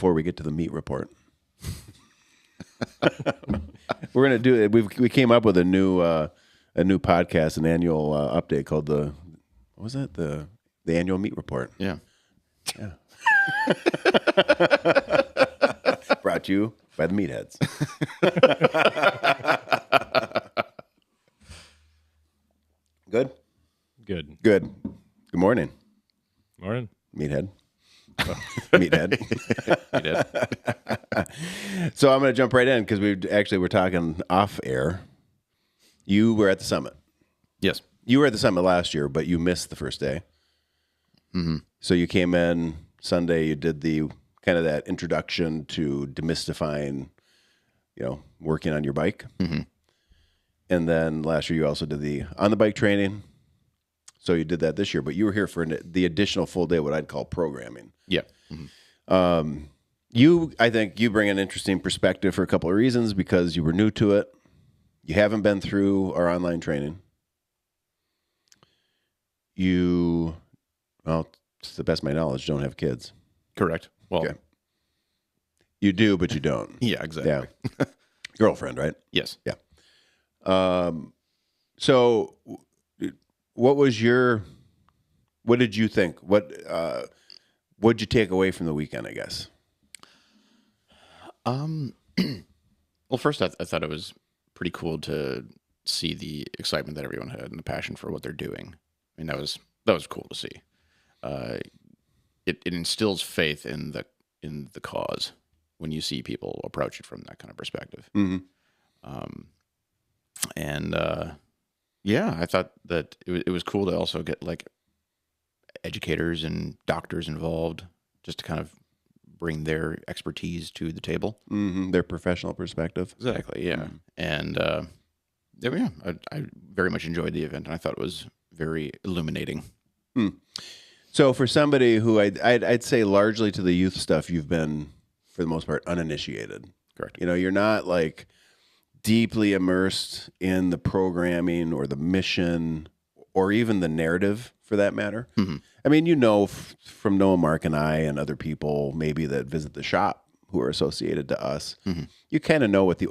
before we get to the meat report. We're gonna do it. We came up with a new podcast, an annual update called what was it? The annual meat report. Yeah. Brought to you by the Meatheads. Good. Good. Good morning, Morning. Meathead. Meathead. You did. So I'm going to jump right in because we're talking off air. You were at the summit. Yes. You were at the summit last year, but you missed the first day. Mm-hmm. So you came in Sunday. You did the kind of that introduction to demystifying, working on your bike. Mm-hmm. And then last year you also did the on the bike training. So you did that this year, but you were here for the additional full day, what I'd call programming. Yeah. Mm-hmm. I think you bring an interesting perspective for a couple of reasons because you were new to it. You haven't been through our online training. To the best of my knowledge, don't have kids. Correct. Well, Okay. You do, but you don't. yeah, exactly. Yeah. Girlfriend, right? Yes. Yeah. So what did you think? What'd you take away from the weekend, I guess? Well, first, I thought it was pretty cool to see the excitement that everyone had and the passion for what they're doing. I mean, that was cool to see. It instills faith in the cause when you see people approach it from that kind of perspective. Mm-hmm. I thought that it was cool to also get like educators and doctors involved, just to kind of bring their expertise to the table. Mm-hmm. Their professional perspective. Exactly. Yeah. Mm-hmm. And I very much enjoyed the event, and I thought it was very illuminating. So for somebody who I'd say largely to the youth stuff, you've been for the most part uninitiated. Correct. You're not like deeply immersed in the programming or the mission or even the narrative for that matter. Mm-hmm. I mean, from Noah, Mark, and I and other people maybe that visit the shop who are associated to us, Mm-hmm. you kind of know what the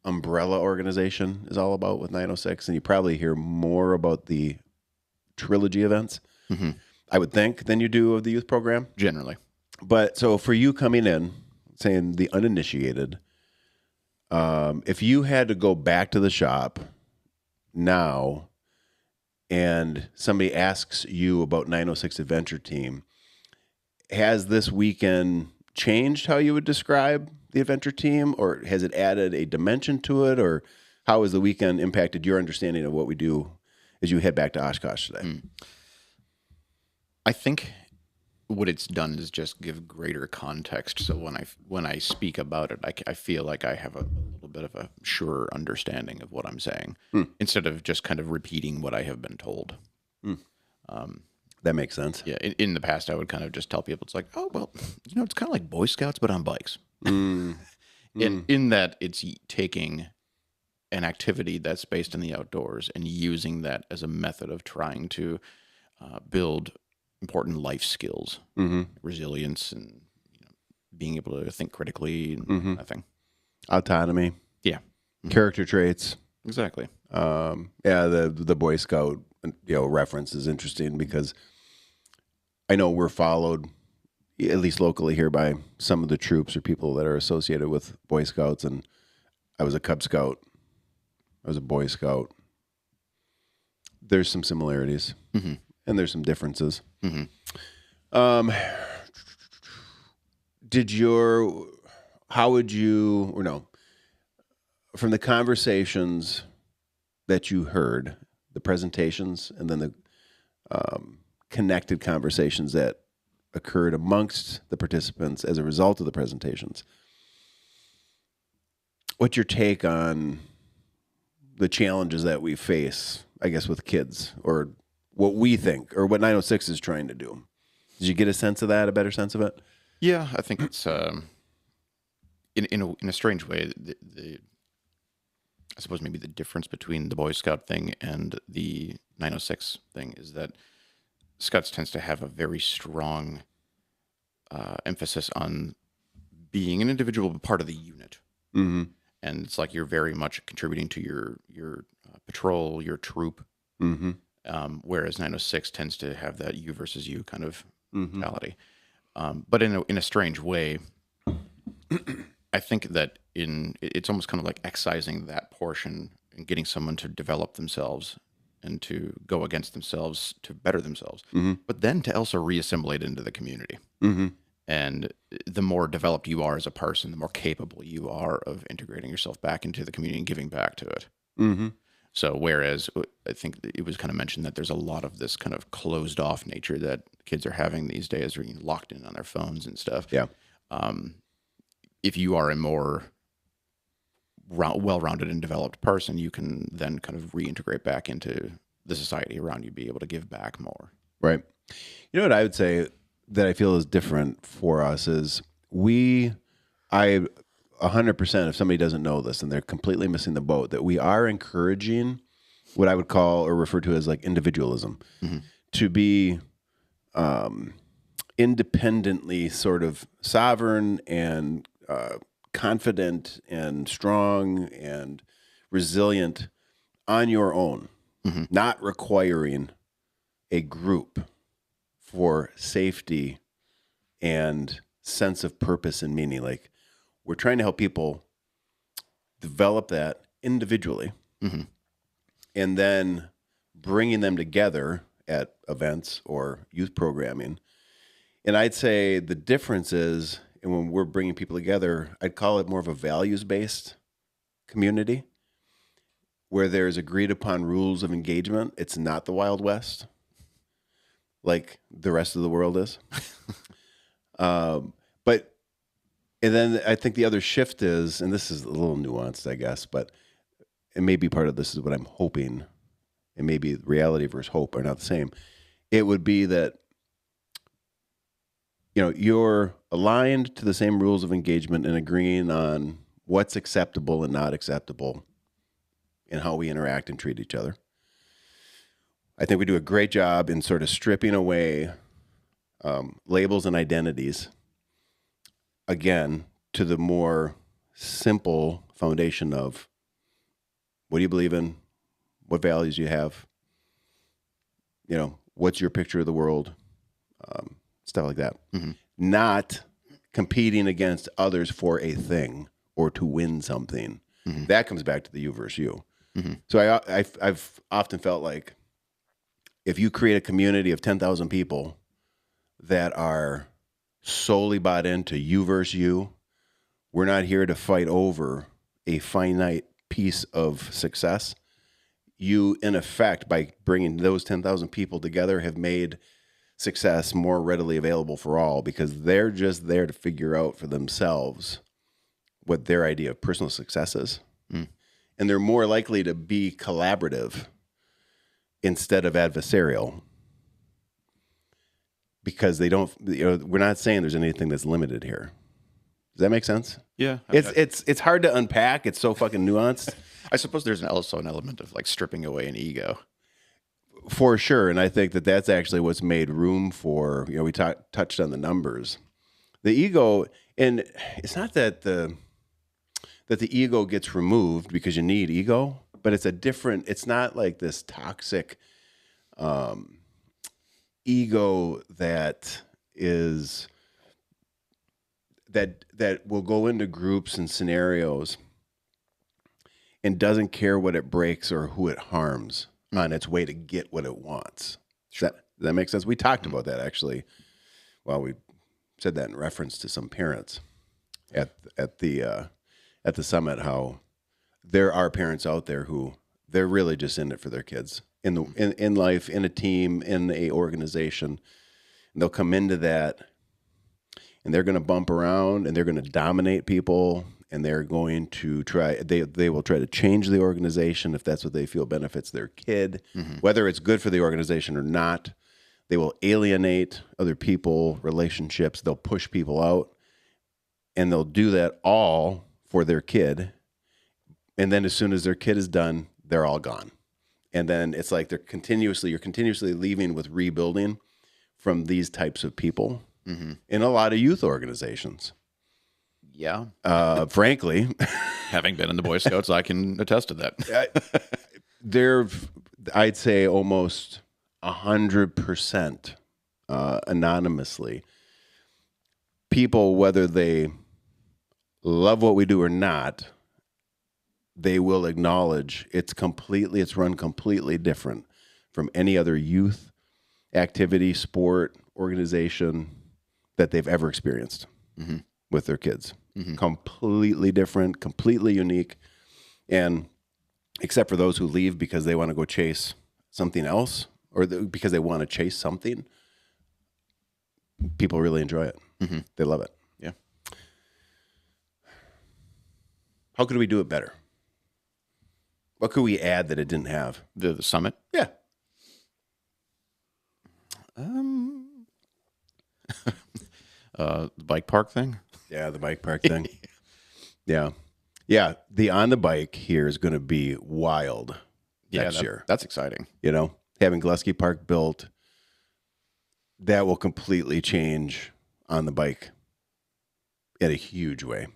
umbrella organization is all about with 906, and you probably hear more about the trilogy events, Mm-hmm. I would think, than you do of the youth program. Generally. But so for you coming in, saying the uninitiated, if you had to go back to the shop now and somebody asks you about 906 Adventure Team, has this weekend changed how you would describe the Adventure Team, or has it added a dimension to it, or how has the weekend impacted your understanding of what we do as you head back to Oshkosh today? I think what it's done is just give greater context. So when I speak about it, I feel like I have a little bit of a surer understanding of what I'm saying, instead of just kind of repeating what I have been told. That makes sense. Yeah, in the past, I would kind of just tell people, it's like, oh, well, it's kind of like Boy Scouts, but on bikes. In that it's taking an activity that's based in the outdoors and using that as a method of trying to build important life skills, resilience, and being able to think critically and that thing. Autonomy. Yeah. Character traits. Exactly. The Boy Scout reference is interesting because I know we're followed, at least locally here, by some of the troops or people that are associated with Boy Scouts, and I was a Cub Scout. I was a Boy Scout. There's some similarities, and there's some differences. From the conversations that you heard, the presentations, and then the connected conversations that occurred amongst the participants as a result of the presentations, what's your take on the challenges that we face, I guess, with kids, or what we think, or what 906 is trying to do? Did you get a sense of that, a better sense of it? Yeah, I think it's in a strange way. I suppose maybe the difference between the Boy Scout thing and the 906 thing is that Scouts tends to have a very strong emphasis on being an individual, but part of the unit. Mm-hmm. And it's like you're very much contributing to your patrol, your troop. Mm-hmm. Whereas 906 tends to have that you versus you kind of Mm-hmm. mentality. But in a strange way, I think that it's almost kind of like excising that portion and getting someone to develop themselves and to go against themselves to better themselves, Mm-hmm. but then to also reassimilate into the community. Mm-hmm. And the more developed you are as a person, the more capable you are of integrating yourself back into the community and giving back to it. Mm-hmm. So whereas I think it was kind of mentioned that there's a lot of this kind of closed off nature that kids are having these days, or locked in on their phones and stuff. Yeah. If you are a more well-rounded and developed person, you can then kind of reintegrate back into the society around you, be able to give back more. Right. You know what I would say that I feel is different for us is 100%, if somebody doesn't know this and they're completely missing the boat, that we are encouraging what I would call or refer to as like individualism, to be independently sort of sovereign and confident and strong and resilient on your own, not requiring a group for safety and sense of purpose and meaning. Like, we're trying to help people develop that individually, and then bringing them together at events or youth programming. And I'd say the difference is, and when we're bringing people together, I'd call it more of a values-based community where there's agreed upon rules of engagement. It's not the Wild West like the rest of the world is. But, and then I think the other shift is, and this is a little nuanced, I guess, but it may be part of this is what I'm hoping, and maybe reality versus hope are not the same. It would be that, you're aligned to the same rules of engagement and agreeing on what's acceptable and not acceptable in how we interact and treat each other. I think we do a great job in sort of stripping away labels and identities, again, to the more simple foundation of what do you believe in, what values you have, what's your picture of the world, stuff like that. Not competing against others for a thing or to win something. That comes back to the you versus you. So I've often felt like if you create a community of 10,000 people that are solely bought into you versus you, we're not here to fight over a finite piece of success. You, in effect, by bringing those 10,000 people together, have made success more readily available for all, because they're just there to figure out for themselves what their idea of personal success is. And they're more likely to be collaborative instead of adversarial, because they don't, we're not saying there's anything that's limited here. Does that make sense? Yeah. It's hard to unpack. It's so fucking nuanced. I suppose there's also an element of like stripping away an ego. For sure. And I think that that's actually what's made room for, we touched on the numbers. The ego, and it's not that the ego gets removed because you need ego, but it's not like this toxic ego that is, that will go into groups and scenarios and doesn't care what it breaks or who it harms on its way to get what it wants. Does that make sense? We talked about that actually. Well, we said that in reference to some parents at the summit, how there are parents out there who they're really just in it for their kids in life, in a team, in a organization. And they'll come into that and they're going to bump around and they're going to dominate people, and they're going to they will try to change the organization if that's what they feel benefits their kid, whether it's good for the organization or not. They will alienate other people, relationships. They'll push people out, and they'll do that all for their kid. And then as soon as their kid is done, they're all gone. And then it's like you're continuously leaving with rebuilding from these types of people. in a lot of youth organizations. Yeah. Frankly, Having been in the Boy Scouts, I can attest to that. I'd say almost 100% anonymously. People, whether they love what we do or not, they will acknowledge it's run completely different from any other youth activity, sport, organization that they've ever experienced with their kids. Completely different, completely unique. And except for those who leave because they want to go chase something else or because they want to chase something, people really enjoy it. They love it. Yeah. How could we do it better? What could we add that it didn't have? The summit? Yeah. The bike park thing? Yeah, the bike park thing. Yeah. Yeah, the on the bike here is going to be wild next year. That's exciting. You know, having Gillespie Park built, that will completely change on the bike in a huge way. And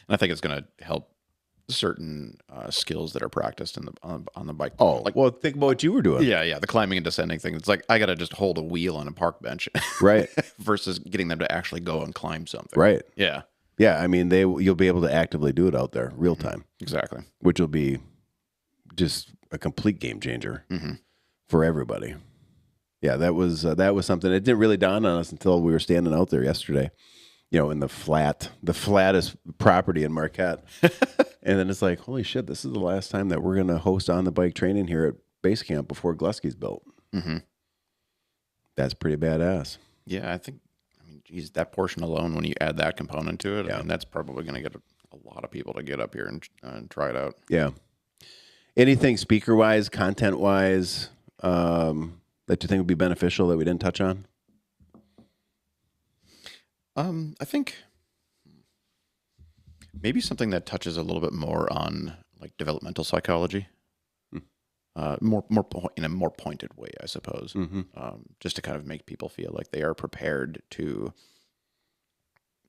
I think it's going to help certain skills that are practiced on the bike. Oh, well, think about what you were doing. Yeah, the climbing and descending thing. It's like I got to just hold a wheel on a park bench, Right? versus getting them to actually go and climb something. Right. Yeah. Yeah, I mean, you'll be able to actively do it out there, real time, Exactly. which will be just a complete game changer for everybody. Yeah, that was something. It didn't really dawn on us until we were standing out there yesterday, you know, in the flattest property in Marquette. And then it's like, holy shit, this is the last time that we're going to host on the bike training here at base camp before Gillespie's built. That's pretty badass. Yeah, geez, that portion alone, when you add that component to it, I mean, that's probably going to get a lot of people to get up here and try it out. Yeah. Anything speaker-wise, content-wise, that you think would be beneficial that we didn't touch on? I think maybe something that touches a little bit more on like developmental psychology, more in a more pointed way, I suppose, just to kind of make people feel like they are prepared to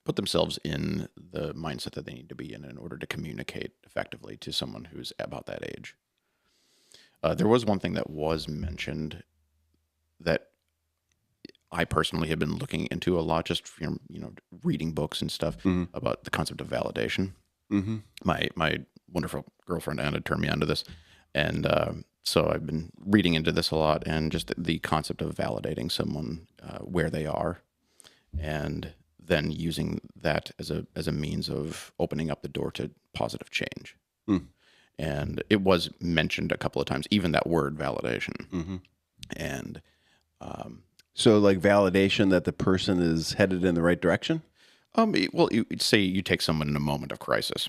put themselves in the mindset that they need to be in order to communicate effectively to someone who's about that age. There was one thing that was mentioned that I personally have been looking into a lot, just from, reading books and stuff about the concept of validation. My wonderful girlfriend Anna turned me onto this, and so I've been reading into this a lot, and just the concept of validating someone where they are, and then using that as a means of opening up the door to positive change. And it was mentioned a couple of times, even that word validation, and so like validation that the person is headed in the right direction? Well, you'd say you take someone in a moment of crisis.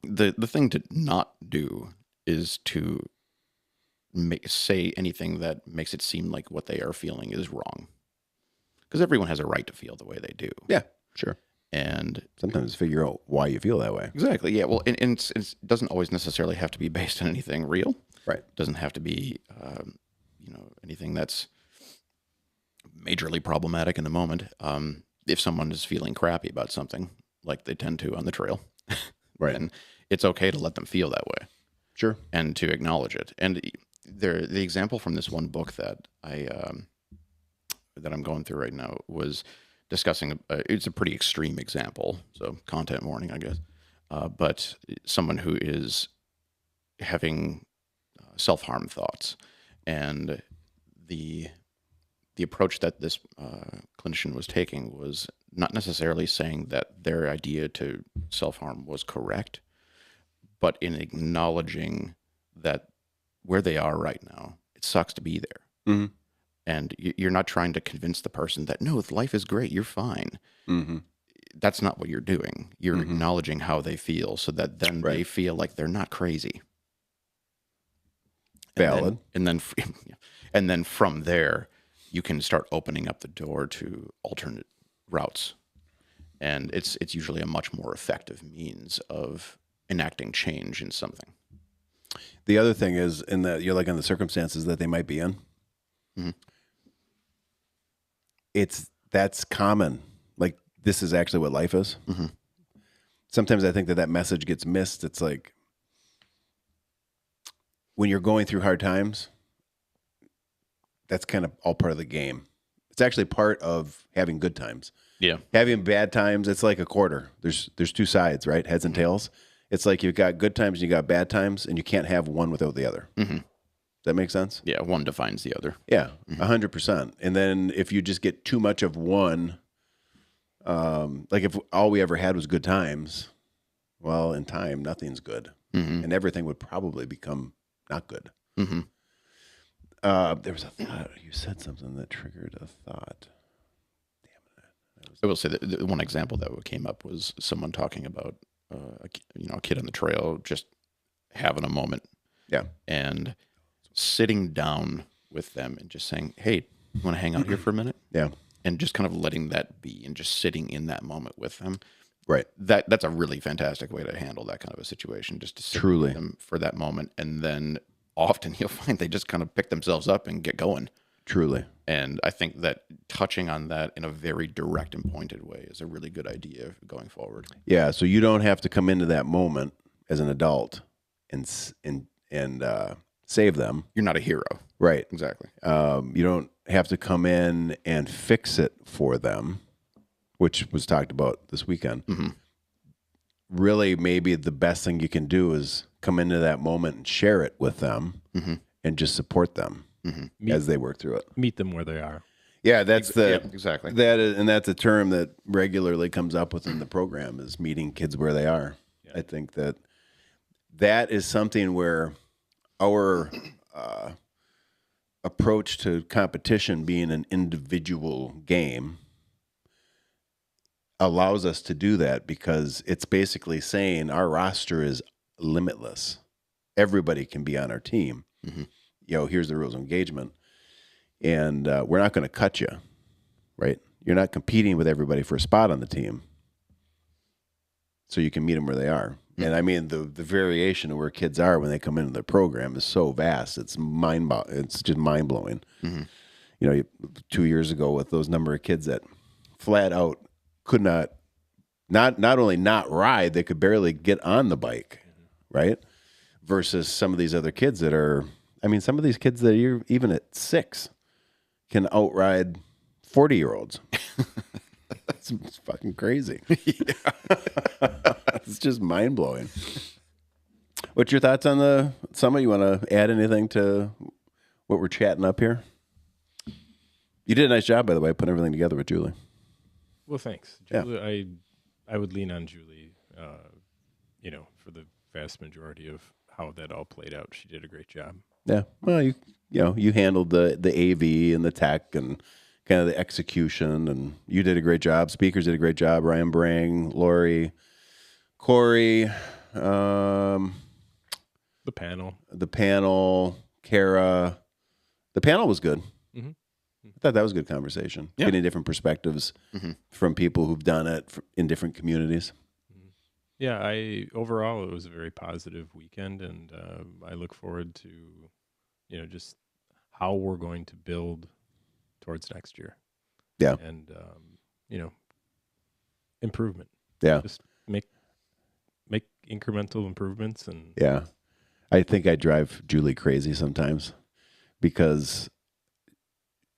The thing to not do is to say anything that makes it seem like what they are feeling is wrong. Because everyone has a right to feel the way they do. Yeah, sure. And sometimes figure out why you feel that way. Exactly, yeah. Well, and it doesn't always necessarily have to be based on anything real. Right. It doesn't have to be, anything that's majorly problematic in the moment. If someone is feeling crappy about something, like they tend to on the trail, right, then it's okay to let them feel that way. Sure. And to acknowledge it. And the example from this one book that that I'm going through right now was discussing, it's a pretty extreme example, so content warning, I guess, but someone who is having self-harm thoughts, and the approach that this clinician was taking was not necessarily saying that their idea to self-harm was correct, but in acknowledging that where they are right now, it sucks to be there. And you're not trying to convince the person that, no, life is great, you're fine. That's not what you're doing. You're acknowledging how they feel, so that then they feel like they're not crazy. Valid. And then from there, you can start opening up the door to alternate routes. And it's usually a much more effective means of enacting change in something. The other thing is, in the circumstances that they might be in, it's that's common. Like, this is actually what life is. Mm-hmm. Sometimes I think that message gets missed. It's like when you're going through hard times, that's kind of all part of the game. It's actually part of having good times. Yeah. Having bad times, it's like a quarter. There's two sides, right? Heads and tails. It's like you've got good times and you got bad times, and you can't have one without the other. Mm-hmm. Does that make sense? Yeah, one defines the other. Yeah, 100%. And then if you just get too much of one, like if all we ever had was good times, well, in time, nothing's good. Mm-hmm. And everything would probably become not good. Mm-hmm. There was a thought. You said something that triggered a thought. I will say that the one example that came up was someone talking about a kid on the trail just having a moment. Yeah. And sitting down with them and just saying, hey, you want to hang out here for a minute? Yeah. And just kind of letting that be and just sitting in that moment with them. Right. That's a really fantastic way to handle that kind of a situation, just to sit Truly with them for that moment. And then often you'll find they just kind of pick themselves up and get going. Truly. And I think that touching on that in a very direct and pointed way is a really good idea going forward. Yeah. So you don't have to come into that moment as an adult and save them. You're not a hero. Right. Exactly. You don't have to come in and fix it for them, which was talked about this weekend. Mm-hmm. Really, maybe the best thing you can do is come into that moment and share it with them Mm-hmm. and just support them as they work through it. Meet them where they are. Yeah, that's exactly. That's a term that regularly comes up within the program is meeting kids where they are. Yeah. I think that is something where our approach to competition being an individual game allows us to do that, because it's basically saying our roster is limitless. Everybody can be on our team. Mm-hmm. Here's the rules of engagement. And we're not going to cut you, right? You're not competing with everybody for a spot on the team. So you can meet them where they are. Mm-hmm. And I mean, the variation of where kids are when they come into the program is so vast. It's just mind-blowing. Mm-hmm. 2 years ago with those number of kids that flat out could not only not ride, they could barely get on the bike, right? Versus some of these other kids that are, some of these kids that you're even at 6 can outride 40-year-olds. That's fucking crazy. It's just mind blowing. What's your thoughts on the summit? You want to add anything to what we're chatting up here? You did a nice job, by the way, putting everything together with Julie. Well, thanks, Julie. Yeah. I would lean on Julie, for the vast majority of how that all played out. She did a great job. Yeah. Well, you handled the AV and the tech and kind of the execution, and you did a great job. Speakers did a great job. Ryan Brang, Lori, Corey, the panel, Kara. The panel was good. Mm-hmm. I thought that was a good conversation. Yeah. Getting different perspectives from people who've done it in different communities. Yeah, overall it was a very positive weekend, and I look forward to, just how we're going to build towards next year. Yeah, and improvement. Yeah, just make incremental improvements, and yeah, I think I drive Julie crazy sometimes because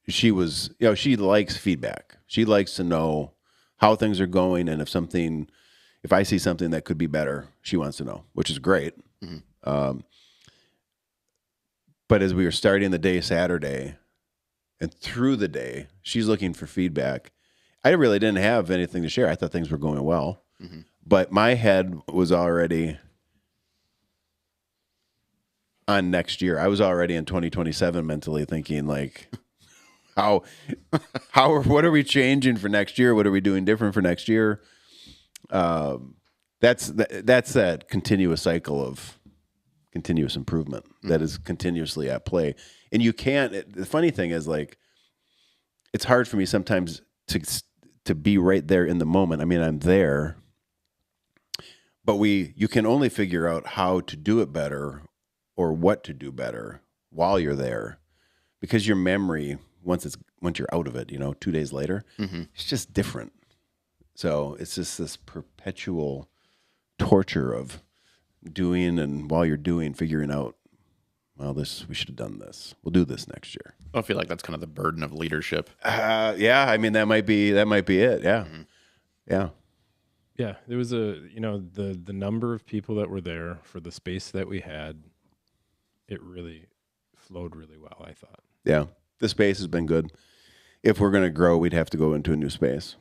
she was, she likes feedback. She likes to know how things are going, and if I see something that could be better, she wants to know, which is great. Mm-hmm. But as we were starting the day Saturday and through the day, she's looking for feedback. I really didn't have anything to share. I thought things were going well, but my head was already on next year. I was already in 2027 mentally thinking like, what are we changing for next year? What are we doing different for next year? That's that continuous cycle of continuous improvement that is continuously at play. And you can't, the funny thing is, like, it's hard for me sometimes to be right there in the moment. I mean, I'm there, but you can only figure out how to do it better or what to do better while you're there, because your memory, once you're out of it, 2 days later, Mm-hmm. it's just different. So it's just this perpetual torture of doing, and while you're doing, figuring out, well, we should have done this. We'll do this next year. I feel like that's kind of the burden of leadership. Yeah, I mean that might be it. Yeah, yeah. Yeah, there was the number of people that were there for the space that we had. It really flowed really well, I thought. Yeah, the space has been good. If we're going to grow, we'd have to go into a new space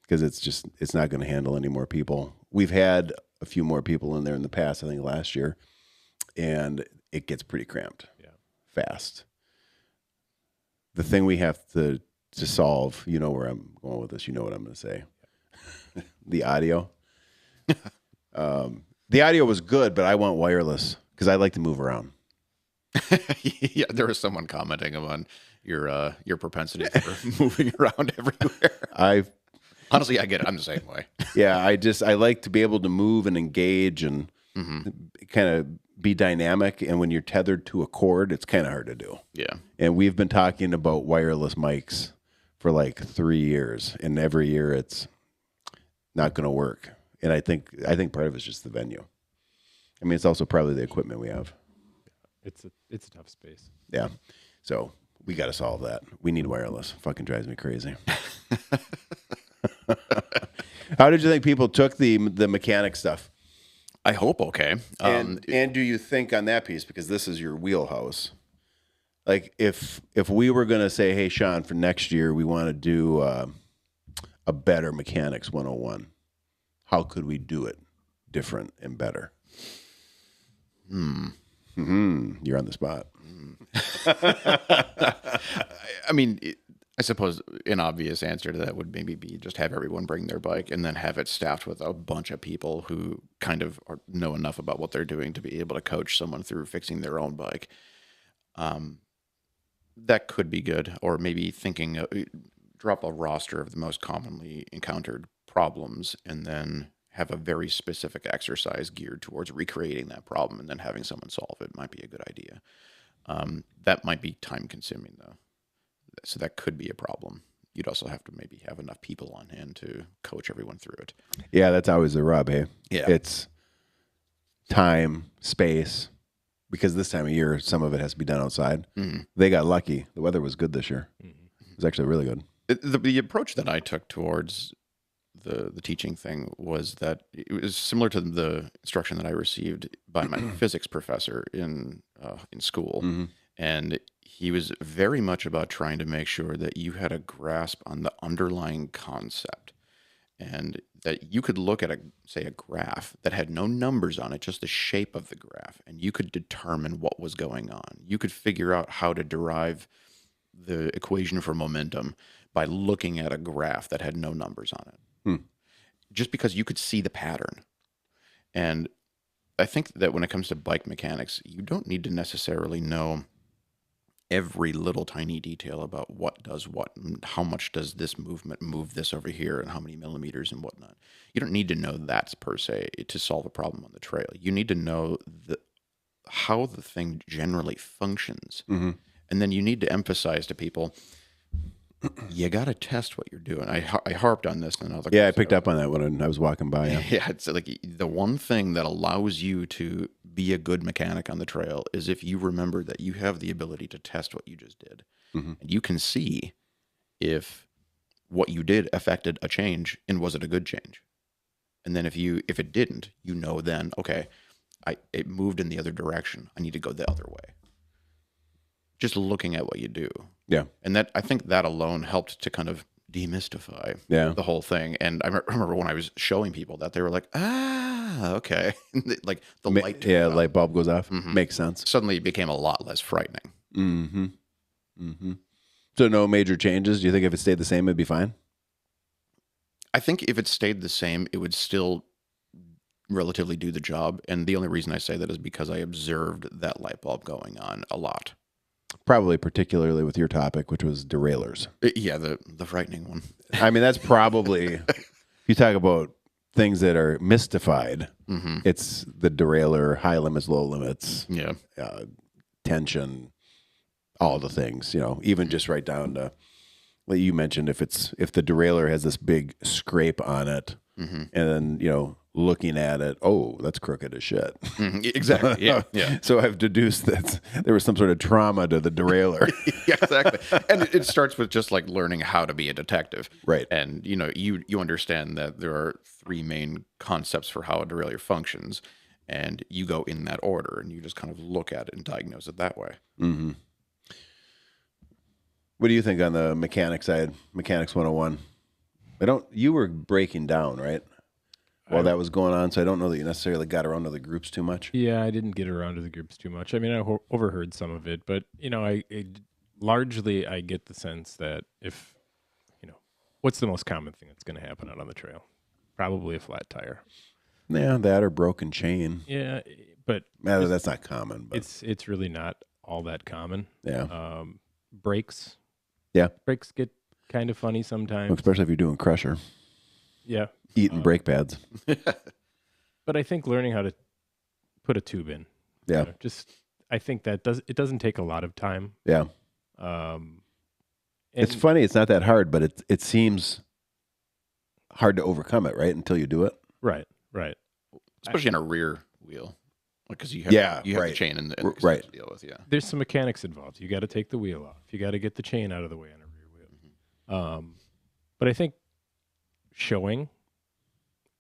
because it's not going to handle any more people. We've had a few more people in there in the past, I think last year, and it gets pretty cramped fast. The thing we have to solve, where I'm going with this, you know what I'm going to say. The audio. The audio was good, but I want wireless because I like to move around. Yeah, there was someone commenting on your propensity for moving around everywhere. Honestly, I get it. I'm the same way. Yeah, I like to be able to move and engage and kind of be dynamic. And when you're tethered to a cord, it's kind of hard to do. Yeah. And we've been talking about wireless mics for like 3 years, and every year it's not going to work. And I think part of it's just the venue. I mean, it's also probably the equipment we have. It's a tough space. Yeah. So we got to solve that. We need wireless. Fucking drives me crazy. How did you think people took the mechanic stuff? I hope okay. And do you think on that piece, because this is your wheelhouse, like if we were going to say, hey, Sean, for next year, we want to do a better Mechanics 101, how could we do it different and better? You're on the spot. I mean, I suppose an obvious answer to that would maybe be just have everyone bring their bike and then have it staffed with a bunch of people who kind of know enough about what they're doing to be able to coach someone through fixing their own bike. That could be good. Or maybe drop a roster of the most commonly encountered problems and then have a very specific exercise geared towards recreating that problem and then having someone solve it might be a good idea. That might be time consuming though. So that could be a problem. You'd also have to maybe have enough people on hand to coach everyone through it. Yeah, that's always the rub, hey? Yeah. It's time, space, because this time of year, some of it has to be done outside. Mm-hmm. They got lucky. The weather was good this year. Mm-hmm. It was actually really good. The approach that I took towards the teaching thing was that it was similar to the instruction that I received by my physics professor in school. Mm-hmm. And he was very much about trying to make sure that you had a grasp on the underlying concept and that you could look at a graph that had no numbers on it, just the shape of the graph, and you could determine what was going on. You could figure out how to derive the equation for momentum by looking at a graph that had no numbers on it. Just because you could see the pattern. And I think that when it comes to bike mechanics, you don't need to necessarily know every little tiny detail about what does what and how much does this movement move this over here and how many millimeters and whatnot. You don't need to know that per se to solve a problem on the trail. You need to know how the thing generally functions. Mm-hmm. And then you need to emphasize to people, you got to test what you're doing. I harped on this. I picked up on that when I was walking by. Yeah, it's like the one thing that allows you to be a good mechanic on the trail is if you remember that you have the ability to test what you just did. Mm-hmm. And you can see if what you did affected a change and was it a good change. And then if it didn't, then, okay, it moved in the other direction. I need to go the other way. Just looking at what you do. Yeah. And I think that alone helped to kind of demystify the whole thing. And I remember when I was showing people that, they were like, okay. Like the light. Yeah, light bulb goes off. Mm-hmm. Makes sense. Suddenly it became a lot less frightening. Mm-hmm. Mm-hmm. So no major changes? Do you think if it stayed the same, it'd be fine? I think if it stayed the same, it would still relatively do the job. And the only reason I say that is because I observed that light bulb going on a lot. Probably particularly with your topic, which was derailleurs. Yeah, the frightening one. I mean, that's probably, if you talk about things that are mystified, mm-hmm. It's the derailleur, high limits, low limits, tension, all the things, even just right down to, like you mentioned, if the derailleur has this big scrape on it, and then, looking at it, oh, that's crooked as shit. Exactly. Yeah. So I've deduced that there was some sort of trauma to the derailleur. Yeah, exactly. And it starts with just like learning how to be a detective. Right. And, you understand that there are 3 main concepts for how a derailleur functions. And you go in that order and you just kind of look at it and diagnose it that way. Mm-hmm. What do you think on the mechanic side? Mechanics 101. You were breaking down, right? While that was going on, so I don't know that you necessarily got around to the groups too much. Yeah, I didn't get around to the groups too much. I mean, I overheard some of it, but largely I get the sense that if, what's the most common thing that's going to happen out on the trail? Probably a flat tire. Yeah, that or broken chain. Yeah, but That's not common. But it's really not all that common. Yeah. Brakes. Yeah. Brakes get kind of funny sometimes. Especially if you're doing crusher. Yeah. Eating brake pads. But I think learning how to put a tube in. Yeah. I think that it doesn't take a lot of time. Yeah. It's funny. It's not that hard, but it seems hard to overcome it, right? Until you do it. Right. Especially in a rear wheel. Because you have the chain and the right. to deal with. Yeah. There's some mechanics involved. You got to take the wheel off. You got to get the chain out of the way on a rear wheel. But I think showing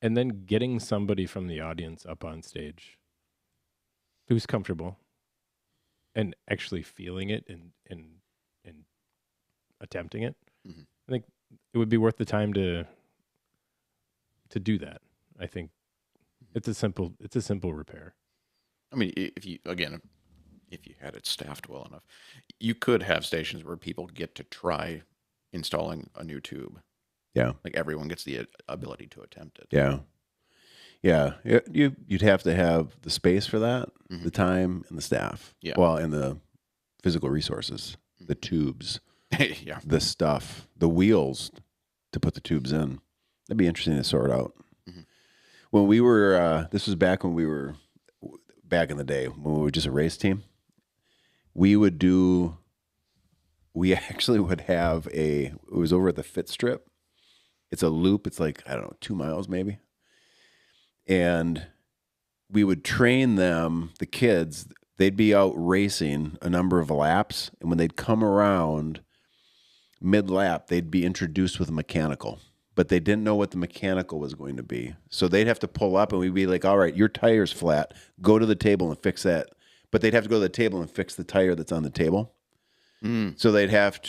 and then getting somebody from the audience up on stage who's comfortable and actually feeling it and attempting it, I think it would be worth the time to do that. I think it's a simple repair. I mean, if you had it staffed well enough, you could have stations where people get to try installing a new tube. Yeah. Like everyone gets the ability to attempt it. Yeah. Yeah. You'd have to have the space for that, the time and the staff. Yeah. Well, and the physical resources, the tubes, Yeah. the stuff, the wheels to put the tubes in. That'd be interesting to sort out. When we were, this was back when we were back in the day when we were just a race team. We actually would have it was over at the Fit Strip. It's a loop. It's like, I don't know, 2 miles maybe. And we would train them, the kids, they'd be out racing a number of laps. And when they'd come around mid-lap, they'd be introduced with a mechanical. But they didn't know what the mechanical was going to be. So they'd have to pull up and we'd be like, all right, your tire's flat. Go to the table and fix that. But they'd have to go to the table and fix the tire that's on the table. So they took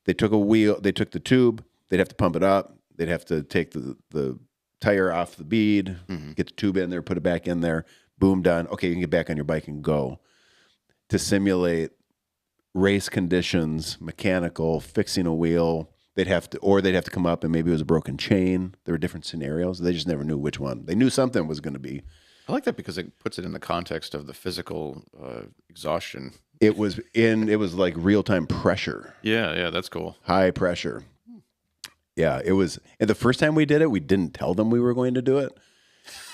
the tube, they'd have to pump it up. They'd have to take the tire off the bead, get the tube in there, put it back in there, boom, done. Okay, you can get back on your bike and go. To simulate race conditions, mechanical, fixing a wheel, they'd have to come up and maybe it was a broken chain. There were different scenarios. They just never knew which one. They knew something was going to be. I like that because it puts it in the context of the physical exhaustion. It was like real-time pressure. Yeah, that's cool. High pressure. Yeah, it was. And the first time we did it, we didn't tell them we were going to do it.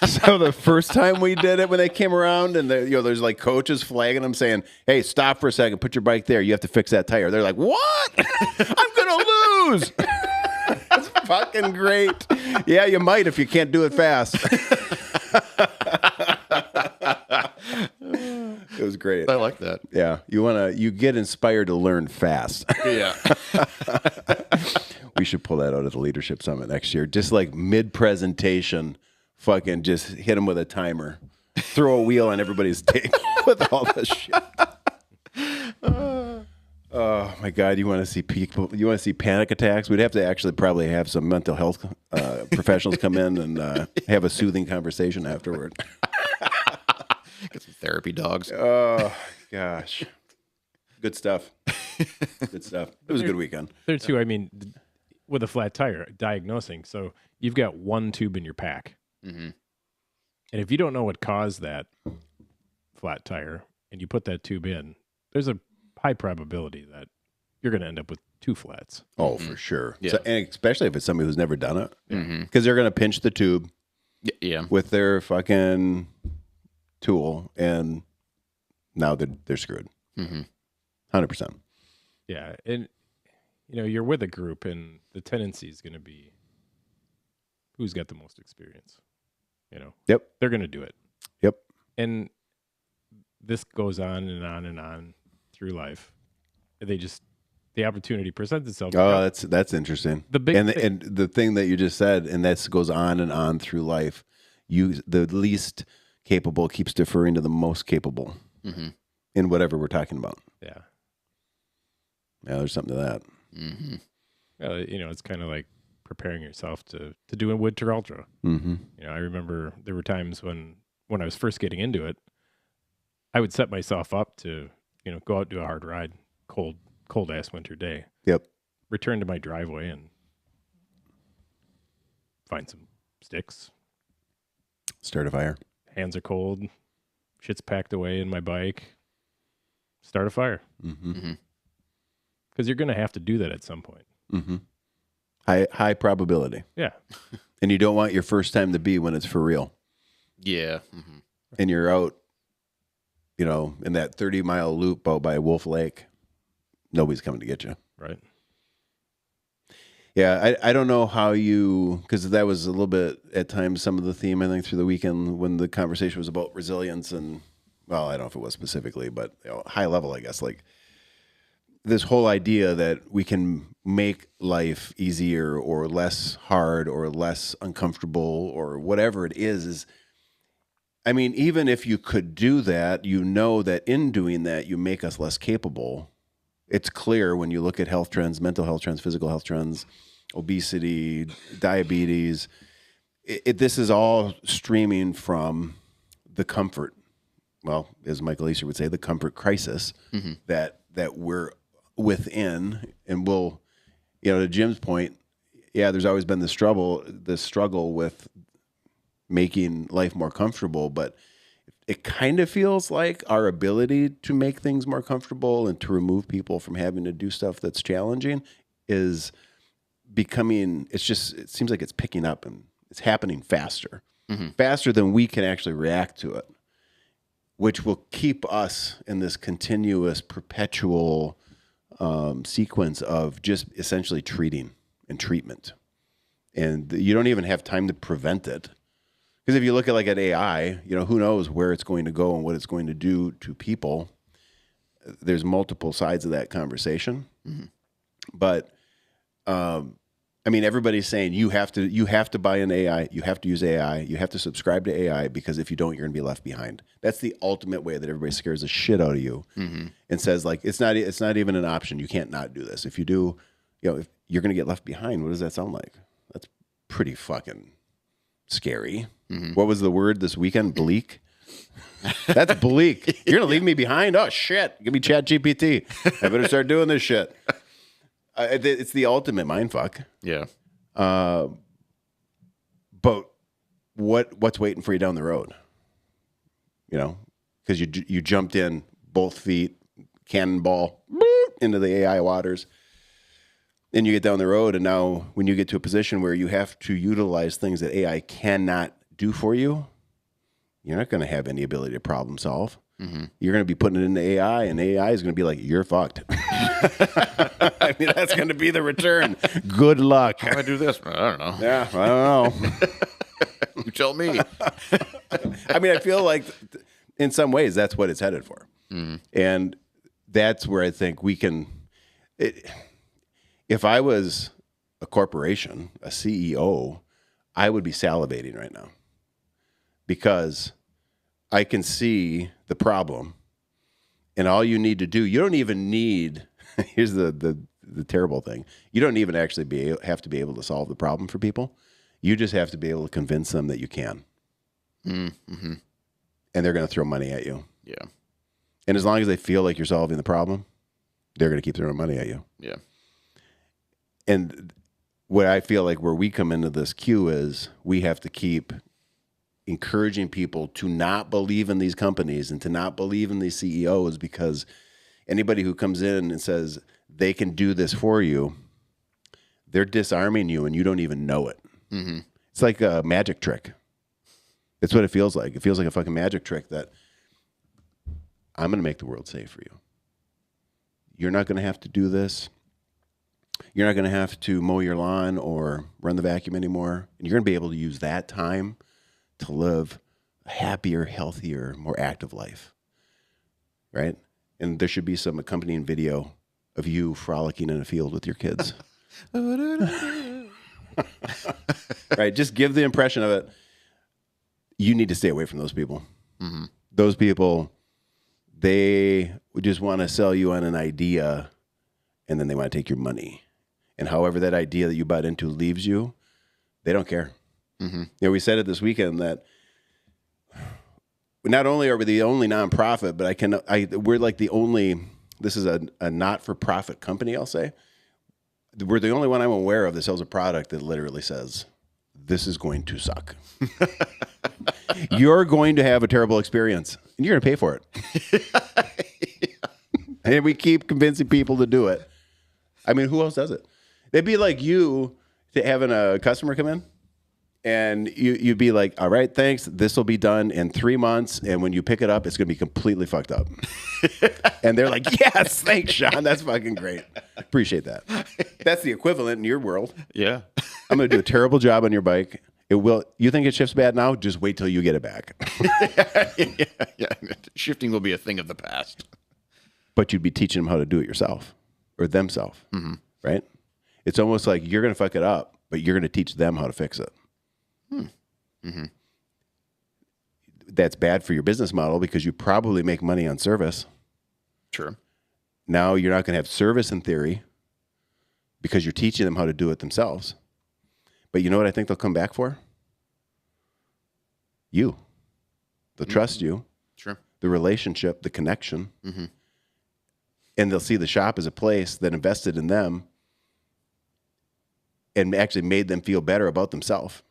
So the first time we did it, when they came around and there's like coaches flagging them saying, hey, stop for a second, put your bike there. You have to fix that tire. They're like, what? I'm going to lose. That's fucking great. Yeah, you might if you can't do it fast. It was great. I like that. Yeah. You get inspired to learn fast. Yeah. We should pull that out at the leadership summit next year. Just like mid-presentation, fucking just hit them with a timer. Throw a wheel on everybody's table with all this shit. Oh my God! You want to see people? You want to see panic attacks? We'd have to actually probably have some mental health professionals come in and have a soothing conversation afterward. Get some therapy dogs. Oh gosh, good stuff. Good stuff. It was a good weekend. There too. I mean, with a flat tire, diagnosing. So you've got one tube in your pack, and if you don't know what caused that flat tire, and you put that tube in, there's a high probability that you're going to end up with 2 flats. Oh, for sure. Yeah. So, and especially if it's somebody who's never done it, because they're going to pinch the tube with their fucking tool, and now they're screwed. 100%. Yeah. And, you're with a group, and the tendency is going to be who's got the most experience. Yep. They're going to do it. Yep. And this goes on and on and on through life. The opportunity presents itself. Oh, that's interesting. And the thing that you just said, and that goes on and on through life. The least capable keeps deferring to the most capable in whatever we're talking about. Yeah. Yeah, there's something to that. Mm-hmm. It's kind of like preparing yourself to do a Winter Ultra. Mm-hmm. I remember there were times when I was first getting into it, I would set myself up to, go out, do a hard ride, cold ass winter day. Yep. Return to my driveway and find some sticks. Start a fire. Hands are cold. Shit's packed away in my bike. Start a fire. Mm-hmm. Mm-hmm. Because you're going to have to do that at some point. Mm-hmm. High probability. Yeah. And you don't want your first time to be when it's for real. Yeah. Mm-hmm. And you're out, in that 30-mile loop out by Wolf Lake. Nobody's coming to get you. Right. Yeah, I don't know how because that was a little bit at times some of the theme, I think, through the weekend when the conversation was about resilience and, well, I don't know if it was specifically, but high level, I guess, like this whole idea that we can make life easier or less hard or less uncomfortable or whatever it is, I mean, even if you could do that, that in doing that, you make us less capable. It's clear when you look at health trends, mental health trends, physical health trends, obesity, diabetes. This is all streaming from the comfort. Well, as Michael Easter would say, the comfort crisis that we're within. And we'll, to Jim's point, there's always been this struggle with making life more comfortable, but it kind of feels like our ability to make things more comfortable and to remove people from having to do stuff that's challenging is becoming, it seems like it's picking up and it's happening faster than we can actually react to it, which will keep us in this continuous, perpetual sequence of just essentially treating and treatment. And you don't even have time to prevent it. Because if you look at AI, who knows where it's going to go and what it's going to do to people. There's multiple sides of that conversation. Mm-hmm. But, everybody's saying you have to buy an AI, you have to use AI, you have to subscribe to AI, because if you don't, you're going to be left behind. That's the ultimate way that everybody scares the shit out of you and says, like, it's not even an option. You can't not do this. If you do, if you're going to get left behind. What does that sound like? That's pretty fucking scary. Mm-hmm. What was the word this weekend? Bleak? That's bleak. You're going to leave me behind? Oh, shit. Give me ChatGPT. I better start doing this shit. It's the ultimate mindfuck. Yeah. But what's waiting for you down the road? Because you jumped in both feet, cannonball into the AI waters. Then you get down the road, and now when you get to a position where you have to utilize things that AI cannot do for you, you're not going to have any ability to problem solve. Mm-hmm. You're going to be putting it into AI, and AI is going to be like, you're fucked. That's going to be the return. Good luck. How do I do this? I don't know. Yeah, I don't know. You tell me. I feel like in some ways that's what it's headed for. Mm-hmm. And that's where I think we can... If I was a corporation, a CEO, I would be salivating right now because I can see the problem, and all you need to do, you don't even need, here's the terrible thing, you don't even actually have to be able to solve the problem for people. You just have to be able to convince them that you can. Mm-hmm. And they're going to throw money at you. Yeah. And as long as they feel like you're solving the problem, they're going to keep throwing money at you. Yeah. And what I feel like where we come into this queue is we have to keep encouraging people to not believe in these companies and to not believe in these CEOs, because anybody who comes in and says they can do this for you, they're disarming you and you don't even know it. Mm-hmm. It's like a magic trick. It's what it feels like. It feels like a fucking magic trick that I'm going to make the world safe for you. you're not going to have to do this. You're not going to have to mow your lawn or run the vacuum anymore. And you're going to be able to use that time to live a happier, healthier, more active life. Right? And there should be some accompanying video of you frolicking in a field with your kids. Right? Just give the impression of it. You need to stay away from those people. Mm-hmm. Those people, they just want to sell you on an idea, and then they want to take your money. And however that idea that you bought into leaves you, they don't care. Mm-hmm. You know, we said it this weekend that not only are we the only nonprofit, but we're like the only, this is a not-for-profit company, I'll say. We're the only one I'm aware of that sells a product that literally says, this is going to suck. You're going to have a terrible experience, and you're going to pay for it. And we keep convincing people to do it. I mean, who else does it? It'd be like you having a customer come in, and you'd be like, all right, thanks. This will be done in 3 months, and when you pick it up, it's going to be completely fucked up. And they're like, yes, thanks, Sean. That's fucking great. Appreciate that. That's the equivalent in your world. Yeah. I'm going to do a terrible job on your bike. It will. You think it shifts bad now? Just wait till you get it back. Yeah. Shifting will be a thing of the past. But you'd be teaching them how to do it yourself or themselves, right? It's almost like you're going to fuck it up, but you're going to teach them how to fix it. Mm-hmm. That's bad for your business model because you probably make money on service. Sure. Now you're not going to have service in theory because you're teaching them how to do it themselves. But you know what I think they'll come back for? You. They'll trust you. Sure. The relationship, the connection. Mm-hmm. And they'll see the shop as a place that invested in them and actually made them feel better about themselves.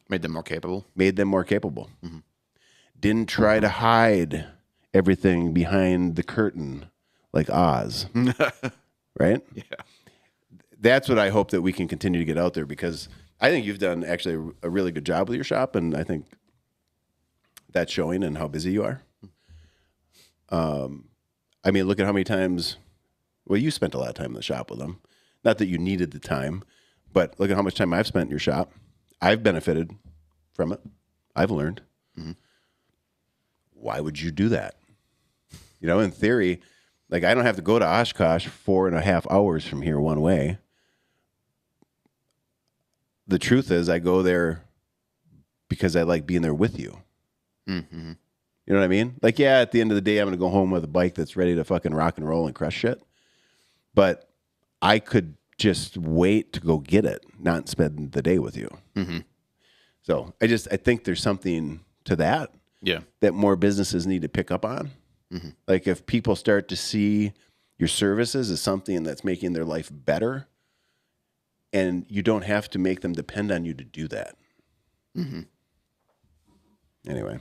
Made them more capable. Made them more capable. Mm-hmm. Didn't try to hide everything behind the curtain like Oz. Right? Yeah. That's what I hope that we can continue to get out there, because I think you've done actually a really good job with your shop, and I think that's showing in how busy you are. I mean, look at how many times, well, you spent a lot of time in the shop with them. Not that you needed the time, but look at how much time I've spent in your shop. I've benefited from it. I've learned. Mm-hmm. Why would you do that? You know, in theory, like I don't have to go to Oshkosh 4.5 hours from here one way. The truth is I go there because I like being there with you. Mm-hmm. You know what I mean? Like, yeah, at the end of the day, I'm going to go home with a bike that's ready to fucking rock and roll and crush shit. But I could just wait to go get it, not spend the day with you. Mm-hmm. So I think there's something to that. Yeah. That more businesses need to pick up on. Mm-hmm. Like if people start to see your services as something that's making their life better, and you don't have to make them depend on you to do that. Mm-hmm. Anyway,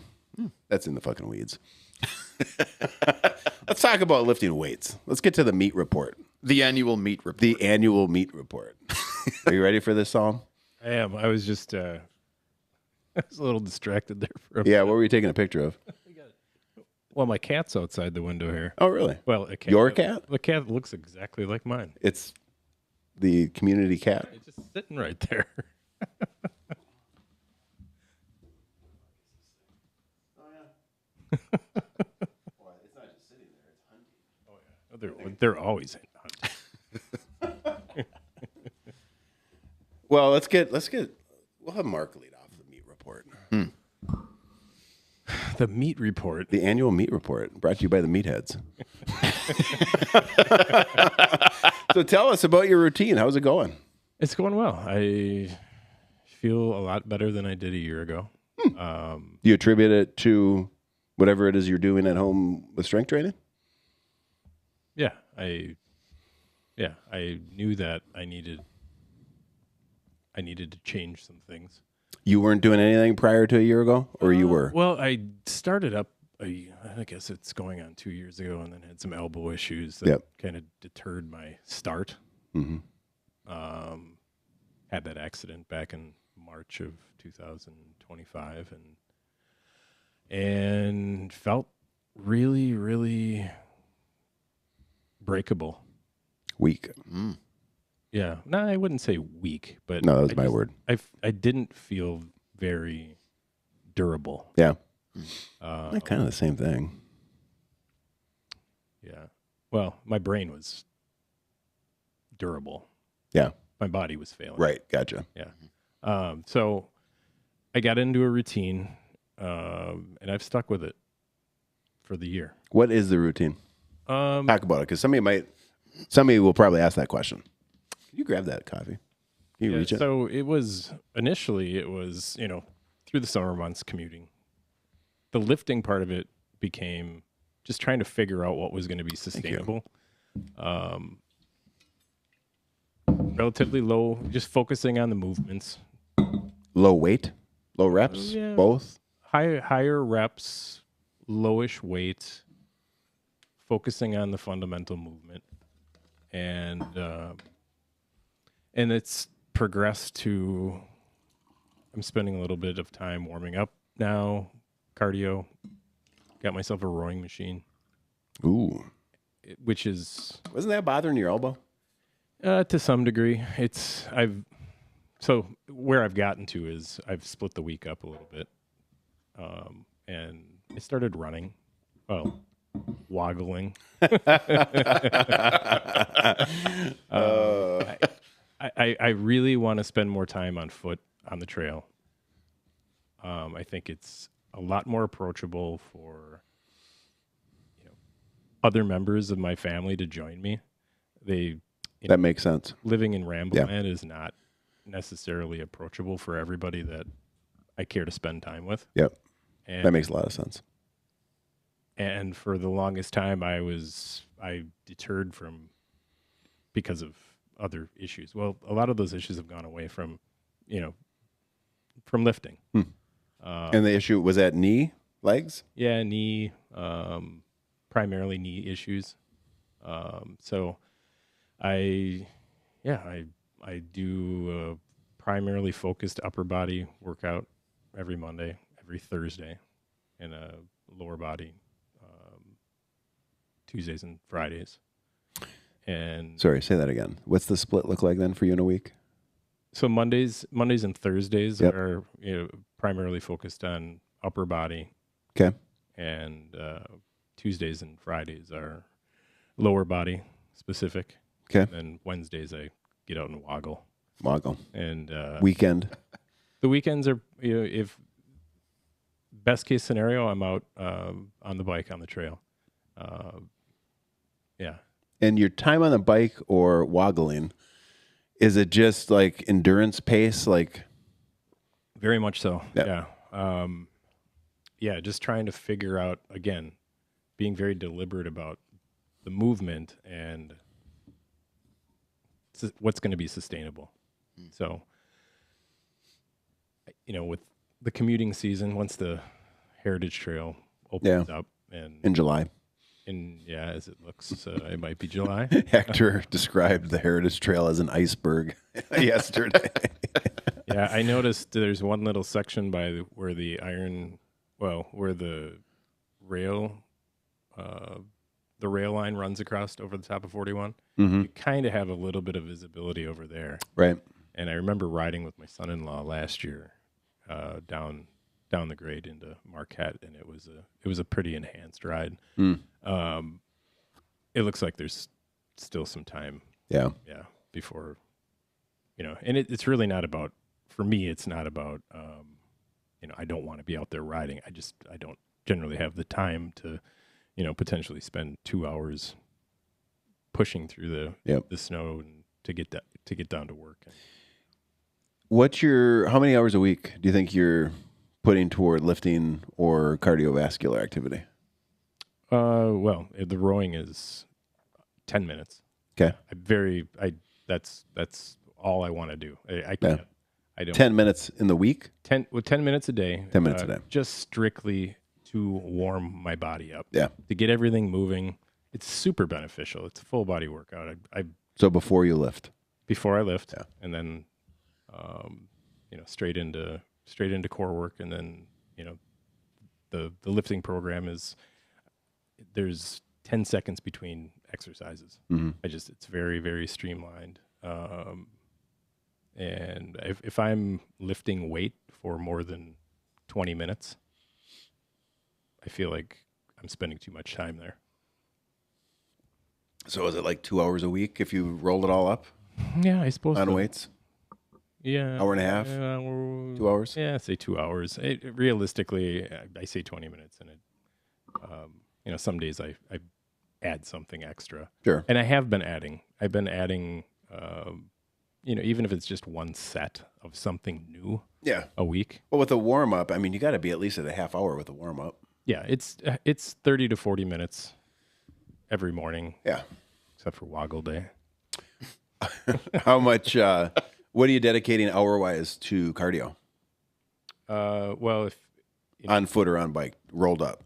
that's in the fucking weeds. Let's talk about lifting weights. Let's get to the meat report. The annual meat report. The annual meat report. Are you ready for this, Psalm? I am. I was just I was a little distracted there for a minute. Yeah, what were you taking a picture of? Well, my cat's outside the window here. Oh, really? Well, a cat. Your cat? The cat looks exactly like mine. It's the community cat. It's just sitting right there. It's not just sitting there, it's hunting. Oh, yeah. They're always hunting. Well, we'll have Mark lead off the meat report. The meat report. The annual meat report brought to you by the Meatheads. So tell us about your routine. How's it going? It's going well. I feel a lot better than I did a year ago. Do you attribute it to whatever it is you're doing at home with strength training? Yeah, I knew that I needed to change some things. You weren't doing anything prior to a year ago, or you were? Well, I started up, I guess it's going on 2 years ago, and then had some elbow issues that kind of deterred my start. Mm-hmm. Had that accident back in March of 2025, and felt really, really breakable. Weak. Yeah. No, I wouldn't say weak, but No, that was my word. I didn't feel very durable. Yeah. Kind of the same thing. Yeah. Well, my brain was durable. Yeah. My body was failing. Right. Gotcha. Yeah. So I got into a routine, and I've stuck with it for the year. What is the routine? Talk about it, because somebody will probably ask that question. Can you grab that coffee? Can you reach it? So initially it was, through the summer months commuting. The lifting part of it became just trying to figure out what was going to be sustainable. Relatively low, just focusing on the movements. Low weight, low reps, both. Higher reps, lowish weight, focusing on the fundamental movement, and it's progressed to. I'm spending a little bit of time warming up now, cardio. Got myself a rowing machine. Ooh, which is wasn't that bothering your elbow? To some degree. So where I've gotten to is I've split the week up a little bit, and I started running. Well, woggling. I really want to spend more time on foot on the trail. I think it's a lot more approachable for other members of my family to join me. That makes sense. Living in Rambleland is not necessarily approachable for everybody that I care to spend time with. Yep. And that makes a lot of sense. And for the longest time, I deterred because of other issues. Well, a lot of those issues have gone away from lifting. And the issue was that knee, legs? Yeah, knee, primarily knee issues. So I do a primarily focused upper body workout every Monday, every Thursday, and a lower body Tuesdays and Fridays. And sorry, say that again. What's the split look like then for you in a week? So Mondays and Thursdays are primarily focused on upper body. Okay. And Tuesdays and Fridays are lower body specific. Okay. And then Wednesdays I get out and woggle. And weekend. The weekends are if best case scenario, I'm out on the bike on the trail. Yeah. And your time on the bike or woggling, is it just like endurance pace? Like, very much so. Yeah. Just trying to figure out, again, being very deliberate about the movement and what's going to be sustainable. So, with the commuting season, once the Heritage Trail opens up, and in July. As it looks, it might be July. Hector described the Heritage Trail as an iceberg yesterday. Yeah, I noticed there's one little section where the rail line runs across over the top of 41. Mm-hmm. You kind of have a little bit of visibility over there. Right. And I remember riding with my son-in-law last year down the grade into Marquette, and it was a pretty enhanced ride. It looks like there's still some time. Yeah. Before, and it's really not about, for me, it's not about, I don't want to be out there riding. I don't generally have the time to, potentially spend 2 hours pushing through the snow and to get down to work. How many hours a week do you think you're putting toward lifting or cardiovascular activity? Well, the rowing is 10 minutes. Okay. That's all I want to do. I can't. I don't. 10 minutes in the week? 10 minutes a day. 10 minutes a day. Just strictly to warm my body up. Yeah. To get everything moving. It's super beneficial. It's a full body workout. So before you lift? Before I lift. Yeah. And then, straight into core work. And then, the lifting program there's 10 seconds between exercises. Mm-hmm. It's very, very streamlined. And if I'm lifting weight for more than 20 minutes, I feel like I'm spending too much time there. So is it like 2 hours a week if you rolled it all up Yeah, I suppose on so. weights? Yeah. Hour and a half? 2 hours? Yeah, say 2 hours. Realistically, I say 20 minutes, and some days I add something extra. Sure. And I have been adding. I've been adding, even if it's just one set of something new Yeah. a week. Well, with a warm up, I mean, you got to be at least at a half hour with a warm up. Yeah, it's 30 to 40 minutes every morning. Yeah. Except for Woggle Day. How much? What are you dedicating hour wise to cardio? Well, if On foot or on bike, rolled up,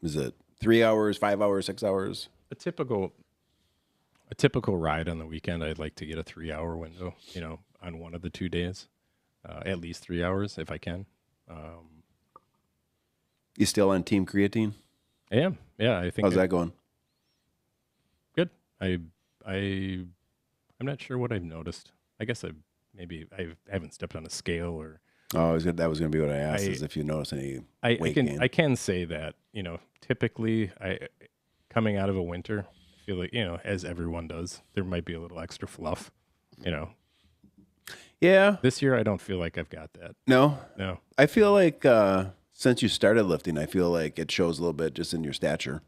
is it 3 hours, 5 hours, 6 hours? a typical ride on the weekend, I'd like to get a 3-hour window. On one of the 2 days, at least 3 hours if I can. You still on team creatine? I am. Yeah, I think. How's that going? Good. I'm not sure what I've noticed. I guess I haven't stepped on a scale or. Oh, that was going to be what I asked, is if you notice any weight gain. I can say that, typically coming out of a winter, I feel like, as everyone does, there might be a little extra fluff, Yeah. This year, I don't feel like I've got that. No? No. I feel like since you started lifting, I feel like it shows a little bit just in your stature.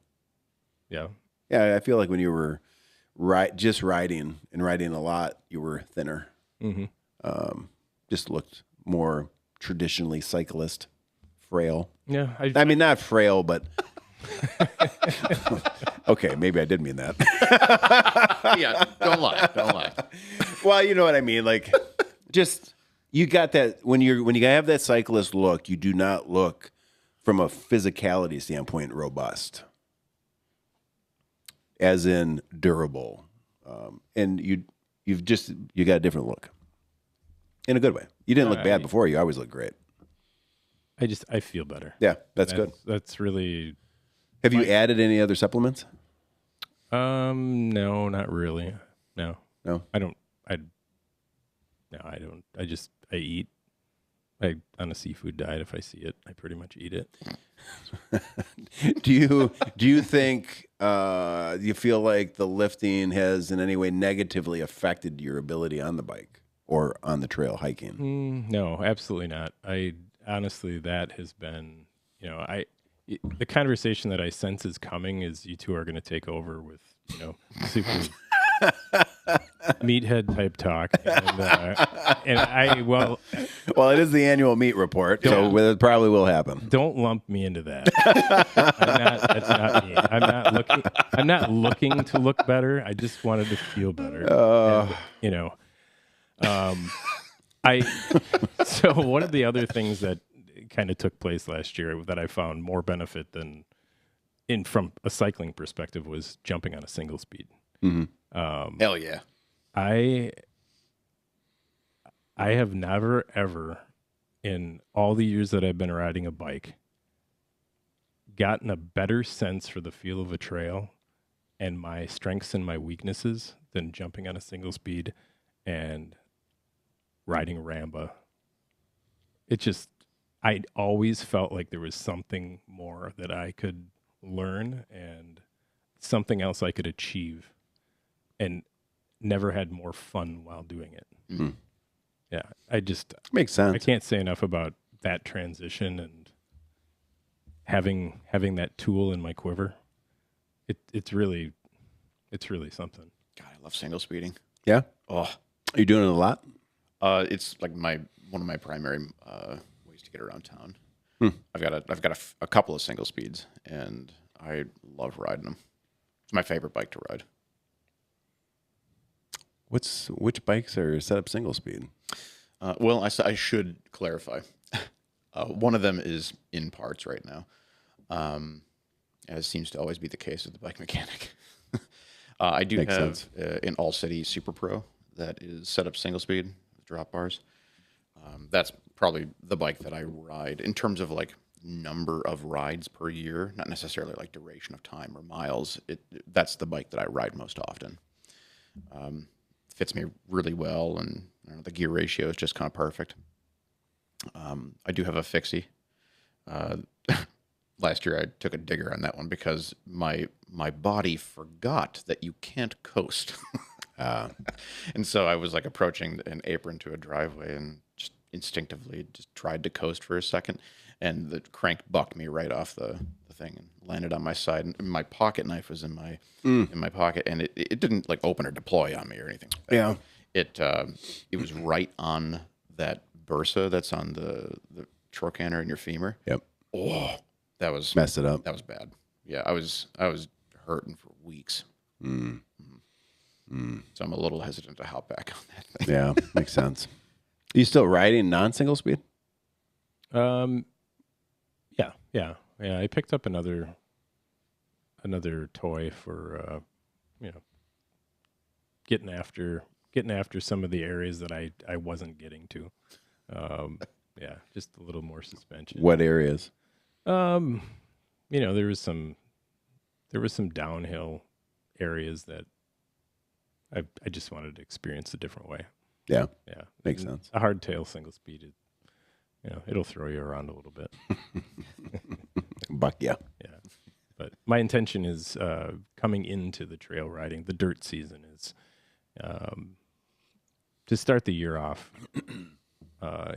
Yeah. Yeah, I feel like when you were just riding a lot, you were thinner. Mm-hmm. Just looked more traditionally cyclist, frail. Yeah. I mean, not frail, but okay, maybe I did mean that. Yeah, don't lie. Well, you know what I mean. Like, just you got that when you have that cyclist look, you do not look from a physicality standpoint robust, as in durable, and you got a different look in a good way. You didn't look bad before. You always look great. I feel better. Yeah, that's good. That's really. Have you added any other supplements? No, not really. No. I don't. I eat. On a seafood diet. If I see it, I pretty much eat it. Do you think you feel like the lifting has in any way negatively affected your ability on the bike or on the trail hiking? No, absolutely not. Honestly, that has been, the conversation that I sense is coming is you two are going to take over with, super meathead type talk. Well, it is the annual meat report, so it probably will happen. Don't lump me into that. That's not me. I'm not looking to look better. I just wanted to feel better. So one of the other things that kind of took place last year that I found more benefit than from a cycling perspective was jumping on a single speed. Mm-hmm. Hell yeah. I have never ever in all the years that I've been riding a bike gotten a better sense for the feel of a trail and my strengths and my weaknesses than jumping on a single speed and riding Ramba. I always felt like there was something more that I could learn and something else I could achieve, and never had more fun while doing it. Mm-hmm. Yeah, Makes sense. I can't say enough about that transition and having that tool in my quiver. It's really something. God, I love single speeding. Yeah. Oh, Are you doing it a lot? it's like one of my primary ways to get around town. Hmm. I've got a couple of single speeds, and I love riding them. It's my favorite bike to ride. Which bikes are set up single speed? Well, I should clarify. One of them is in parts right now, as seems to always be the case with the bike mechanic. I do Makes have sense. an All City Super Pro that is set up single speed with drop bars. That's probably the bike that I ride in terms of like number of rides per year, not necessarily like duration of time or miles. That's the bike that I ride most often. Fits me really well, and the gear ratio is just kind of perfect. I do have a fixie. Last year I took a digger on that one because my body forgot that you can't coast. And so I was like approaching an apron to a driveway and just instinctively just tried to coast for a second, and the crank bucked me right off the thing and landed on my side. And my pocket knife was in my pocket, and it didn't like open or deploy on me or anything like that. Yeah. It was right on that bursa that's on the trochanter in your femur. Yep. Oh, that was Messed it up. That was bad. Yeah, I was hurting for weeks. So I'm a little hesitant to hop back on that thing. Yeah, makes sense. You still riding non-single speed? Yeah. I picked up another toy for getting after some of the areas that I wasn't getting to. Yeah, just a little more suspension. What areas? There was some downhill areas that I just wanted to experience a different way. Yeah. Yeah. Makes sense. A hardtail single speed, it'll throw you around a little bit. Buck, yeah. Yeah. But my intention is coming into the trail riding, the dirt season is to start the year off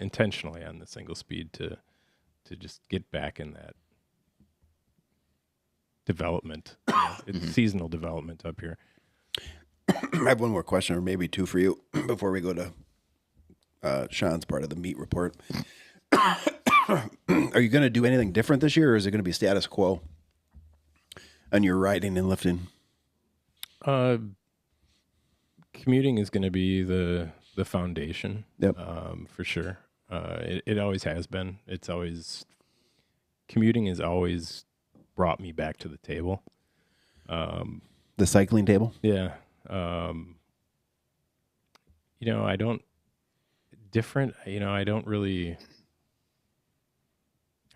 intentionally on the single speed to just get back in that development, seasonal development up here. I have one more question, or maybe two for you, before we go to Sean's part of the meat report. Are you going to do anything different this year, or is it going to be status quo on your riding and lifting? Commuting is going to be the foundation, Yep. For sure. It always has been. Commuting has always brought me back to the table. The cycling table? Yeah. I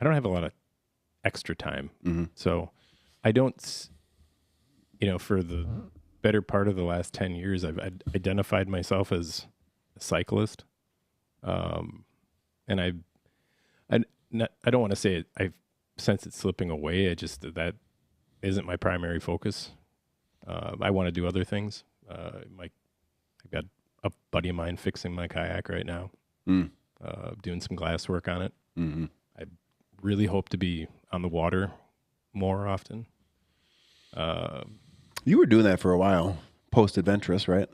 don't have a lot of extra time. Mm-hmm. So I don't, for the better part of the last 10 years, I've identified myself as a cyclist. And I don't want to say it, I sense it slipping away. That isn't my primary focus. I want to do other things. I've got a buddy of mine fixing my kayak right now, doing some glass work on it. Mm-hmm. I really hope to be on the water more often. You were doing that for a while, post-adventurous, right?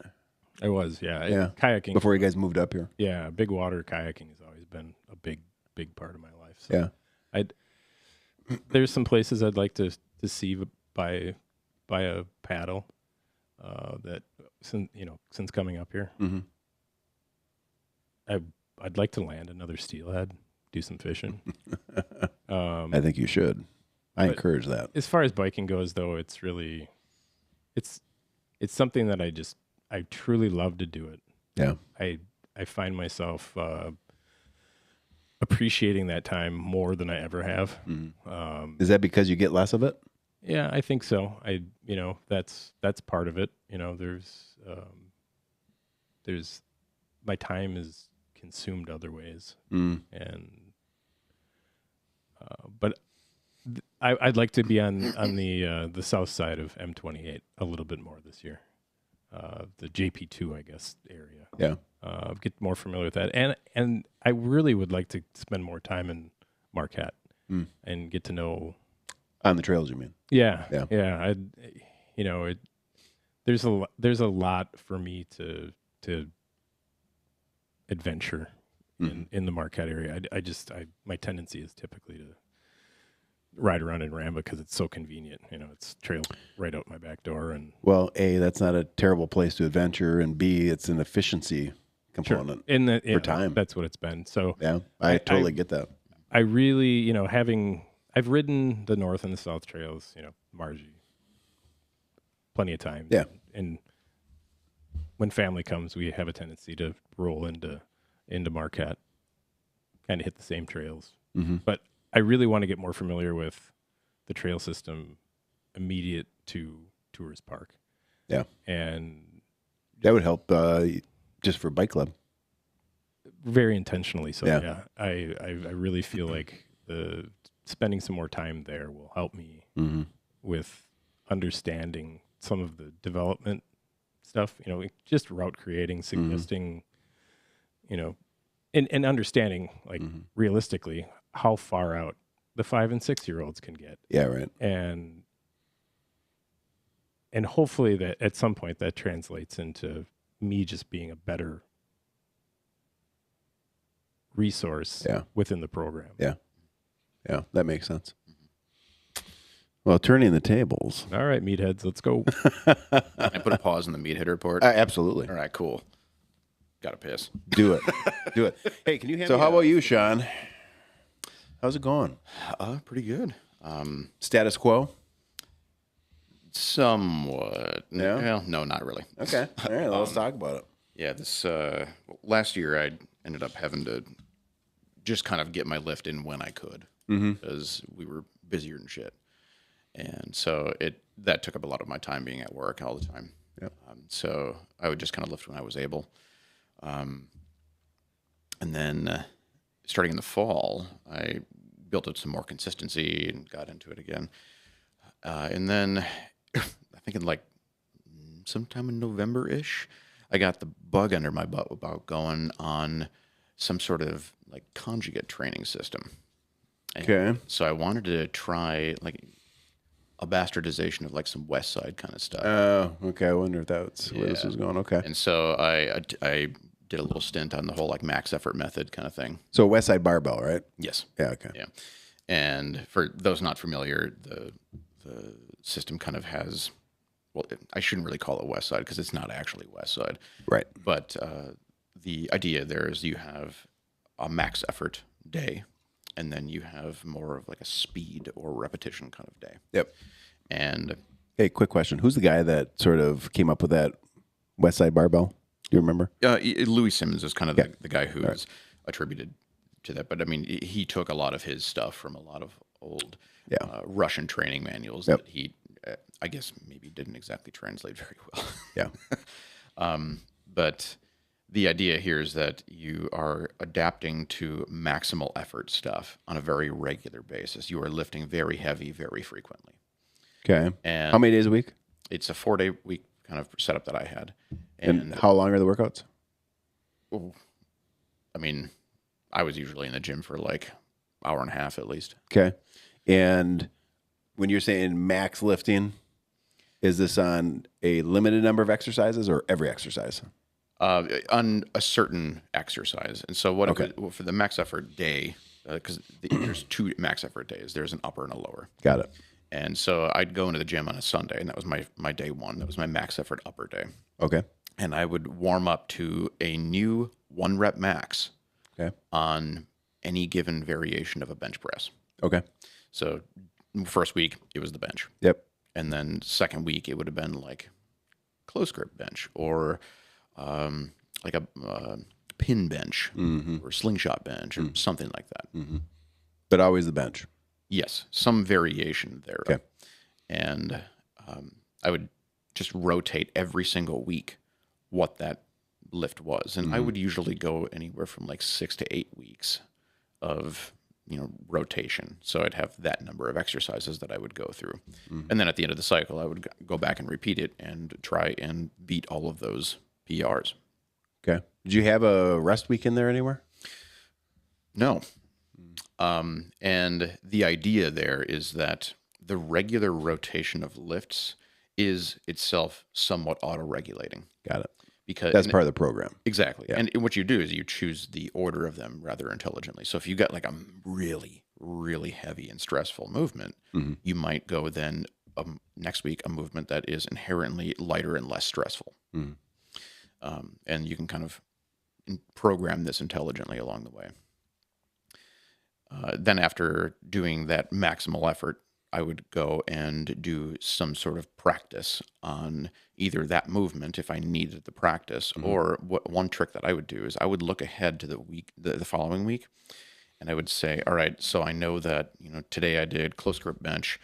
I was, yeah. Yeah. Kayaking. Before you guys moved up here. Yeah, big water kayaking has always been a big part of my life. So Yeah. There's some places I'd like to see by a paddle that since coming up here. Mm-hmm. I'd like to land another steelhead, do some fishing. I think you should. I encourage that. As far as biking goes, though, it's really it's something that I truly love to do it. Yeah. I find myself appreciating that time more than I ever have. Mm-hmm. Is that because you get less of it? Yeah, I think so. That's part of it. There's my time is consumed other ways, and but I'd like to be on the south side of M28 a little bit more this year, the JP2 I guess area. Yeah, get more familiar with that, and I really would like to spend more time in Marquette and get to know. On the trails, you mean? Yeah. Yeah. There's a lot for me to adventure in the Marquette area. My tendency is typically to ride around in Ram because it's so convenient. It's trail right out my back door. And well, A, that's not a terrible place to adventure, and B, it's an efficiency component for time. That's what it's been. So yeah, I totally get that. I really, I've ridden the north and the south trails, Margie, plenty of times. Yeah. And when family comes, we have a tendency to roll into Marquette, kind of hit the same trails. Mm-hmm. But I really want to get more familiar with the trail system immediate to Tourist Park. Yeah. And That would help just for bike club. very intentionally. So Yeah. I really feel like spending some more time there will help me with understanding some of the development stuff, just route creating, suggesting, and understanding like realistically how far out the 5 and 6-year-olds can get. Yeah, right. And hopefully that at some point that translates into me just being a better resource within the program. Yeah. Yeah, that makes sense. Well, turning the tables. All right, meatheads, let's go. I put a pause in the MeatHead Report. Absolutely. All right, cool. Got to piss. Do it. Do it. Hey, can you hand me how about you, Sean? How's it going? Pretty good. Status quo? Somewhat. Yeah? Well, no, not really. Okay. All right, let's talk about it. Yeah, this last year I ended up having to just kind of get my lift in when I could because we were busier than shit. And so that took up a lot of my time being at work all the time. Yep. So I would just kind of lift when I was able. And then starting in the fall, I built up some more consistency and got into it again. And then I think in like sometime in November-ish, I got the bug under my butt about going on some sort of like conjugate training system. And Okay. so I wanted to try like a bastardization of like some West Side kind of stuff. Oh, okay. I wonder if that's where this was going. Okay. And so I did a little stint on the whole like max effort method kind of thing. So West Side Barbell, right? Yes. Yeah, okay. Yeah. And for those not familiar, the system kind of has, well, I shouldn't really call it West Side because it's not actually West Side. Right. But the idea there is you have a max effort day, and then you have more of like a speed or repetition kind of day. Yep. And Hey, quick question. Who's the guy that sort of came up with that West Side Barbell? Do you remember? Louis Simmons is kind of the guy who's attributed to that. But I mean, he took a lot of his stuff from a lot of old Russian training manuals that he, I guess, maybe didn't exactly translate very well. Yeah. But the idea here is that you are adapting to maximal effort stuff on a very regular basis. You are lifting very heavy, very frequently. Okay. And how many days a week? It's a 4-day week kind of setup that I had. And how long are the workouts? I mean, I was usually in the gym for like hour and a half at least. Okay. And when you're saying max lifting, is this on a limited number of exercises or every exercise? On a certain exercise. And so for the max effort day, because there's 2 max effort days, there's an upper and a lower. Got it. And so I'd go into the gym on a Sunday, and that was my day one. That was my max effort upper day. Okay. And I would warm up to a new 1 rep max on any given variation of a bench press. Okay. So first week, it was the bench. Yep. And then second week, it would have been like close grip bench or like a pin bench or slingshot bench or something like that. But always the bench. Yes, some variation there. Okay. And I would just rotate every single week what that lift was. And I would usually go anywhere from like 6 to 8 weeks of rotation. So I'd have that number of exercises that I would go through. And then at the end of the cycle, I would go back and repeat it and try and beat all of those PRs. Okay. Did you have a rest week in there anywhere? No. And the idea there is that the regular rotation of lifts is itself somewhat auto-regulating. Got it. Because that's part of the program. Exactly. Yeah. And what you do is you choose the order of them rather intelligently. So if you got like a really, really heavy and stressful movement, you might go then next week a movement that is inherently lighter and less stressful. And you can kind of program this intelligently along the way. Then after doing that maximal effort, I would go and do some sort of practice on either that movement if I needed the practice, or one trick that I would do is I would look ahead to the following week, and I would say, all right, so I know that, today I did close grip bench.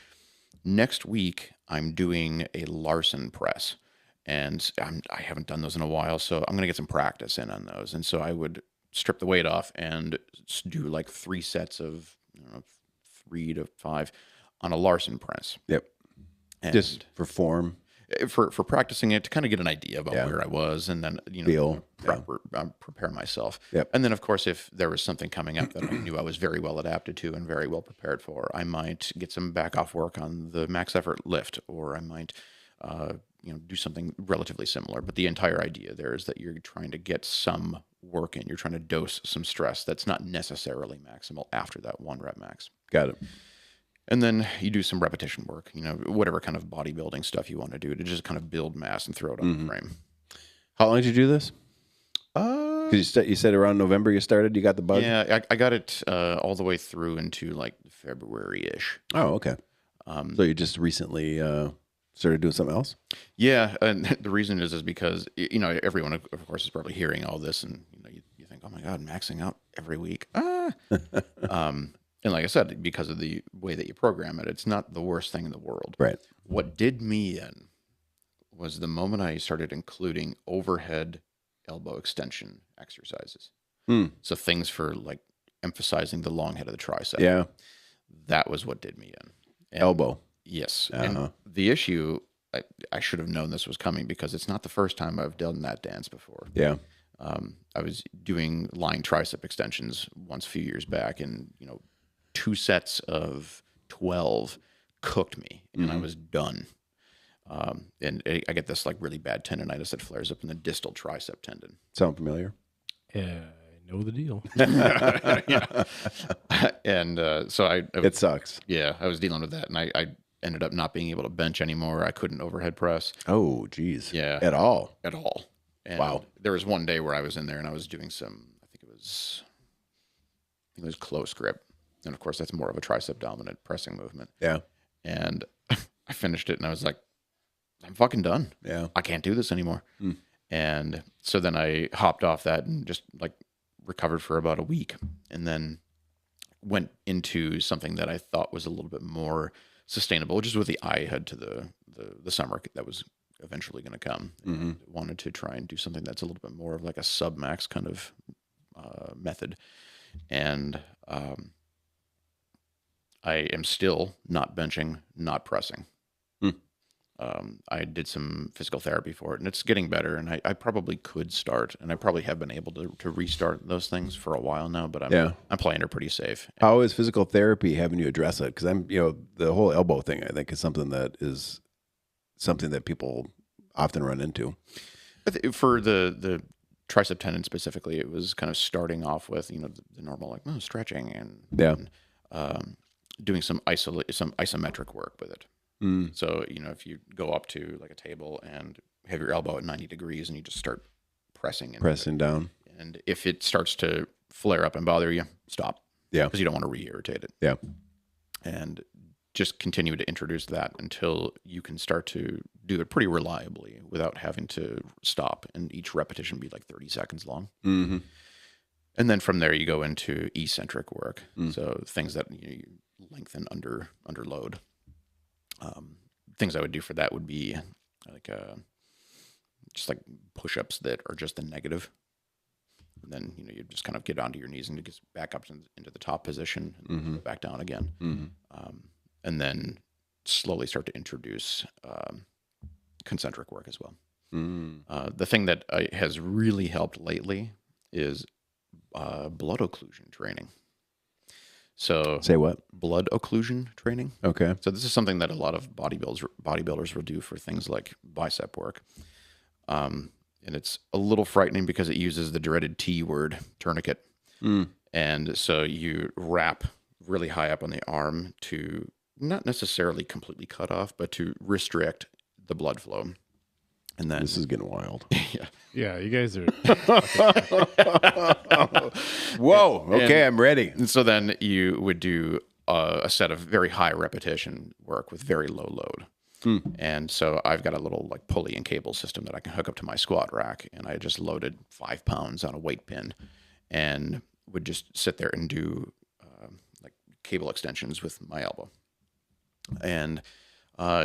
Next week, I'm doing a Larson press, and I haven't done those in a while, so I'm going to get some practice in on those. And so I would strip the weight off and do like 3 sets of 3 to 5 on a Larson press. Yep. And Just for form. For practicing it, to kind of get an idea about where I was, and then prepare myself. Yep. And then, of course, if there was something coming up that I knew I was very well adapted to and very well prepared for, I might get some back off work on the max effort lift, or I might do something relatively similar. But the entire idea there is that you're trying to get some work in. You're trying to dose some stress that's not necessarily maximal after that 1 rep max. Got it. And then you do some repetition work, whatever kind of bodybuilding stuff you want to do to just kind of build mass and throw it on the frame. How long did you do this? Because you said around November you started, you got the bug? Yeah, I got it all the way through into like February-ish. Oh, okay. So you just recently started doing something else? Yeah, and the reason is because, everyone, of course, is probably hearing all this, and you think, oh my God, maxing out every week. And like I said, because of the way that you program it, it's not the worst thing in the world. Right. What did me in was the moment I started including overhead elbow extension exercises. So things for like emphasizing the long head of the tricep. Yeah. That was what did me in. And Elbow. Yes. Uh-huh. And the issue, I should have known this was coming, because it's not the first time I've done that dance before. Yeah. I was doing lying tricep extensions once a few years back, and 2 sets of 12 cooked me, and I was done. And I get this like really bad tendonitis that flares up in the distal tricep tendon. Sound familiar? Yeah, I know the deal. And so It sucks. Yeah, I was dealing with that, and I ended up not being able to bench anymore. I couldn't overhead press. Oh, geez. Yeah. At all? At all. And Wow. There was one day where I was in there and I was doing I think it was close grip. And of course, that's more of a tricep dominant pressing movement. Yeah. And I finished it and I was like, I'm fucking done. Yeah. I can't do this anymore. And so then I hopped off that and just like recovered for about a week, and then went into something that I thought was a little bit more sustainable, just with the eye ahead to the summer that was eventually going to come. And wanted to try and do something that's a little bit more of like a sub-max kind of method. And I am still not benching, not pressing. I did some physical therapy for it, and it's getting better, and I probably could start, and I probably have been able to restart those things for a while now, but I'm playing it pretty safe. How is physical therapy having you address it? Because the whole elbow thing, I think, is something that people often run into. For the tricep tendon specifically, it was kind of starting off with, the normal, like, stretching and doing some isometric work with it. So, if you go up to like a table and have your elbow at 90 degrees and you just start pressing down. And if it starts to flare up and bother you, stop. Yeah. Because you don't want to re-irritate it. Yeah. And just continue to introduce that until you can start to do it pretty reliably without having to stop, and each repetition be like 30 seconds long. Mm-hmm. And then from there you go into eccentric work. So things that you lengthen under load. Things I would do for that would be like just like push-ups that are just the negative. And then, you just kind of get onto your knees and get back up into the top position and go back down again. And then slowly start to introduce concentric work as well. The thing that has really helped lately is blood occlusion training. So Say what? Blood occlusion training. Okay. So this is something that a lot of bodybuilders will do for things like bicep work. And it's a little frightening because it uses the dreaded T word, tourniquet. And so you wrap really high up on the arm to not necessarily completely cut off, but to restrict the blood flow. And then This is getting wild. Yeah, you guys are. Whoa. Okay, I'm ready. And so then you would do a set of very high repetition work with very low load. And so I've got a little like pulley and cable system that I can hook up to my squat rack, and I just loaded 5 pounds on a weight pin and would just sit there and do cable extensions with my elbow, and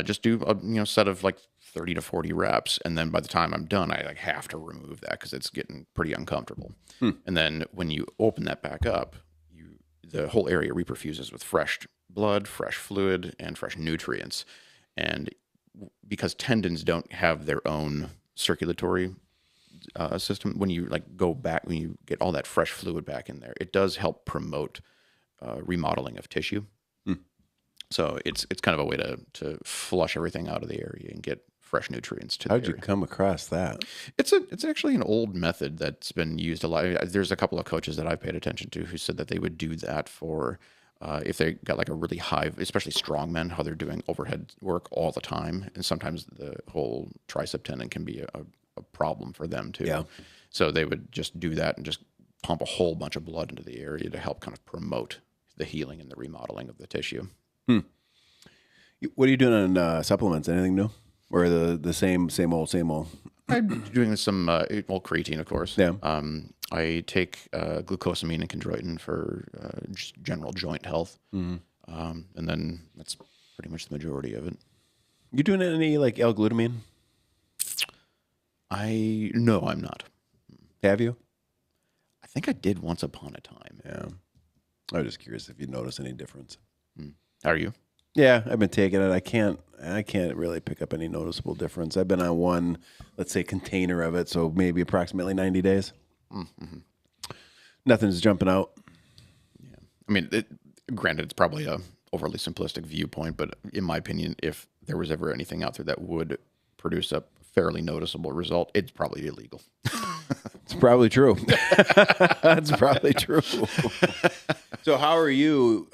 just do a set of like 30 to 40 reps, and then by the time I'm done, I like have to remove that because it's getting pretty uncomfortable. And then when you open that back up, the whole area reperfuses with fresh blood, fresh fluid, and fresh nutrients. And because tendons don't have their own circulatory system, when you like go back, when you get all that fresh fluid back in there, it does help promote remodeling of tissue. So it's kind of a way to flush everything out of the area and get fresh nutrients to the area. How'd you come across that? It's actually an old method that's been used a lot. There's a couple of coaches that I paid attention to who said that they would do that for if they got like a really high, especially strong men, how they're doing overhead work all the time. And sometimes the whole tricep tendon can be a problem for them too. Yeah. So they would just do that and just pump a whole bunch of blood into the area to help kind of promote the healing and the remodeling of the tissue. What are you doing on supplements? Anything new? Or the same old? I'm doing some creatine, of course. Yeah. I take glucosamine and chondroitin for just general joint health. And then that's pretty much the majority of it. You doing any like L-glutamine? No, I'm not. Have you? I think I did once upon a time. Yeah. I was just curious if you notice any difference. How are you? Yeah, I've been taking it. I can't really pick up any noticeable difference. I've been on one, let's say, container of it, so maybe approximately 90 days. Nothing's jumping out. Yeah. I mean, granted, it's probably a overly simplistic viewpoint, but in my opinion, if there was ever anything out there that would produce a fairly noticeable result, it's probably illegal. It's probably true. That's probably true. So how are you...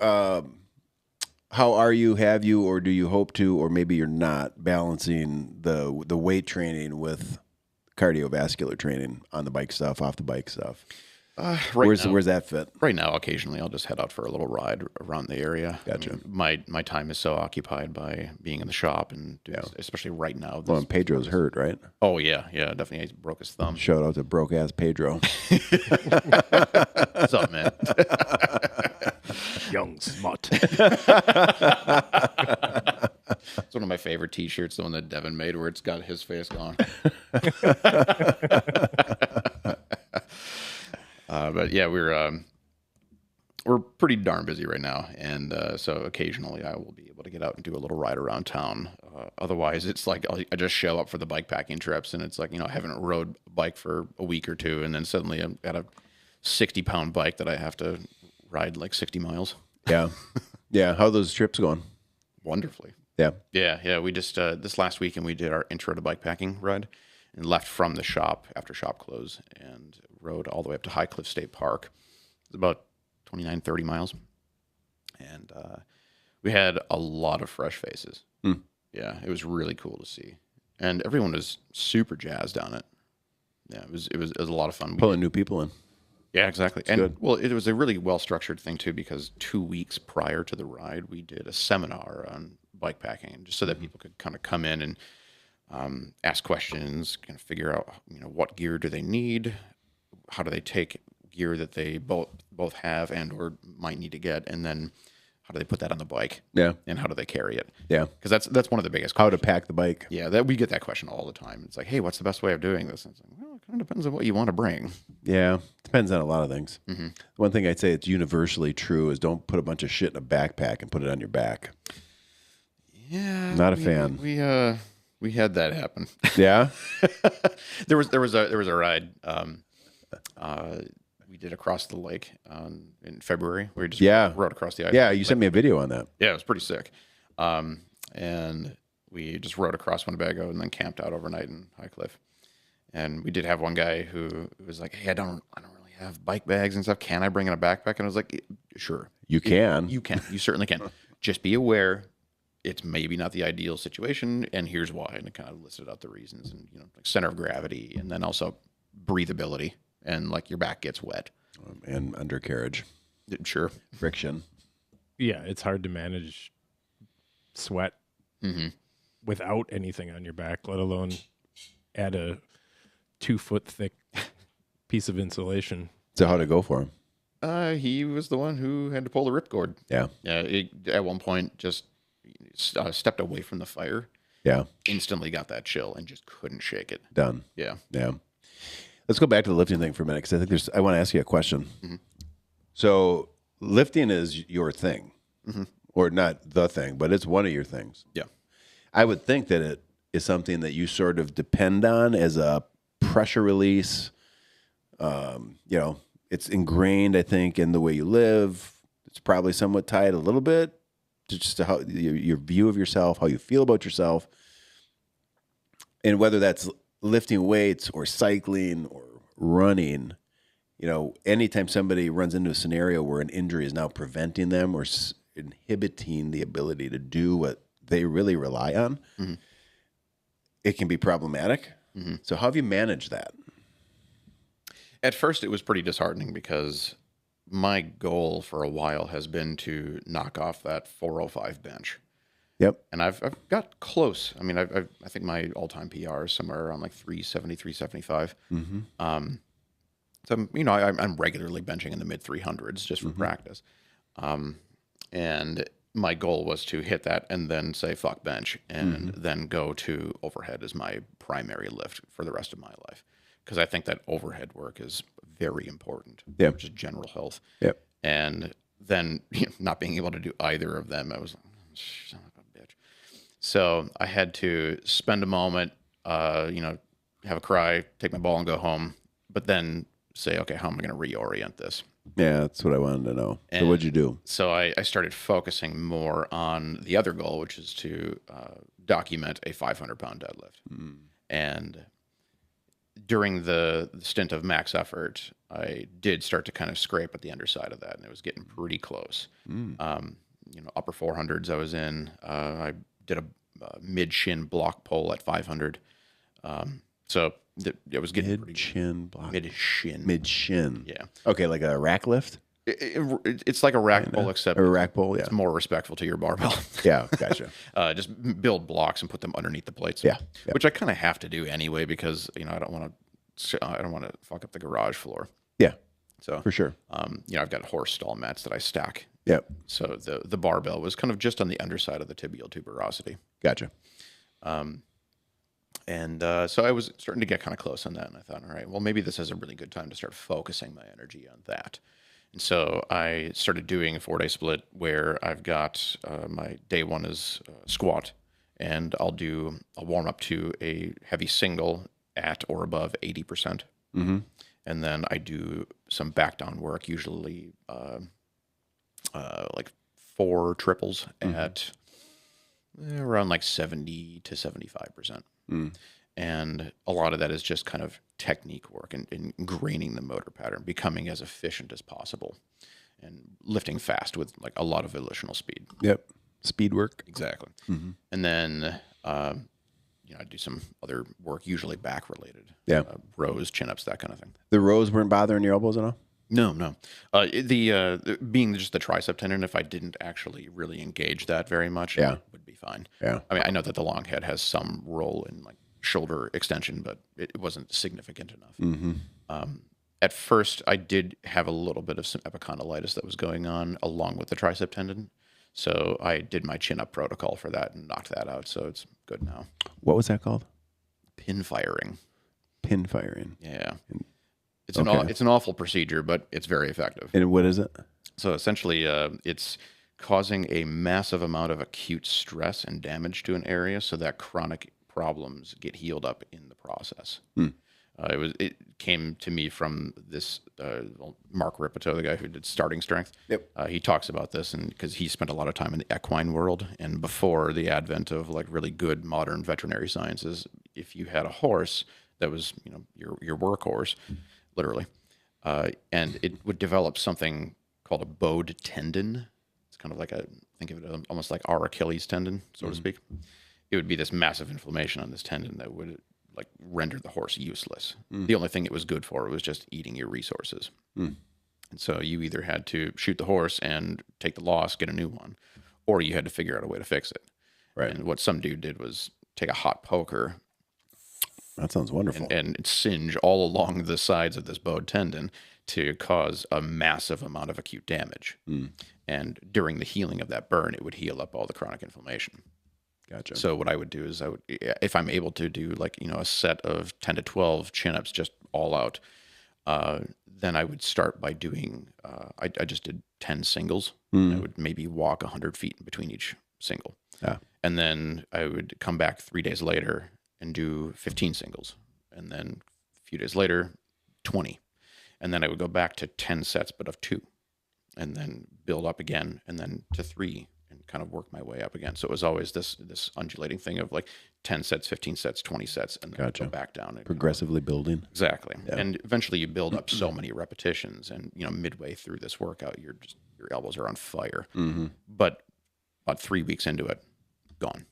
have you, or do you hope to, or maybe you're not, balancing the weight training with cardiovascular training on the bike stuff, off the bike stuff? Where's that fit? Right now, occasionally, I'll just head out for a little ride around the area. Gotcha. My time is so occupied by being in the shop, and especially right now. Well, and Pedro's hurt, right? Oh, yeah, definitely. He broke his thumb. Shout out to broke-ass Pedro. What's up, man? Young smut. It's one of my favorite T-shirts, the one that Devin made, where it's got his face gone. But yeah, we're pretty darn busy right now, and so occasionally I will be able to get out and do a little ride around town. Otherwise, it's like I just show up for the bike packing trips, and it's like, I haven't rode a bike for a week or two, and then suddenly I've got a 60-pound bike that I have to ride like 60 miles. Yeah. How are those trips going? Wonderfully. Yeah. We just this last weekend we did our intro to bike packing ride and left from the shop after shop close and rode all the way up to High Cliff State Park. It's about 29, 30 miles. And we had a lot of fresh faces. Yeah, it was really cool to see. And everyone was super jazzed on it. Yeah, it was a lot of fun. Pulling new people in. Yeah, exactly. It's good. Well, it was a really well-structured thing, too, because 2 weeks prior to the ride, we did a seminar on bike packing, just so that people could kind of come in and ask questions, kind of figure out, what gear do they need, how do they take gear that they both have and or might need to get, and then how do they put that on the bike? Yeah. And how do they carry it? Yeah. Because that's one of the biggest How questions. to pack the bike. Yeah, we get that question all the time. It's like, hey, what's the best way of doing this? And it's like, well, it kind of depends on what you want to bring. Yeah. Depends on a lot of things. One thing I'd say it's universally true is don't put a bunch of shit in a backpack and put it on your back. Yeah. Not a fan. We had that happen. Yeah. There was a ride we did across the lake in February. We just rode across the ice. Yeah, you sent me a video on that. Yeah, it was pretty sick. And we just rode across Winnebago and then camped out overnight in High Cliff. And we did have one guy who was like, "Hey, I don't really have bike bags and stuff. Can I bring in a backpack?" And I was like, "Sure, You can. You can. You certainly can. Just be aware." It's maybe not the ideal situation, and here's why. And it kind of listed out the reasons, and like center of gravity, and then also breathability, and like your back gets wet, And undercarriage. Sure, Friction. Yeah, it's hard to manage sweat without anything on your back, let alone add a 2-foot thick piece of insulation. So how'd it go for him? He was the one who had to pull the ripcord. Yeah. Yeah. At one point, just stepped away from the fire. Yeah. Instantly got that chill and just couldn't shake it. Done. Yeah. Yeah. Let's go back to the lifting thing for a minute, because I want to ask you a question. Mm-hmm. So lifting is your thing, or not the thing, but it's one of your things. Yeah. I would think that it is something that you sort of depend on as a pressure release. It's ingrained, I think, in the way you live. It's probably somewhat tied a little bit to just to how your view of yourself, how you feel about yourself, and whether that's lifting weights or cycling or running. Anytime somebody runs into a scenario where an injury is now preventing them or inhibiting the ability to do what they really rely on, it can be problematic. So how have you managed that? At first, it was pretty disheartening because my goal for a while has been to knock off that 405 bench. Yep. And I've got close. I mean, I think my all-time PR is somewhere around like 370, 375. So, I'm regularly benching in the mid 300s just for practice. And my goal was to hit that and then say, fuck bench, and then go to overhead as my primary lift for the rest of my life. Because I think that overhead work is very important, just general health. Yep. And then not being able to do either of them, I was like, son of a bitch. So I had to spend a moment, have a cry, take my ball and go home, but then say, okay, how am I going to reorient this? Yeah, that's what I wanted to know. So what'd you do? So I started focusing more on the other goal, which is to document a 500-pound deadlift. And during the stint of max effort, I did start to kind of scrape at the underside of that, and it was getting pretty close. Upper 400s I was in. I did a mid-shin block pull at 500. So it was getting mid-shin block. Mid-shin. Mid-shin. Yeah. Okay, like a rack lift? It's like a rack pull, except a rack pull, yeah. It's more respectful to your barbell. Yeah, gotcha. Just build blocks and put them underneath the plates. Yeah. Which I kind of have to do anyway because I don't want to fuck up the garage floor. Yeah. So for sure. I've got horse stall mats that I stack. Yep. So the barbell was kind of just on the underside of the tibial tuberosity. Gotcha. And so I was starting to get kind of close on that, and I thought, all right, well, maybe this is a really good time to start focusing my energy on that. And so I started doing a 4-day split where I've got my day one is squat, and I'll warm up to a heavy single at or above 80%. And then I do some back down work, usually like 4 triples at around like 70 to 75%. And a lot of that is just kind of technique work and ingraining the motor pattern, becoming as efficient as possible, and lifting fast with like a lot of volitional speed. Yep. Speed work. Exactly. And then, I do some other work, usually back related. Yeah. Rows, chin-ups, that kind of thing. The rows weren't bothering your elbows at all? No. The being just the tricep tendon, if I didn't actually really engage that very much, it would be fine. Yeah. I mean, I know that the long head has some role in like shoulder extension, but it wasn't significant enough. At first, I did have a little bit of some epicondylitis that was going on along with the tricep tendon. So I did my chin-up protocol for that and knocked that out. So it's good now. What was that called? Pin firing. Pin firing. Yeah. It's an awful procedure, but it's very effective. And what is it? So essentially, it's causing a massive amount of acute stress and damage to an area so that chronic problems get healed up in the process. It came to me from this Mark Ripito, the guy who did Starting Strength. Yep. He talks about this, and because he spent a lot of time in the equine world, and before the advent of like really good modern veterinary sciences, if you had a horse that was your workhorse, literally, and it would develop something called a bowed tendon. It's kind of like think of it almost like our Achilles tendon, so to speak. It would be this massive inflammation on this tendon that would like render the horse useless. The only thing it was good for was just eating your resources. And so you either had to shoot the horse and take the loss, get a new one, or you had to figure out a way to fix it. Right. And what some dude did was take a hot poker, That sounds wonderful. and singe all along the sides of this bowed tendon to cause a massive amount of acute damage. And during the healing of that burn, it would heal up all the chronic inflammation. Gotcha. So what I would do is if I'm able to do like, a set of 10 to 12 chin-ups just all out, then I would start by doing, I just did 10 singles. I would maybe walk 100 feet in between each single. Yeah. And then I would come back 3 days later and do 15 singles. And then a few days later, 20. And then I would go back to 10 sets, but of 2. And then build up again, and then to 3, and kind of work my way up again. So it was always this undulating thing of like 10 sets, 15 sets, 20 sets, and then go back down. And progressively building. Exactly. Yeah. And eventually you build up so many repetitions, and midway through this workout, your elbows are on fire. But about 3 weeks into it, gone.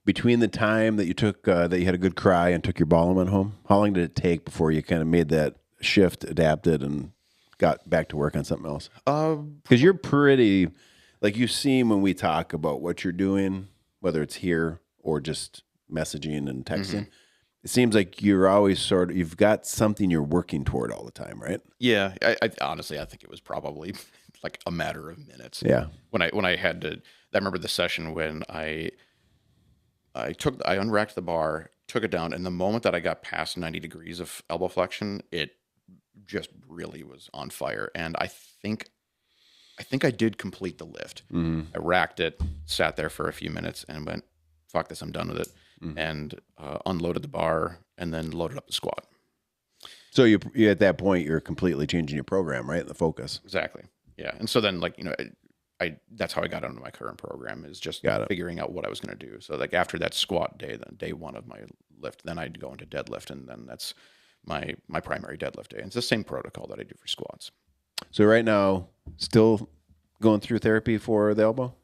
Between the time that you took that you had a good cry and took your ball and went home, how long did it take before you kind of made that shift, adapted, and got back to work on something else? Because you're pretty, like, you seem when we talk about what you're doing, whether it's here or just messaging and texting, it seems like you're always you've got something you're working toward all the time, right? Yeah. I honestly, I think it was probably like a matter of minutes. Yeah. When I had to, I remember the session when I unracked the bar, took it down, and the moment that I got past 90 degrees of elbow flexion, it just really was on fire. And I think I did complete the lift. I racked it, sat there for a few minutes, and went, fuck this, I'm done with it. And unloaded the bar, and then loaded up the squat. So you at that point, you're completely changing your program, right? The focus. Exactly. Yeah. And so then, like, that's how I got into my current program, is just figuring out what I was going to do. So like after that squat day, then day 1 of my lift, then I'd go into deadlift, and then that's my primary deadlift day. And it's the same protocol that I do for squats. So right now, still going through therapy for the elbow?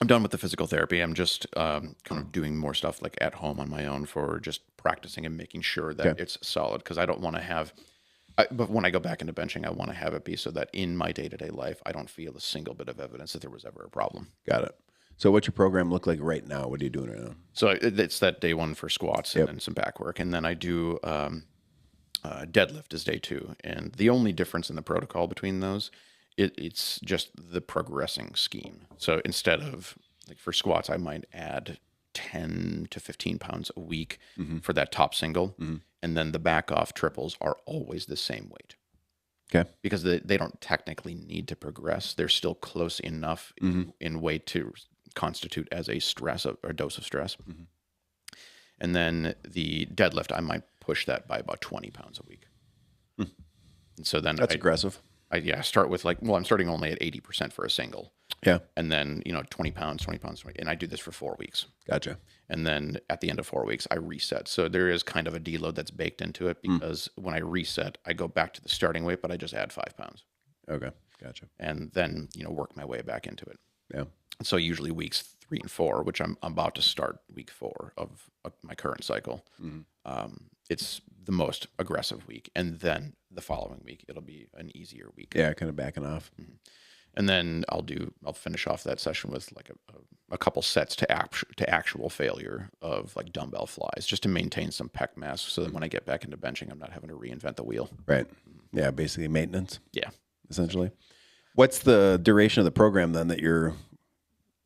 I'm done with the physical therapy. I'm just kind of doing more stuff like at home on my own for just practicing and making sure that it's solid, because I don't want to have... but when I go back into benching, I want to have it be so that in my day-to-day life, I don't feel a single bit of evidence that there was ever a problem. Got it. So what's your program look like right now? What are you doing right now? So it's that day 1 for squats and then some back work. And then I do deadlift is day 2. And the only difference in the protocol between those, it's just the progressing scheme. So instead of, like, for squats, I might add 10 to 15 pounds a week for that top single. And then the back off triples are always the same weight. Okay. Because they don't technically need to progress. They're still close enough in weight to constitute as a stress or a dose of stress. And then the deadlift, I might push that by about 20 pounds a week. And so then that's aggressive. I start with I'm starting only at 80% for a single. Yeah. And then, 20 pounds, and I do this for 4 weeks. Gotcha. And then at the end of 4 weeks, I reset. So there is kind of a deload that's baked into it, because when I reset, I go back to the starting weight, but I just add 5 pounds. Okay. Gotcha. And then, work my way back into it. Yeah. So usually weeks 3 and 4, which I'm about to start week 4 of my current cycle. It's the most aggressive week. And then the following week, it'll be an easier week. Yeah. Kind of backing off. And then I'll finish off that session with like a couple sets to actual failure of like dumbbell flies, just to maintain some pec mass, so that when I get back into benching, I'm not having to reinvent the wheel. Right. Yeah. Basically maintenance. Yeah. Essentially. What's the duration of the program then that you're,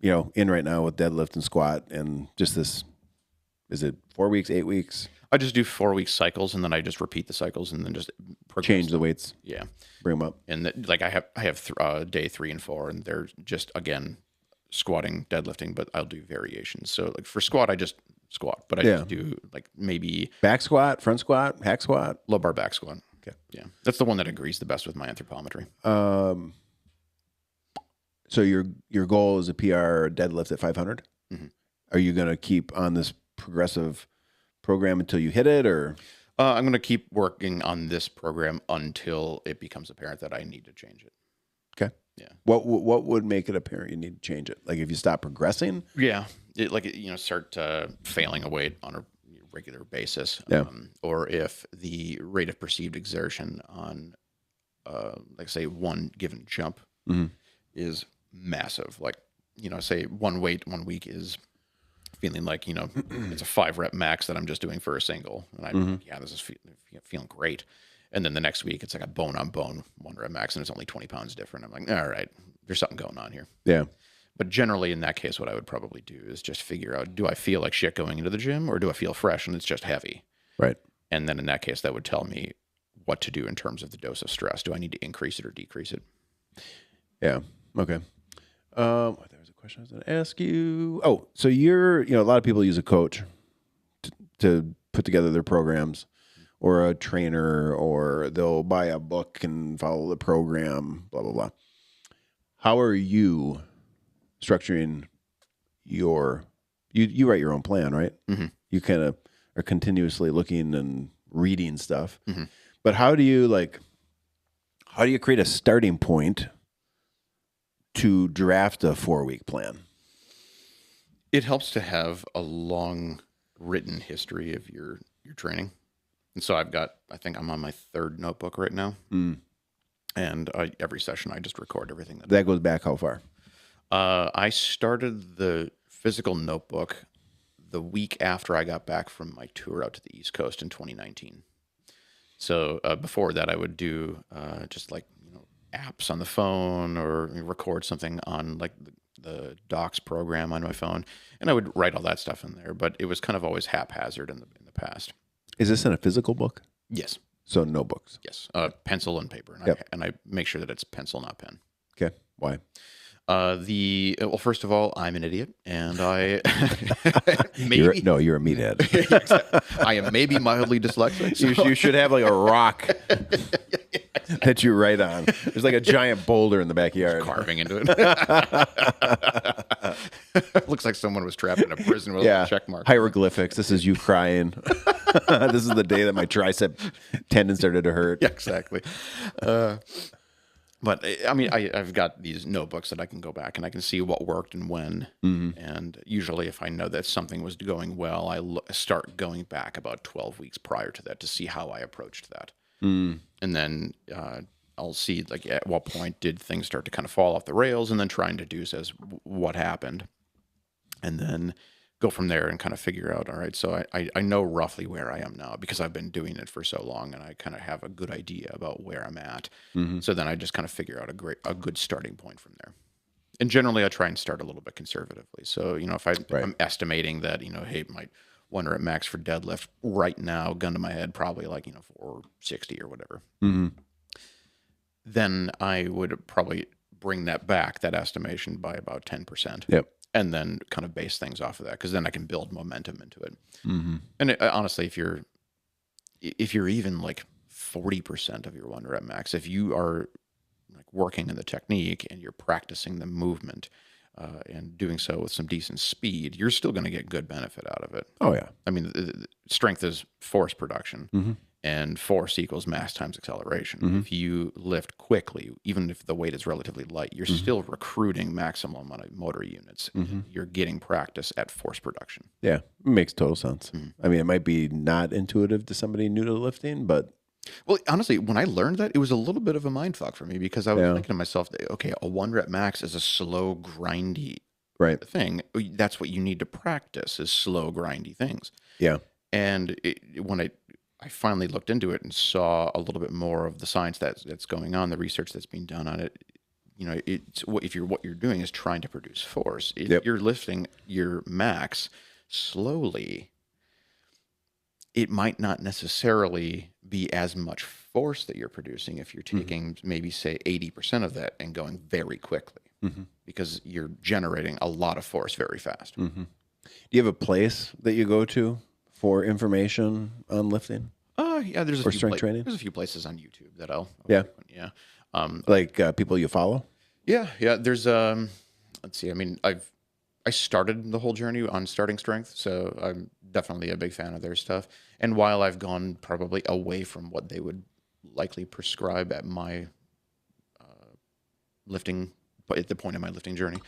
in right now with deadlift and squat and just this? Is it 4 weeks, 8 weeks? I just do 4-week cycles, and then I just repeat the cycles, and then just change the weights. Yeah, bring them up. And I have day 3 and 4, and they're just, again, squatting, deadlifting, but I'll do variations. So like for squat, I just squat, but I just do like maybe back squat, front squat, hack squat, low bar back squat. Okay, yeah, that's the one that agrees the best with my anthropometry. So your goal is a PR deadlift at 500. Are you going to keep on this progressive program until you hit it, or? I'm going to keep working on this program until it becomes apparent that I need to change it. Okay. Yeah. What would make it apparent you need to change it? Like if you stop progressing? Yeah. Start failing a weight on a regular basis. Yeah. Or if the rate of perceived exertion on, say, one given jump is massive. Like, say one weight 1 week is feeling like, it's a 5-rep max that I'm just doing for a single. And I'm like, yeah, this is feeling great. And then the next week, it's like a bone-on-bone 1-rep max, and it's only 20 pounds different. I'm like, all right, there's something going on here. Yeah. But generally, in that case, what I would probably do is just figure out, do I feel like shit going into the gym, or do I feel fresh and it's just heavy? Right. And then in that case, that would tell me what to do in terms of the dose of stress. Do I need to increase it or decrease it? Yeah. Okay. There was a question I was going to ask you. Oh, so you're, a lot of people use a coach to put together their programs, or a trainer, or they'll buy a book and follow the program, blah, blah, blah. How are you structuring you write your own plan, right? Mm-hmm. You kind of are continuously looking and reading stuff. Mm-hmm. But how do you create a starting point to draft a 4-week plan? It helps to have a long written history of your training. And so I think I'm on my 3rd notebook right now. Mm. And every session I just record everything. That goes back how far? I started the physical notebook the week after I got back from my tour out to the East Coast in 2019. So before that, I would do just like apps on the phone, or record something on like the Docs program on my phone, and I would write all that stuff in there. But it was kind of always haphazard in the past. Is this in a physical book? Yes. So no books? Yes. Pencil and paper, and I make sure that it's pencil, not pen. Okay. Why? Well, first of all, I'm an idiot, and I maybe you're a meathead. I am maybe mildly dyslexic. So. You should have like a rock that you write on. There's like a giant boulder in the backyard, carving into it. Looks like someone was trapped in a prison with a check mark. Hieroglyphics. This is you crying. This is the day that my tricep tendon started to hurt. Yeah, exactly. But I mean, I've got these notebooks that I can go back and I can see what worked and when. Mm-hmm. And usually if I know that something was going well, I start going back about 12 weeks prior to that to see how I approached that. Mm. And then I'll see like at what point did things start to kind of fall off the rails, and then try and deduce as what happened. And then go from there and kind of figure out, all right, so I know roughly where I am now because I've been doing it for so long, and I kind of have a good idea about where I'm at. Mm-hmm. So then I just kind of figure out a good starting point from there. And generally I try and start a little bit conservatively. So, if I'm estimating that, hey, my 1-rep max for deadlift right now, gun to my head, probably like, 460 or whatever. Mm-hmm. Then I would probably bring that back, that estimation, by about 10%. Yep. And then kind of base things off of that, because then I can build momentum into it. Mm-hmm. And honestly, if you're even like 40% of your 1-rep max, if you are like working in the technique and you're practicing the movement and doing so with some decent speed, you're still going to get good benefit out of it. Oh yeah. I mean, strength is force production. Mm-hmm. And force equals mass times acceleration. Mm-hmm. If you lift quickly, even if the weight is relatively light, you're still recruiting maximum amount of motor units. Mm-hmm. You're getting practice at force production. Yeah, it makes total sense. Mm-hmm. I mean, it might be not intuitive to somebody new to lifting, but... Well, honestly, when I learned that, it was a little bit of a mindfuck for me, because I was thinking to myself, okay, a 1-rep max is a slow, grindy thing. That's what you need to practice, is slow, grindy things. Yeah. And when I finally looked into it and saw a little bit more of the science that's going on, the research that's being done on it. It's what you're doing is trying to produce force. If you're lifting your max slowly, it might not necessarily be as much force that you're producing if you're taking maybe say 80% of that and going very quickly, because you're generating a lot of force very fast. Mm-hmm. Do you have a place that you go to for information on lifting? Yeah, there's a few training. There's a few places on YouTube that I'll frequent, yeah. Like people you follow? Yeah. There's let's see. I mean, I started the whole journey on Starting Strength, so I'm definitely a big fan of their stuff. And while I've gone probably away from what they would likely prescribe at my lifting, at the point of my lifting journey,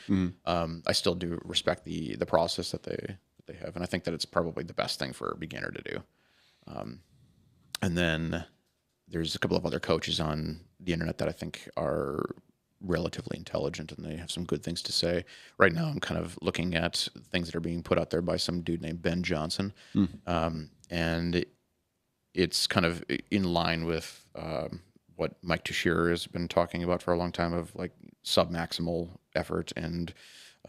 I still do respect the process that they have, and I think that it's probably the best thing for a beginner to do. And then there's a couple of other coaches on the internet that I think are relatively intelligent and they have some good things to say. Right now, I'm kind of looking at things that are being put out there by some dude named Ben Johnson. And it's kind of in line with what Mike Teixeira has been talking about for a long time of like submaximal effort and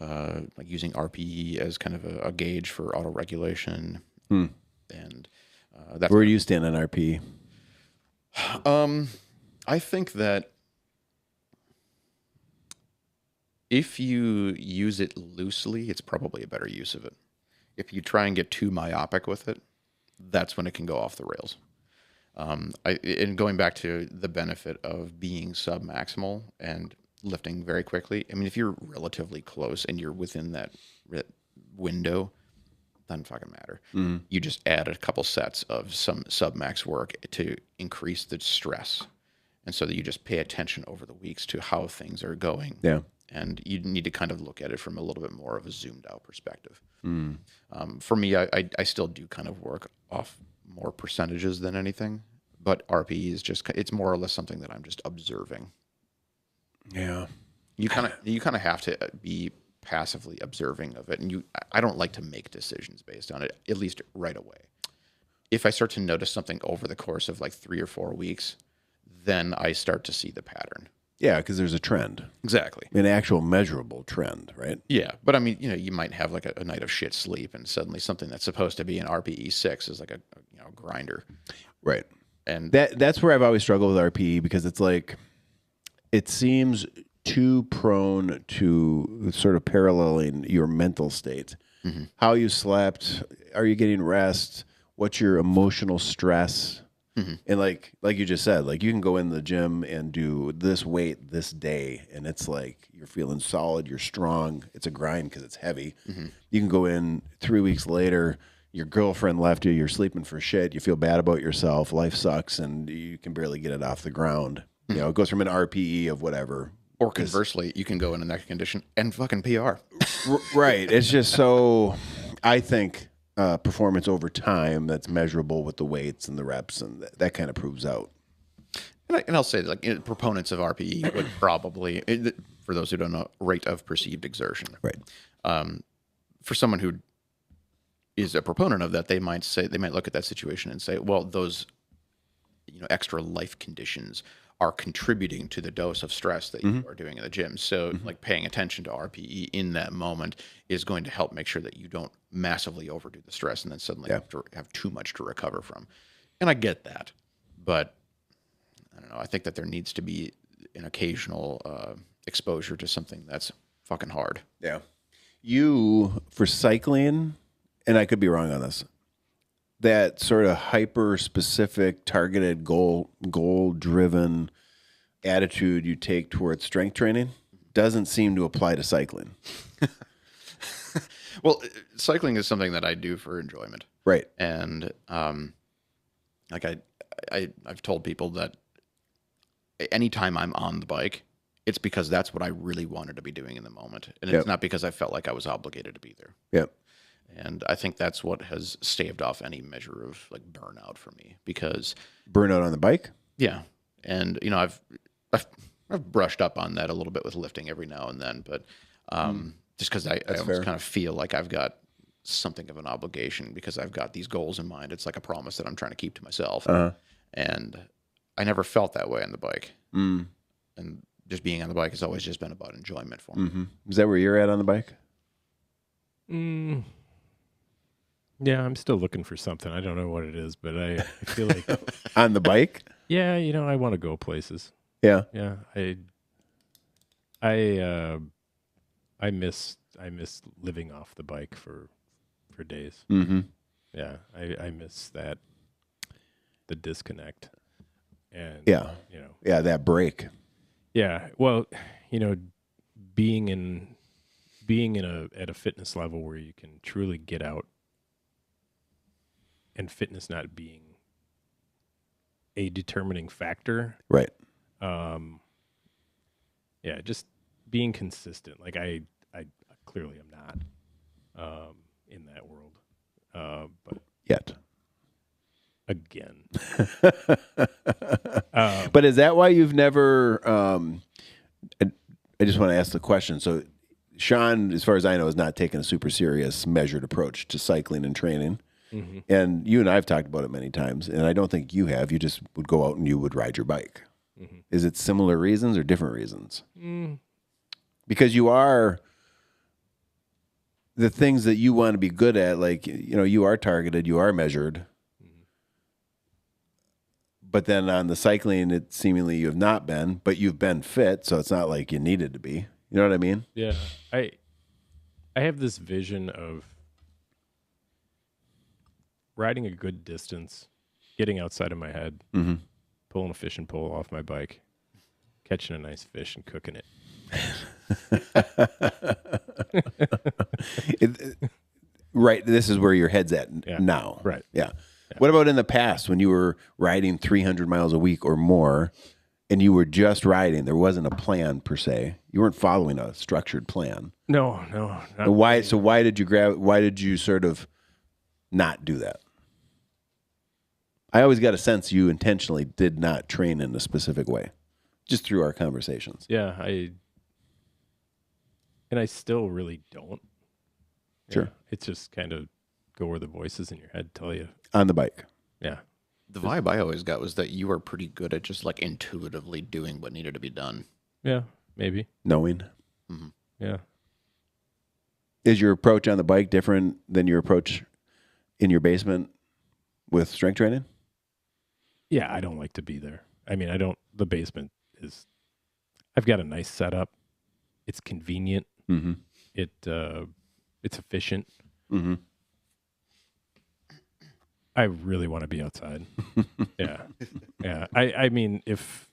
like using RPE as kind of a gauge for auto regulation. And that's where do you stand on RPE? I think that if you use it loosely, it's probably a better use of it. If you try and get too myopic with it, that's when it can go off the rails. And going back to the benefit of being submaximal and lifting very quickly, I mean, if you're relatively close and you're within that window, doesn't fucking matter. You just add a couple sets of some submax work to increase the stress. And so that you just pay attention over the weeks to how things are going. Yeah. And you need to kind of look at it from a little bit more of a zoomed out perspective. For me, I still do kind of work off more percentages than anything, but RPE is just, it's more or less something that I'm just observing. Yeah. You kind of have to be passively observing of it. And I don't like to make decisions based on it, at least right away. If I start to notice something over the course of like 3 or 4 weeks, then I start to see the pattern. Yeah, because there's a trend. Exactly. An actual measurable trend, right? Yeah, but I mean, you might have like a night of shit sleep, and suddenly something that's supposed to be an RPE 6 is like a grinder. Right. And that's where I've always struggled with RPE, because it's like it seems too prone to sort of paralleling your mental state. How you slept, are you getting rest, what's your emotional stress? And like you just said, like you can go in the gym and do this weight this day, and it's like you're feeling solid, you're strong. It's a grind because it's heavy. You can go in 3 weeks later, your girlfriend left you, you're sleeping for shit, you feel bad about yourself, life sucks, and you can barely get it off the ground. You know, it goes from an RPE of whatever. Or conversely, you can go in that condition and fucking PR. Right. It's just so, I think, performance over time that's measurable with the weights and the reps, and that kind of proves out. And I'll say, like, proponents of RPE would probably, for those who don't know, rate of perceived exertion. Right. For someone who is a proponent of that, they might look at that situation and say, well, those extra life conditions are contributing to the dose of stress that you are doing in the gym. So like paying attention to RPE in that moment is going to help make sure that you don't massively overdo the stress and then suddenly have too much to recover from. And I get that, but I don't know. I think that there needs to be an occasional exposure to something that's fucking hard. Yeah. You, for cycling, and I could be wrong on this, that sort of hyper-specific, targeted, goal-driven attitude you take towards strength training doesn't seem to apply to cycling. Well, cycling is something that I do for enjoyment. Right. And like I've told people that anytime I'm on the bike, it's because that's what I really wanted to be doing in the moment. And it's not because I felt like I was obligated to be there. Yep. And I think that's what has staved off any measure of like burnout for me, because burnout on the bike. Yeah. And I've brushed up on that a little bit with lifting every now and then, but just because I almost kind of feel like I've got something of an obligation because I've got these goals in mind. It's like a promise that I'm trying to keep to myself. And I never felt that way on the bike. And just being on the bike has always just been about enjoyment for me. Is that where you're at on the bike? Yeah, I'm still looking for something. I don't know what it is, but I feel like on the bike. Yeah, I want to go places. Yeah, yeah. I miss living off the bike for days. Yeah, I miss that, the disconnect, and that break. Yeah, well, being at a fitness level where you can truly get out. And fitness not being a determining factor. Right. Yeah, just being consistent. Like I clearly am not in that world. But yet. Again. But is that why you've never I just want to ask the question. So Sean, as far as I know, is not taking a super serious measured approach to cycling and training. Mm-hmm. And you and I have talked about it many times, and I don't think you have. You just would go out and you would ride your bike. Mm-hmm. Is it similar reasons or different reasons? Mm. Because you are the things that you want to be good at, like, you are targeted, you are measured. Mm-hmm. But then on the cycling, it seemingly you have not been, but you've been fit, so it's not like you needed to be. You know what I mean? Yeah. I have this vision of riding a good distance, getting outside of my head, Mm-hmm. pulling a fishing pole off my bike, catching a nice fish and cooking it. Right. This is where your head's at now. Right. Yeah. What about in the past when you were riding 300 miles a week or more and you were just riding? There wasn't a plan per se. You weren't following a structured plan. No. Why? So why did you sort of not do that? I always got a sense you intentionally did not train in a specific way, just through our conversations. Yeah, I still really don't. Sure. Yeah, it's just kind of go where the voices in your head tell you. On the bike. Yeah. The vibe I always got was that you were pretty good at just like intuitively doing what needed to be done. Yeah, maybe. Knowing. Mm-hmm. Yeah. Is your approach on the bike different than your approach in your basement with strength training? Yeah, I don't like to be there. I mean, the basement is, I've got a nice setup. It's convenient. Mm-hmm. It's efficient. Mm-hmm. I really want to be outside. Yeah. Yeah. I mean, if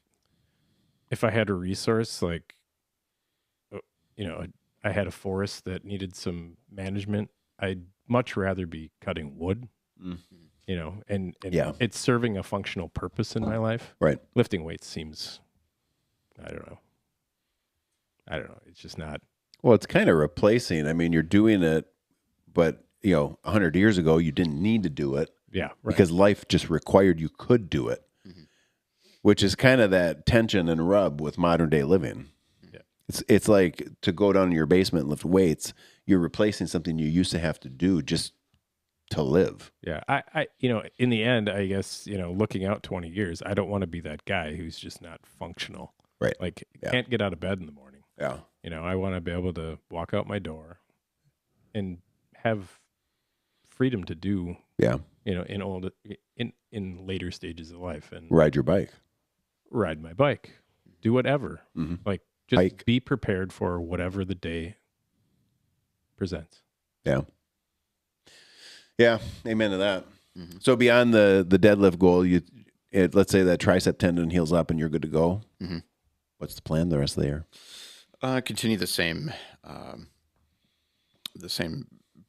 I had a resource, like, I had a forest that needed some management, I'd much rather be cutting wood, and Yeah. it's serving a functional purpose in my life. Right. Lifting weights seems, I don't know. It's just not. Well, it's kind of replacing. I mean, you're doing it, but 100 years ago, you didn't need to do it. Yeah. Right. Because life just required you could do it, which is kind of that tension and rub with modern day living. Yeah. It's like to go down to your basement and lift weights, you're replacing something you used to have to do just to live. Yeah. I in the end, I guess, looking out 20 years, I don't want to be that guy who's just not functional. Right. Like Yeah. can't get out of bed in the morning. Yeah. I want to be able to walk out my door and have freedom to do, Yeah. in later stages of life and Ride your bike. ride my bike, do whatever. Mm-hmm. Like just Hike. be prepared for whatever the day presents. Yeah. Yeah. Amen to that. Mm-hmm. So beyond the deadlift goal, let's say that tricep tendon heals up and you're good to go. Mm-hmm. What's the plan the rest of the year? Continue the same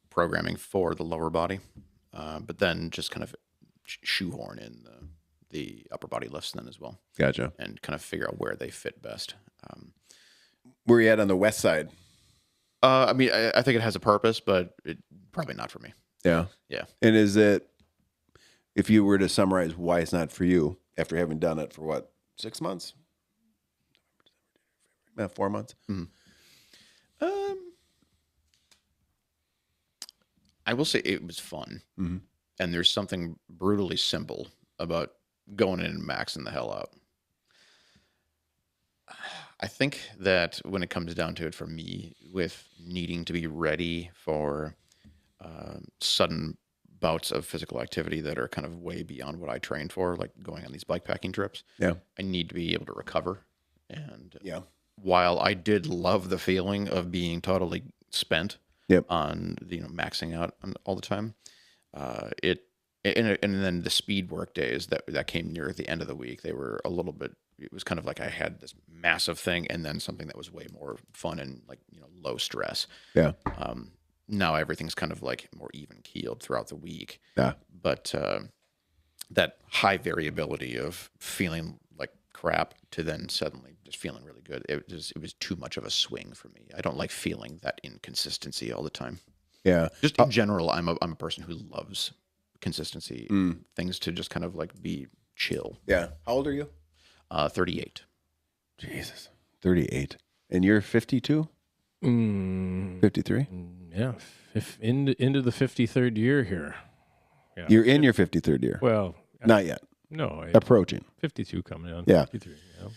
programming for the lower body, but then just kind of shoehorn in the upper body lifts then as well, Gotcha. and kind of figure out where they fit best. Where are you at on the west side? I mean, I think it has a purpose, but probably not for me. Yeah. Yeah. And is it, if you were to summarize why it's not for you after having done it for what, 6 months? 4 months? Mm-hmm. I will say it was fun. Mm-hmm. And there's something brutally simple about going in and maxing the hell out. I think that when it comes down to it for me, with needing to be ready for sudden bouts of physical activity that are kind of way beyond what I trained for, like going on these bike packing trips, Yeah. I need to be able to recover. And Yeah. while I did love the feeling of being totally spent Yep. on maxing out all the time, and then the speed work days that came near the end of the week, they were a little bit. It was kind of like I had this massive thing and then something that was way more fun and low stress. Yeah. Now everything's kind of like more even keeled throughout the week. Yeah. But that high variability of feeling like crap to then suddenly just feeling really good, it was too much of a swing for me. I don't like feeling that inconsistency all the time. Yeah. Just in general, I'm a person who loves consistency, things to just kind of like be chill. Yeah. How old are you? 38. Jesus. 38. And you're 52? 53? Yeah, into the 53rd year here. Yeah. You're in your 53rd year. Well, Not yet. no, Approaching. 52 coming on. Yeah. 53. Yeah.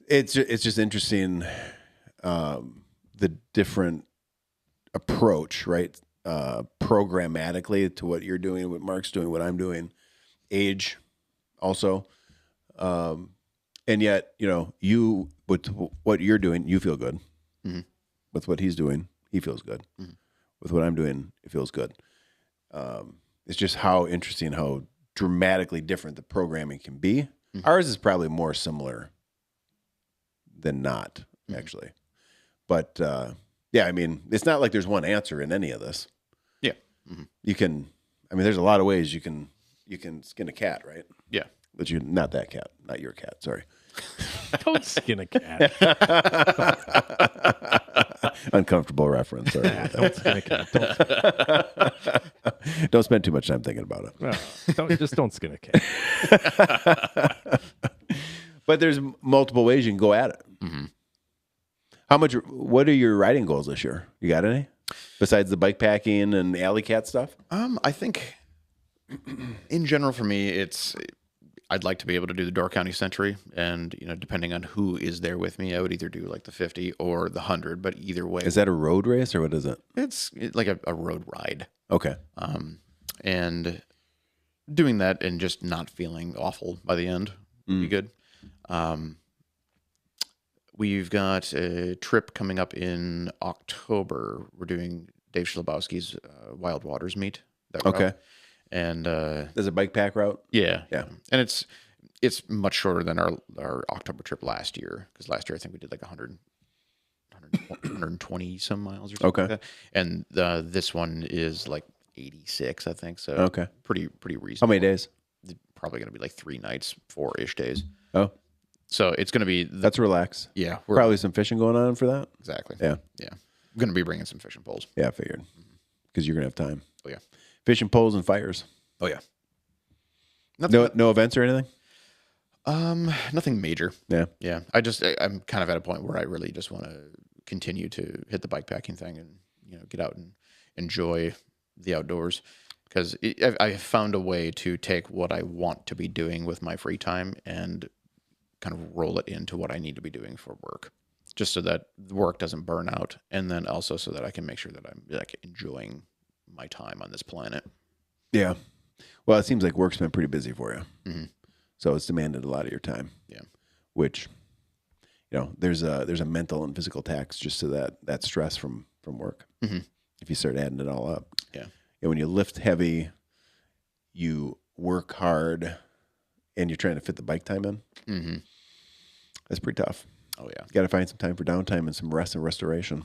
It's just interesting, the different approach, right? Programmatically to what you're doing, what Mark's doing, what I'm doing, age also. And yet, you, with what you're doing, you feel good. Mm-hmm. With what he's doing, he feels good. Mm-hmm. With what I'm doing, it feels good. It's just how interesting, how dramatically different the programming can be. Mm-hmm. Ours is probably more similar than not, actually. But, yeah, I mean, it's not like there's one answer in any of this. Yeah. Mm-hmm. You can, I mean, there's a lot of ways you can skin a cat, right? Yeah. But not that cat, not your cat, sorry. Don't skin a cat. Uncomfortable reference. Sorry. Don't skin a cat. Don't spend too much time thinking about it. No, don't skin a cat. But there's multiple ways you can go at it. Mm-hmm. What are your riding goals this year? You got any? Besides the bike packing and alley cat stuff? I think in general for me, I'd like to be able to do the Door County Century, and depending on who is there with me, I would either do like the 50 or the 100. But either way, is that a road race or what is it? It's like a road ride. Okay. And doing that and just not feeling awful by the end would be good. We've got a trip coming up in October. We're doing Dave Schlabowski's Wild Waters meet. Okay. And there's a bike pack route? Yeah. And it's much shorter than our October trip last year, because last year I think we did like 120 some miles or something. Okay. Like that. And this one is like 86, I think. So okay. Pretty reasonable. How many days? Probably going to be like 3 nights, 4-ish days. Oh. So it's going to be... That's relax. Yeah. Probably some fishing going on for that? Exactly. Yeah. I'm going to be bringing some fishing poles. Yeah, I figured. Because you're going to have time. Oh, yeah. Fishing poles and fires. Oh, yeah. No events or anything? Nothing major. Yeah. Yeah. I'm kind of at a point where I really just want to continue to hit the bike packing thing and, get out and enjoy the outdoors. Because I found a way to take what I want to be doing with my free time and kind of roll it into what I need to be doing for work, just so that the work doesn't burn out, and then also so that I can make sure that I'm like enjoying my time on this planet. Yeah. Well, it seems like work's been pretty busy for you. Mm-hmm. So it's demanded a lot of your time. Yeah. Which, there's a mental and physical tax just to that stress from work. Mm-hmm. If you start adding it all up. Yeah. And when you lift heavy, you work hard, and you're trying to fit the bike time in. Mm-hmm. That's pretty tough. Oh, yeah. You got to find some time for downtime and some rest and restoration,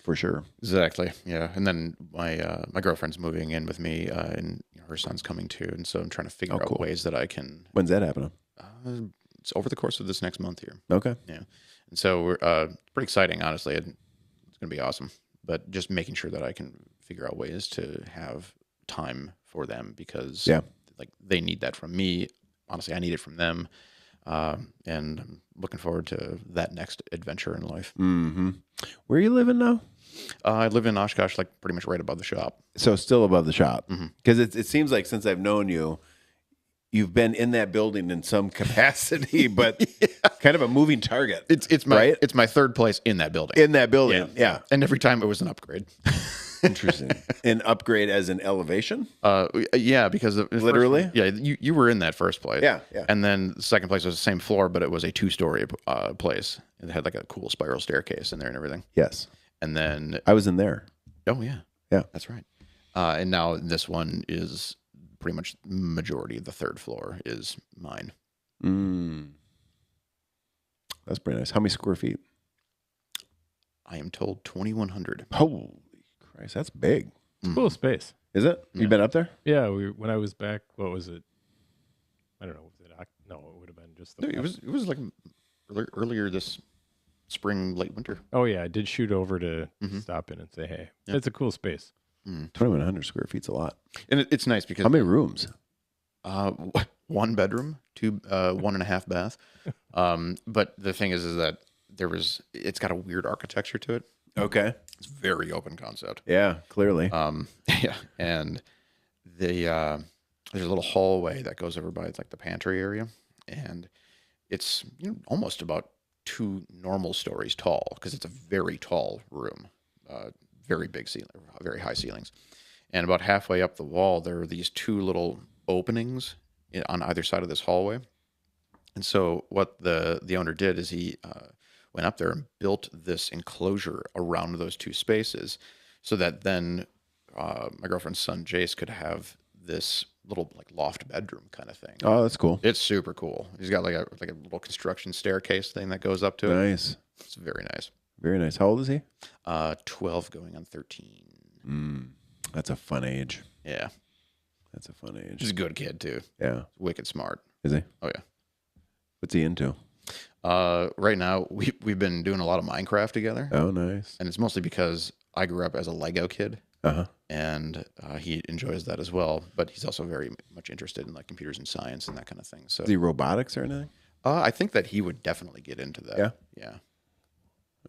for sure. Exactly. Yeah. And then my girlfriend's moving in with me, and her son's coming too. And so I'm trying to figure out ways that I can. When's that happening? It's over the course of this next month here. Okay. Yeah. And so we're pretty exciting, honestly. It's going to be awesome. But just making sure that I can figure out ways to have time for them, because they need that from me. Honestly, I need it from them. And I'm looking forward to that next adventure in life. Mm-hmm. Where are you living now? I live in Oshkosh, like pretty much right above the shop. So still above the shop. Because Mm-hmm. it seems like since I've known you, you've been in that building in some capacity, but kind of a moving target. It's my third place in that building. In that building, yeah. And every time it was an upgrade. Interesting. An upgrade as an elevation? Yeah, because literally? You were in that first place. Yeah. And then the second place was the same floor, but it was a 2-story place. It had like a cool spiral staircase in there and everything. Yes. And then I was in there. Oh yeah. Yeah. That's right. And now this one is pretty much majority of the third floor is mine. That's pretty nice. How many square feet? I am told 2,100. Holy Christ, that's big. It's cool space. Is it? Yeah. You been up there? Yeah, when I was back, what was it? I don't know. Was it? No, it would have been just. It was like earlier this spring, late winter. Oh yeah, I did shoot over to stop in and say, hey, it's a cool space. 2,100 square feet's a lot. And it's nice because how many rooms? 1 bedroom, 1.5 bath. But the thing is that it's got a weird architecture to it. Okay. It's very open concept. Yeah, clearly. Yeah, and there's a little hallway that goes over by like the pantry area, and it's almost about 2 normal stories tall because it's a very tall room, very big ceiling, very high ceilings, and about halfway up the wall there are these 2 little openings on either side of this hallway. And so what the owner did is he went up there and built this enclosure around those 2 spaces, so that then my girlfriend's son Jace could have this little like loft bedroom kind of thing. Oh, that's cool. It's super cool. He's got like a little construction staircase thing that goes up to it. Nice. It's very nice. Very nice. How old is he? 12 going on 13. That's a fun age. Yeah. That's a fun age. He's a good kid too. Yeah. Wicked smart. Is he? Oh yeah. What's he into? Right now we've been doing a lot of Minecraft together. Oh, nice. And it's mostly because I grew up as a Lego kid. Uh-huh. And he enjoys that as well, but he's also very much interested in like computers and science and that kind of thing. So, Is he robotics or anything? I think that he would definitely get into that. Yeah? Yeah.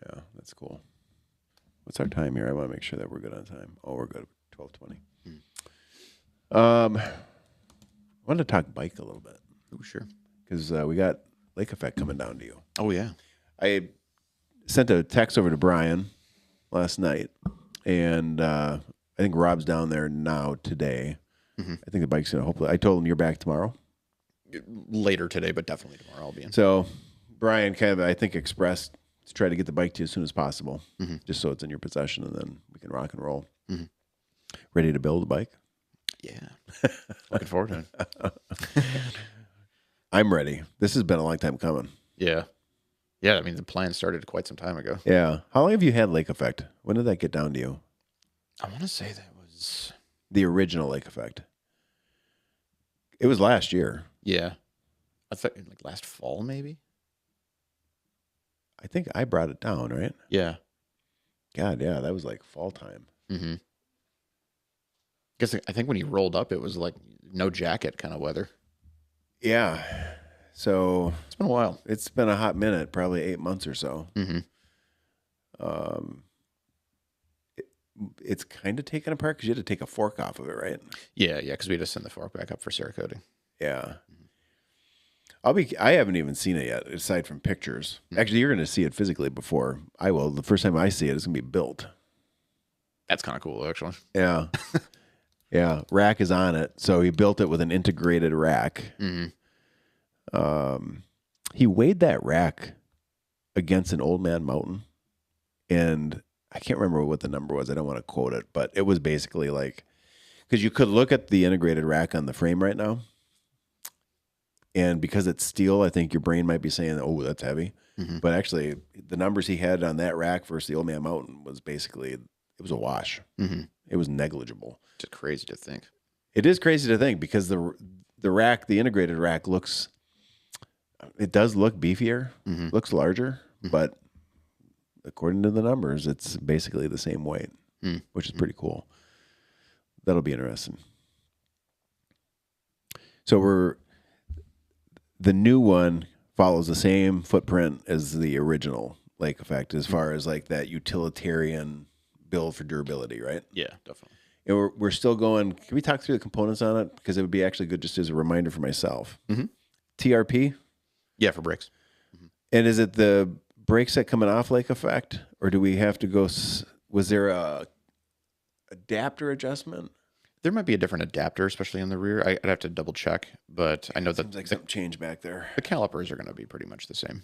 Yeah, that's cool. What's our time here? I want to make sure that we're good on time. Oh, we're good. 12:20. I wanted to talk bike a little bit. Oh, sure. Because we got Lake Effect coming down to you. Oh, yeah. I sent a text over to Brian last night, and I think Rob's down there now today. Mm-hmm. I think the bike's going to hopefully... I told him you're back tomorrow. Later today, but definitely tomorrow I'll be in. So Brian kind of, I think, expressed to try to get the bike to you as soon as possible, just so it's in your possession, and then we can rock and roll. Mm-hmm. Ready to build a bike? Yeah. Looking forward to it. I'm ready. This has been a long time coming. Yeah. Yeah, I mean, the plan started quite some time ago. Yeah. How long have you had Lake Effect? When did that get down to you? I want to say that was... The original Lake Effect. It was last year. Yeah. I thought like last fall, maybe? I think I brought it down, right? Yeah. God, yeah, that was like fall time. Mm-hmm. I think when he rolled up, it was like no jacket kind of weather. Yeah. So it's been a while. It's been a hot minute, probably 8 months or so. Mm-hmm. It's kind of taken apart because you had to take a fork off of it, right? Yeah, because we had to send the fork back up for Cerakoting. Yeah. I haven't even seen it yet, aside from pictures. Mm-hmm. Actually, you're going to see it physically before I will. The first time I see it, it's going to be built. That's kind of cool, actually. Yeah. Yeah. Rack is on it. So he built it with an integrated rack. Mm-hmm. He weighed that rack against an Old Man Mountain, and I can't remember what the number was. I don't want to quote it, but it was basically like, because you could look at the integrated rack on the frame right now, and because it's steel, I think your brain might be saying, oh, that's heavy. Mm-hmm. But actually, the numbers he had on that rack versus the Old Man Mountain was basically, it was a wash. Mm-hmm. It was negligible. It's crazy to think. It is crazy to think because the rack, the integrated rack it does look beefier, looks larger, but according to the numbers, it's basically the same weight, which is pretty cool. That'll be interesting. So the new one follows the same footprint as the original Lake Effect as far as like that utilitarian build for durability, right? Yeah, definitely. And we're still going. Can we talk through the components on it? Because it would be actually good just as a reminder for myself. Mm-hmm. TRP? Yeah, for brakes. Mm-hmm. And is it the brake set coming off Lake Effect? Or do we have to go... Was there a adapter adjustment? There might be a different adapter, especially in the rear. I'd have to double check, but I know that... Seems like something changed back there. The calipers are going to be pretty much the same.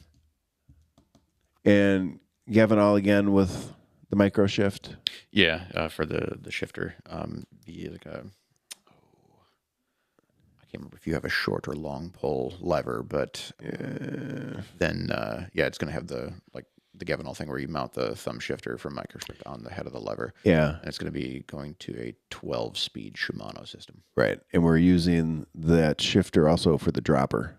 And you have it all again with the micro shift? Yeah, for the shifter. Be like a... I can't remember if you have a short or long pull lever, but then it's going to have the Gavinol thing where you mount the thumb shifter from microshift on the head of the lever. Yeah, and it's going to be going to a 12-speed Shimano system. Right, and we're using that shifter also for the dropper.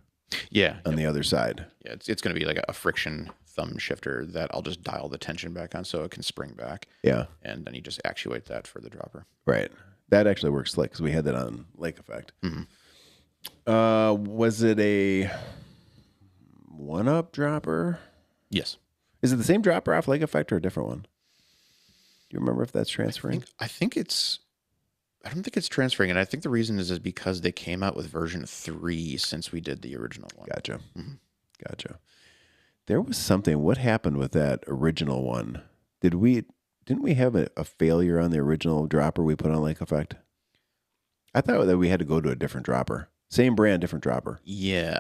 Yeah, on the other side. Yeah, it's going to be like a friction thumb shifter that I'll just dial the tension back on so it can spring back. Yeah, and then you just actuate that for the dropper. Right, that actually works slick because we had that on Lake Effect. Mm-hmm. Was it a one-up dropper? Yes. Is it the same dropper off Lake Effect or a different one? Do you remember if that's transferring? I don't think it's transferring, and I think the reason is because they came out with version 3 since we did the original one. Gotcha. Gotcha. There was something. What happened with that original one? Didn't we have a failure on the original dropper we put on Lake Effect? I thought that we had to go to a different dropper. Same brand, different dropper. Yeah.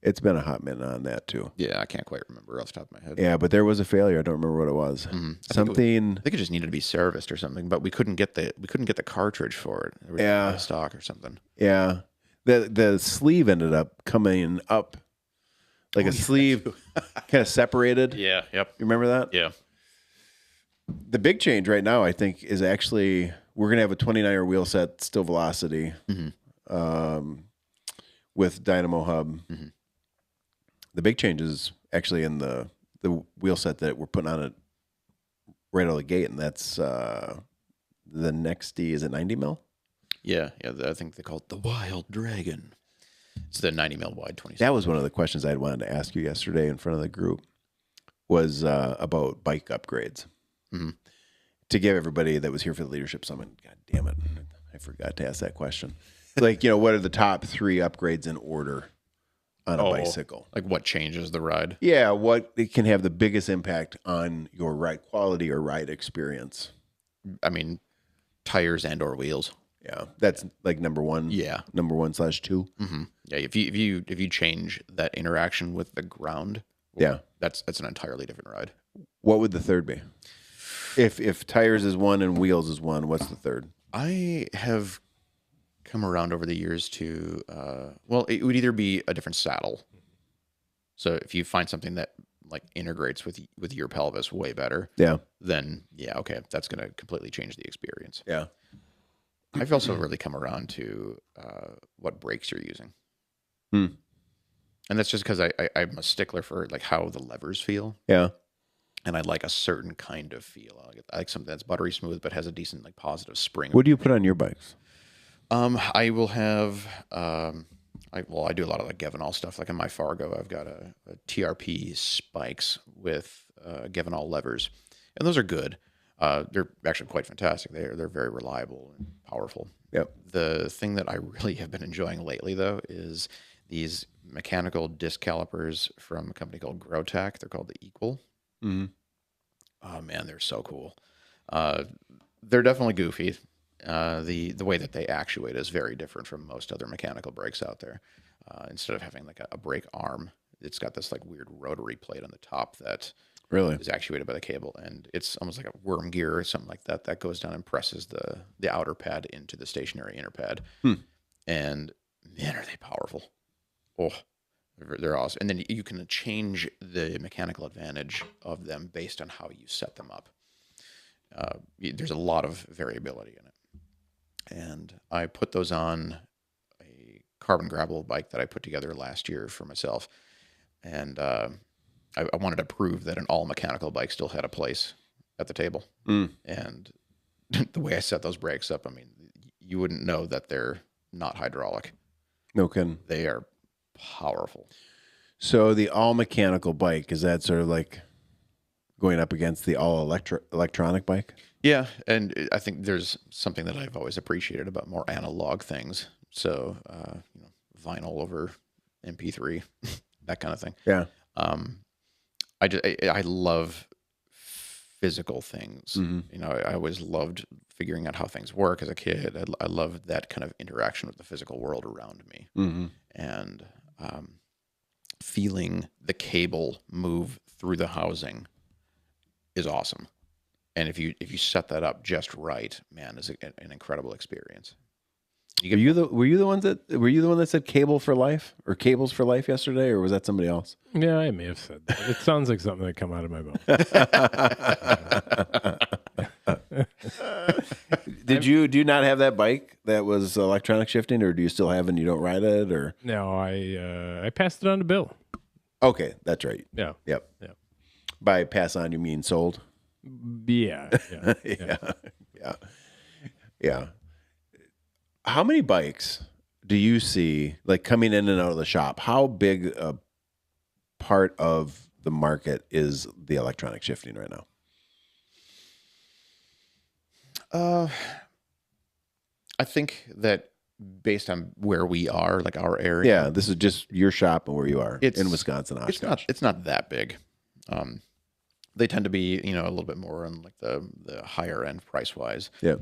It's been a hot minute on that too. Yeah, I can't quite remember off the top of my head. Yeah, but there was a failure. I don't remember what it was. I think it just needed to be serviced or something, but we couldn't get the cartridge for it. It was out of stock or something. Yeah. The sleeve ended up coming up like a sleeve kind of separated. Yeah, yep. You remember that? Yeah. The big change right now, I think, is actually we're going to have a 29er wheel set, still Velocity, with Dynamo Hub. The big change is actually in the wheel set that we're putting on it right out of the gate, and that's the Nexty. Is it 90 mil? Yeah. I think they call it the Wild Dragon. It's the 90 mil wide 27. That was one of the questions I wanted to ask you yesterday in front of the group, was about bike upgrades. To give everybody that was here for the Leadership Summit, God damn it, I forgot to ask that question. Like, what are the top 3 upgrades in order on a bicycle? Like what changes the ride? Yeah, what it can have the biggest impact on your ride quality or ride experience. I mean, tires and or wheels. Yeah, that's like number 1. Yeah, number 1/2. Yeah, if you change that interaction with the ground, that's an entirely different ride. What would the third be? If tires is 1 and wheels is 1, what's the third? I have come around over the years to it would either be a different saddle. So if you find something that like integrates with your pelvis way better, then okay, that's going to completely change the experience. Yeah. I've also really come around to what brakes you're using. And that's just because I'm a stickler for like how the levers feel. Yeah. And I like a certain kind of feel. I like something that's buttery smooth, but has a decent like positive spring. What do you put on your bikes? I will have, I do a lot of like Gevinol stuff. Like in my Fargo, I've got a TRP spikes with Gevinol levers, and those are good. They're actually quite fantastic. They're very reliable and powerful. Yep. The thing that I really have been enjoying lately, though, is these mechanical disc calipers from a company called Growtac. They're called the Equal. Oh man, they're so cool. They're definitely goofy. The way that they actuate is very different from most other mechanical brakes out there. Instead of having like a brake arm, it's got this like weird rotary plate on the top that really is actuated by the cable, and it's almost like a worm gear or something like that that goes down and presses the outer pad into the stationary inner pad. And man, are they powerful! Oh, they're awesome. And then you can change the mechanical advantage of them based on how you set them up. There's a lot of variability in it. And I put those on a carbon gravel bike that I put together last year for myself. And I wanted to prove that an all mechanical bike still had a place at the table. And the way I set those brakes up, I mean, you wouldn't know that they're not hydraulic. No kidding. They are powerful. So the all mechanical bike, is that sort of like going up against the all electronic bike? Yeah, and I think there's something that I've always appreciated about more analog things. So, vinyl over MP3, that kind of thing. Yeah. I love physical things. I always loved figuring out how things work as a kid. I loved that kind of interaction with the physical world around me. And feeling the cable move through the housing is awesome. And if you set that up just right, man, it's an incredible experience. Were you the one that said cable for life or cables for life yesterday, or was that somebody else? Yeah, I may have said that. It sounds like something that come out of my mouth. Do you not have that bike that was electronic shifting, or do you still have it and you don't ride it, or? No, I passed it on to Bill. Okay, that's right. Yeah. Yep. Yeah. By pass on, you mean sold? Yeah. Yeah. How many bikes do you see like coming in and out of the shop? How big a part of the market is the electronic shifting right now? I think that based on where we are, like our area. Yeah, this is just your shop and where you are in Wisconsin, Oshkosh. It's not that big. They tend to be, a little bit more on like the higher end price wise. Yeah.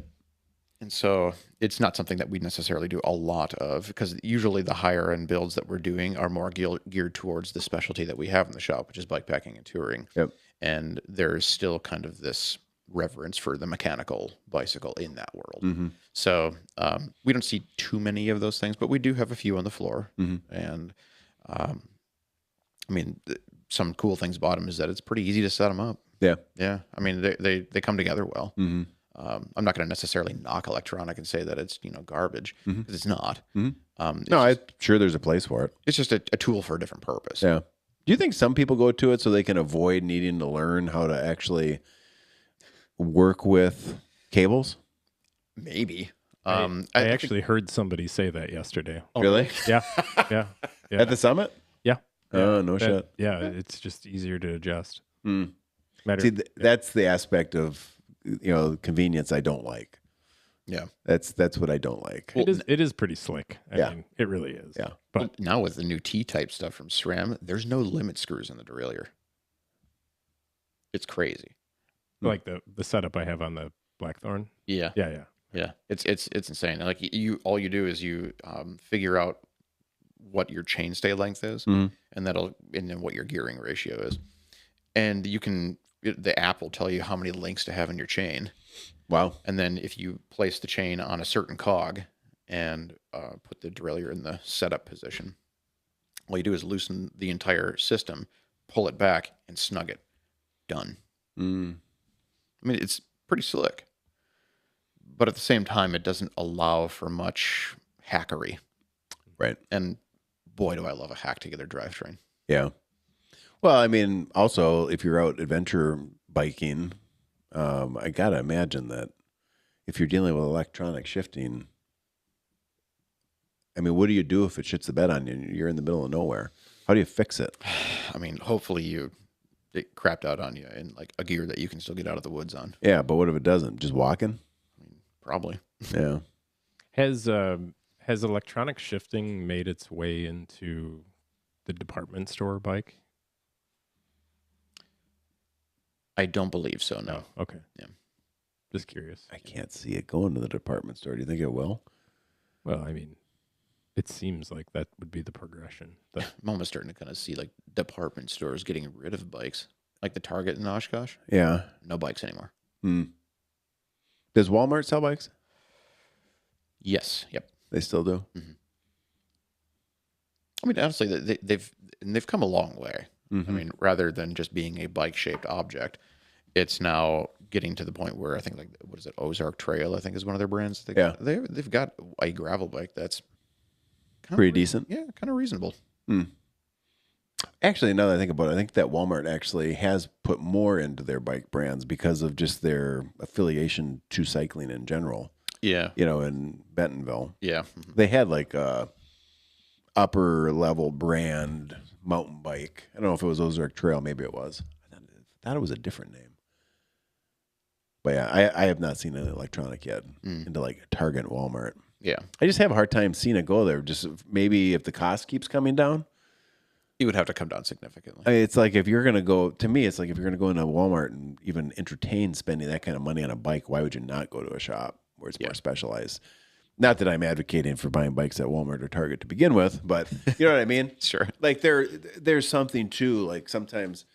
And so it's not something that we necessarily do a lot of, because usually the higher end builds that we're doing are more geared towards the specialty that we have in the shop, which is bike packing and touring. Yep. And there's still kind of this reverence for the mechanical bicycle in that world. Mm-hmm. So we don't see too many of those things, but we do have a few on the floor. Mm-hmm. And I mean, some cool things about them is that it's pretty easy to set them up. Yeah. Yeah. I mean, they come together well. Mm-hmm. I'm not going to necessarily knock electronic and say that it's, garbage, because it's not. Mm-hmm. I'm sure there's a place for it. It's just a tool for a different purpose. Yeah. Do you think some people go to it so they can avoid needing to learn how to actually work with cables? Maybe. I actually heard somebody say that yesterday. Oh, really? Yeah. At the summit? Yeah. Oh, no shit. Yeah, it's just easier to adjust. Mm. See, that's the aspect of convenience I don't like. Yeah, that's what I don't like. Well, it is pretty slick. I mean, it really is. Yeah, but now with the new T-type stuff from SRAM, there's no limit screws in the derailleur. It's crazy. Like the setup I have on the Blackthorn. Yeah. It's insane. Like all you do is you figure out what your chainstay length is, and then what your gearing ratio is, and the app will tell you how many links to have in your chain. Wow. And then if you place the chain on a certain cog and put the derailleur in the setup position, all you do is loosen the entire system, pull it back, and snug it. Done. Mm. I mean, it's pretty slick. But at the same time, it doesn't allow for much hackery. Right. And boy, do I love a hack-together drivetrain. Yeah. Well, I mean, also, if you're out adventure biking, I got to imagine that if you're dealing with electronic shifting, I mean, what do you do if it shits the bed on you and you're in the middle of nowhere? How do you fix it? I mean, hopefully it crapped out on you in like a gear that you can still get out of the woods on. Yeah, but what if it doesn't? Just walking? I mean, probably. Yeah. Has electronic shifting made its way into the department store bike? I don't believe so, no. Oh, okay. Yeah. Just curious. I can't see it going to the department store. Do you think it will? Well, I mean, it seems like that would be the progression. I'm almost starting to kind of see like department stores getting rid of bikes, like the Target in Oshkosh. Yeah. No bikes anymore. Does Walmart sell bikes? Yes. Yep. They still do? Mm-hmm. I mean, honestly, they've come a long way. Mm-hmm. I mean, rather than just being a bike-shaped object, it's now getting to the point where I think, like, what is it? Ozark Trail, I think, is one of their brands. They've got a gravel bike that's pretty decent. Yeah, kind of reasonable. Actually, now that I think about it, I think that Walmart actually has put more into their bike brands because of just their affiliation to cycling in general. Yeah. In Bentonville. Yeah. They had like a upper level brand mountain bike. I don't know if it was Ozark Trail. Maybe it was. I thought it was a different name. But yeah, I have not seen an electronic yet into like Target and Walmart. Yeah. I just have a hard time seeing it go there. Just maybe if the cost keeps coming down. It would have to come down significantly. I mean, it's like if you're going to go, to me, it's like if you're going to go into Walmart and even entertain spending that kind of money on a bike, why would you not go to a shop where it's more specialized? Not that I'm advocating for buying bikes at Walmart or Target to begin with, but you know what I mean? Sure. Like there's something too, like sometimes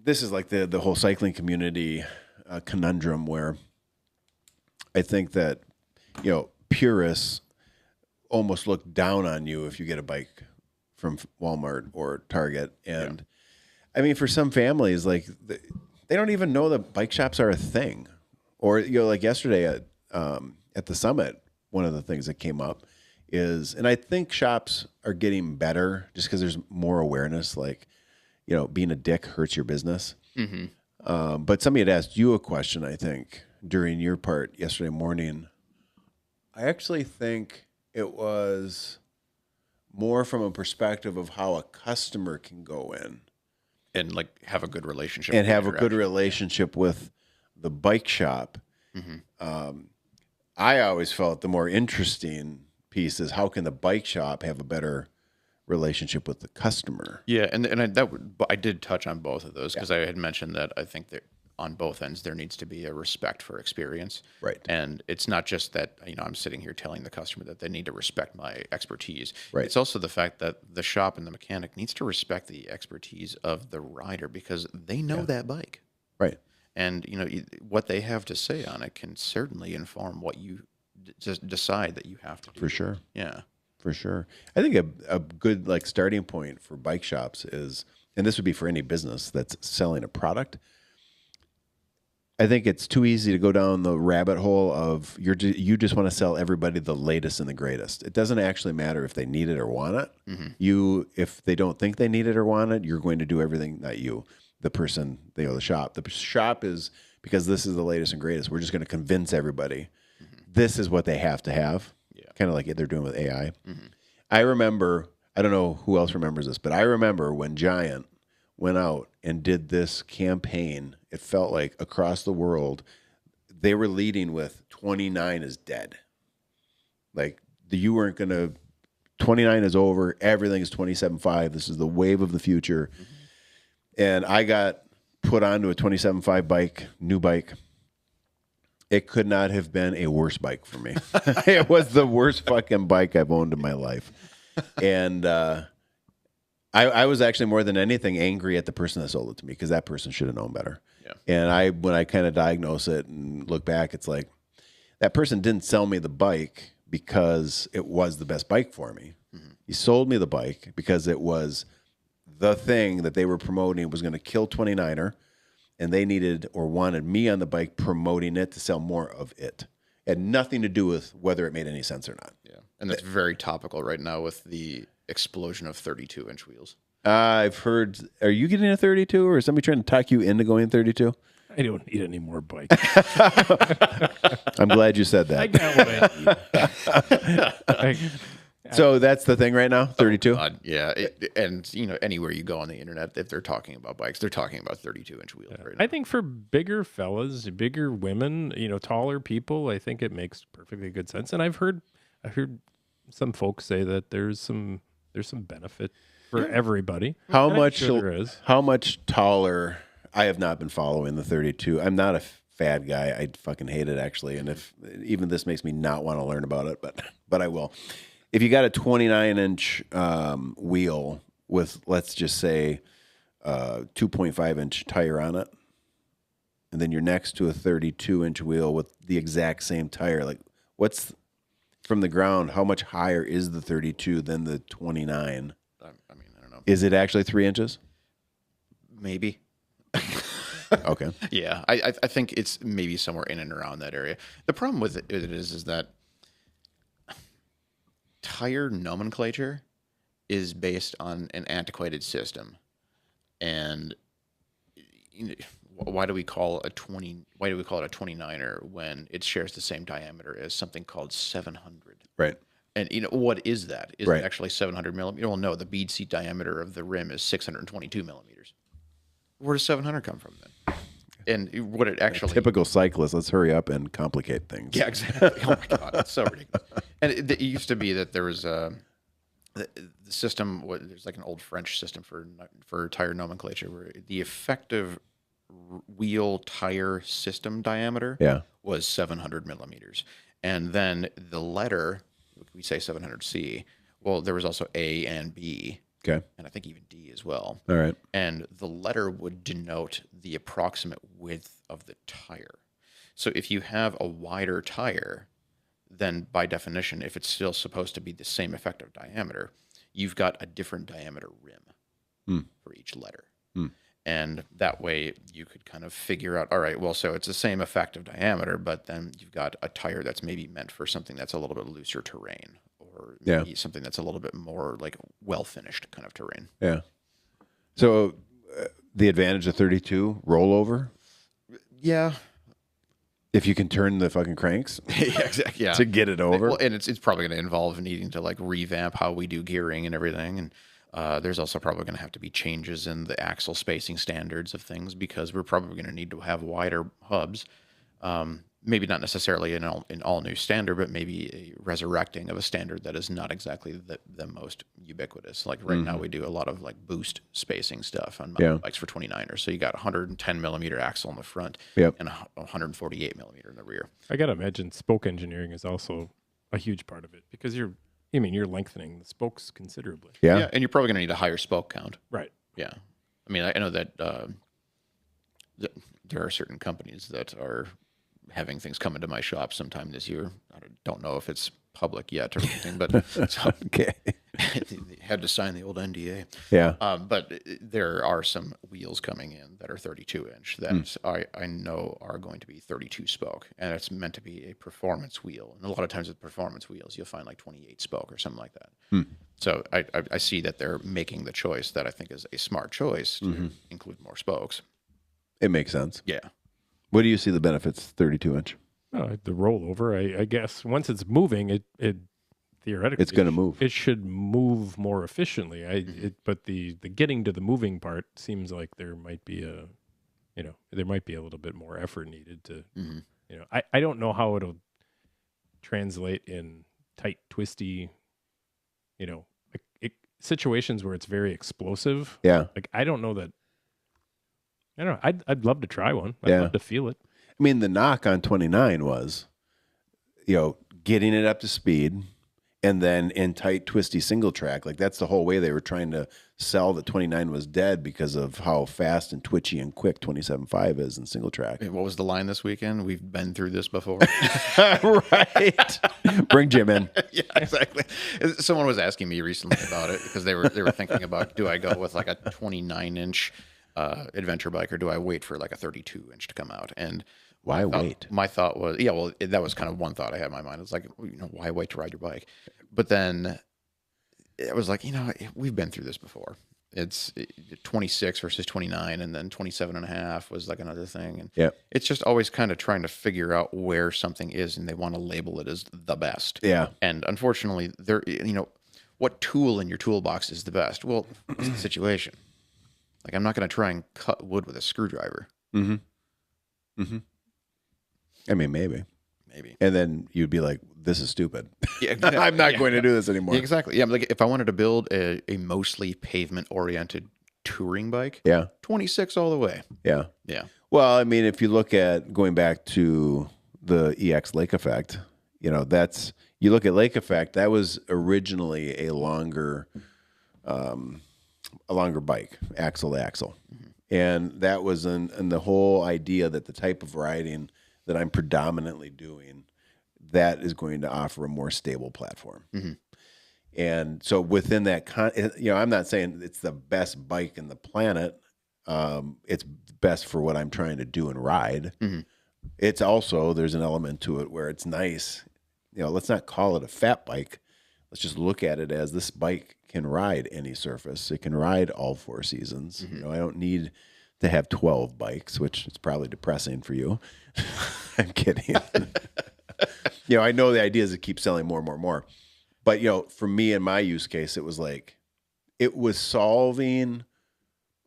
this is like the whole cycling community conundrum where I think that, purists almost look down on you if you get a bike from Walmart or Target. And I mean, for some families, like they don't even know that bike shops are a thing. Or, like yesterday at the summit, one of the things that came up is, and I think shops are getting better just because there's more awareness, like, being a dick hurts your business. Mm-hmm. But somebody had asked you a question, I think, during your part yesterday morning. I actually think it was more from a perspective of how a customer can go in and like have a good relationship and with the have a good interaction. relationship with the bike shop. I always felt the more interesting piece is how can the bike shop have a better relationship with the customer? Yeah, and I did touch on both of those because I had mentioned that I think that on both ends there needs to be a respect for experience. Right. And it's not just that, I'm sitting here telling the customer that they need to respect my expertise. Right. It's also the fact that the shop and the mechanic needs to respect the expertise of the rider because they know that bike. Right. And what they have to say on it can certainly inform what you just decide that you have to do. For sure. Yeah. For sure. I think a good like starting point for bike shops is, and this would be for any business that's selling a product, I think it's too easy to go down the rabbit hole of you just want to sell everybody the latest and the greatest. It doesn't actually matter if they need it or want it. If they don't think they need it or want it, you're going to do everything, not you, the person, the shop. The shop is, because this is the latest and greatest, we're just going to convince everybody this is what they have to have. Yeah. Kind of like they're doing with AI. I remember, I don't know who else remembers this, but I remember when Giant went out and did this campaign. It felt like across the world, they were leading with 29 is dead. Like you weren't going to, 29 is over. Everything is 27.5. This is the wave of the future. And I got put onto a 27.5 bike, new bike. It could not have been a worse bike for me. It was the worst fucking bike I've owned in my life. And I was actually more than anything angry at the person that sold it to me because that person should have known better. Yeah. And when I kind of diagnose it and look back, it's like that person didn't sell me the bike because it was the best bike for me. He sold me the bike because it was the thing that they were promoting was going to kill 29er, and they needed or wanted me on the bike promoting it to sell more of it. It had nothing to do with whether it made any sense or not. Yeah, and that's very topical right now with the explosion of 32-inch wheels. I've heard. Are you getting a 32, or is somebody trying to talk you into going 32? I don't need any more bikes. I'm glad you said that. I got what I need. So that's the thing right now, 32? Yeah, and anywhere you go on the internet, if they're talking about bikes, they're talking about 32-inch wheels right now. I think for bigger fellas, bigger women, taller people, I think it makes perfectly good sense. And I've heard some folks say that there's some benefit for everybody. How much taller? I have not been following the 32. I'm not a fad guy. I fucking hate it actually. And if even this makes me not want to learn about it, but I will. If you got a 29-inch wheel with, let's just say, 2.5-inch tire on it, and then you're next to a 32-inch wheel with the exact same tire, like what's from the ground? How much higher is the 32 than the 29? I don't know. Is it actually 3 inches? Maybe. Okay. Yeah, I think it's maybe somewhere in and around that area. The problem with it is that tire nomenclature is based on an antiquated system, and why do we call it a 29er when it shares the same diameter as something called 700? Right. And what is that? Is right. it actually 700 millimeters? Well, no. The bead seat diameter of the rim is 622 millimeters. Where does 700 come from then? And what it actually... Typical cyclist. Let's hurry up and complicate things. Yeah, exactly. Oh, my God. It's so ridiculous. And it used to be that there was the system... There's like an old French system for tire nomenclature where the effective wheel tire system diameter was 700 millimeters. And then the letter, we say 700C, well, there was also A and B. Okay. And I think even D as well. All right. And the letter would denote the approximate width of the tire. So if you have a wider tire, then by definition, if it's still supposed to be the same effective diameter, you've got a different diameter rim for each letter. And that way you could kind of figure out, all right, well, so it's the same effective diameter, but then you've got a tire that's maybe meant for something that's a little bit looser terrain, or maybe something that's a little bit more like well-finished kind of terrain. Yeah. So the advantage of 32, rollover? Yeah. If you can turn the fucking cranks Yeah, exactly. Yeah. to get it over. Well, and it's probably going to involve needing to like revamp how we do gearing and everything. And there's also probably going to have to be changes in the axle spacing standards of things because we're probably going to need to have wider hubs. Maybe not necessarily an all new standard, but maybe a resurrecting of a standard that is not exactly the most ubiquitous. Like right now, we do a lot of like boost spacing stuff on mountain bikes for 29ers. So you got 110 millimeter axle in the front and 148 millimeter in the rear. I gotta imagine spoke engineering is also a huge part of it because you're lengthening the spokes considerably. Yeah. And you're probably going to need a higher spoke count. Right. Yeah. I mean, I know that there are certain companies that are having things come into my shop sometime this year. I don't know if it's public yet or anything, but so Okay. had to sign the old NDA. Yeah. But there are some wheels coming in that are 32 inch that I know are going to be 32 spoke, and it's meant to be a performance wheel. And a lot of times with performance wheels, you'll find like 28 spoke or something like that. So I see that they're making the choice that I think is a smart choice to include more spokes. It makes sense. Yeah. What do you see the benefits 32 inch? The rollover, I guess, once it's moving, it theoretically It's going to move. It should move more efficiently. But the getting to the moving part seems like there might be a little bit more effort needed to. I don't know how it'll translate in tight, twisty, situations where it's very explosive. Yeah. Like I don't know. I'd love to try one. I'd Yeah. love to feel it. I mean, the knock on 29 was, getting it up to speed and then in tight, twisty single track. Like that's the whole way they were trying to sell that 29 was dead because of how fast and twitchy and quick 27.5 is in single track. What was the line this weekend? We've been through this before. Right. Bring Jim in. Yeah, exactly. Someone was asking me recently about it because they were thinking about, do I go with like a 29 inch adventure bike or do I wait for like a 32 inch to come out? And Why wait? My thought was, that was kind of one thought I had in my mind. It's like, why wait to ride your bike? But then it was like, we've been through this before. It's 26 versus 29, and then 27.5 was like another thing. And it's just always kind of trying to figure out where something is, and they want to label it as the best. Yeah. And unfortunately, what tool in your toolbox is the best? Well, it's the situation. Like, I'm not going to try and cut wood with a screwdriver. I mean, maybe. And then you'd be like, this is stupid. Yeah, exactly. I'm not going to do this anymore. Yeah, exactly. Yeah, like if I wanted to build a mostly pavement-oriented touring bike, 26 all the way. Yeah. Yeah. Well, I mean, if you look at going back to the EX Lake Effect, you look at Lake Effect, that was originally a longer bike, axle to axle. And that was in the whole idea that the type of riding that I'm predominantly doing, that is going to offer a more stable platform. And so within that, I'm not saying it's the best bike in the planet. It's best for what I'm trying to do and ride. It's also, there's an element to it where it's nice. Let's not call it a fat bike. Let's just look at it as this bike can ride any surface. It can ride all four seasons. I don't need to have 12 bikes, which is probably depressing for you. I'm kidding. I know the idea is to keep selling more and more and more. But, for me in my use case, it was like, it was solving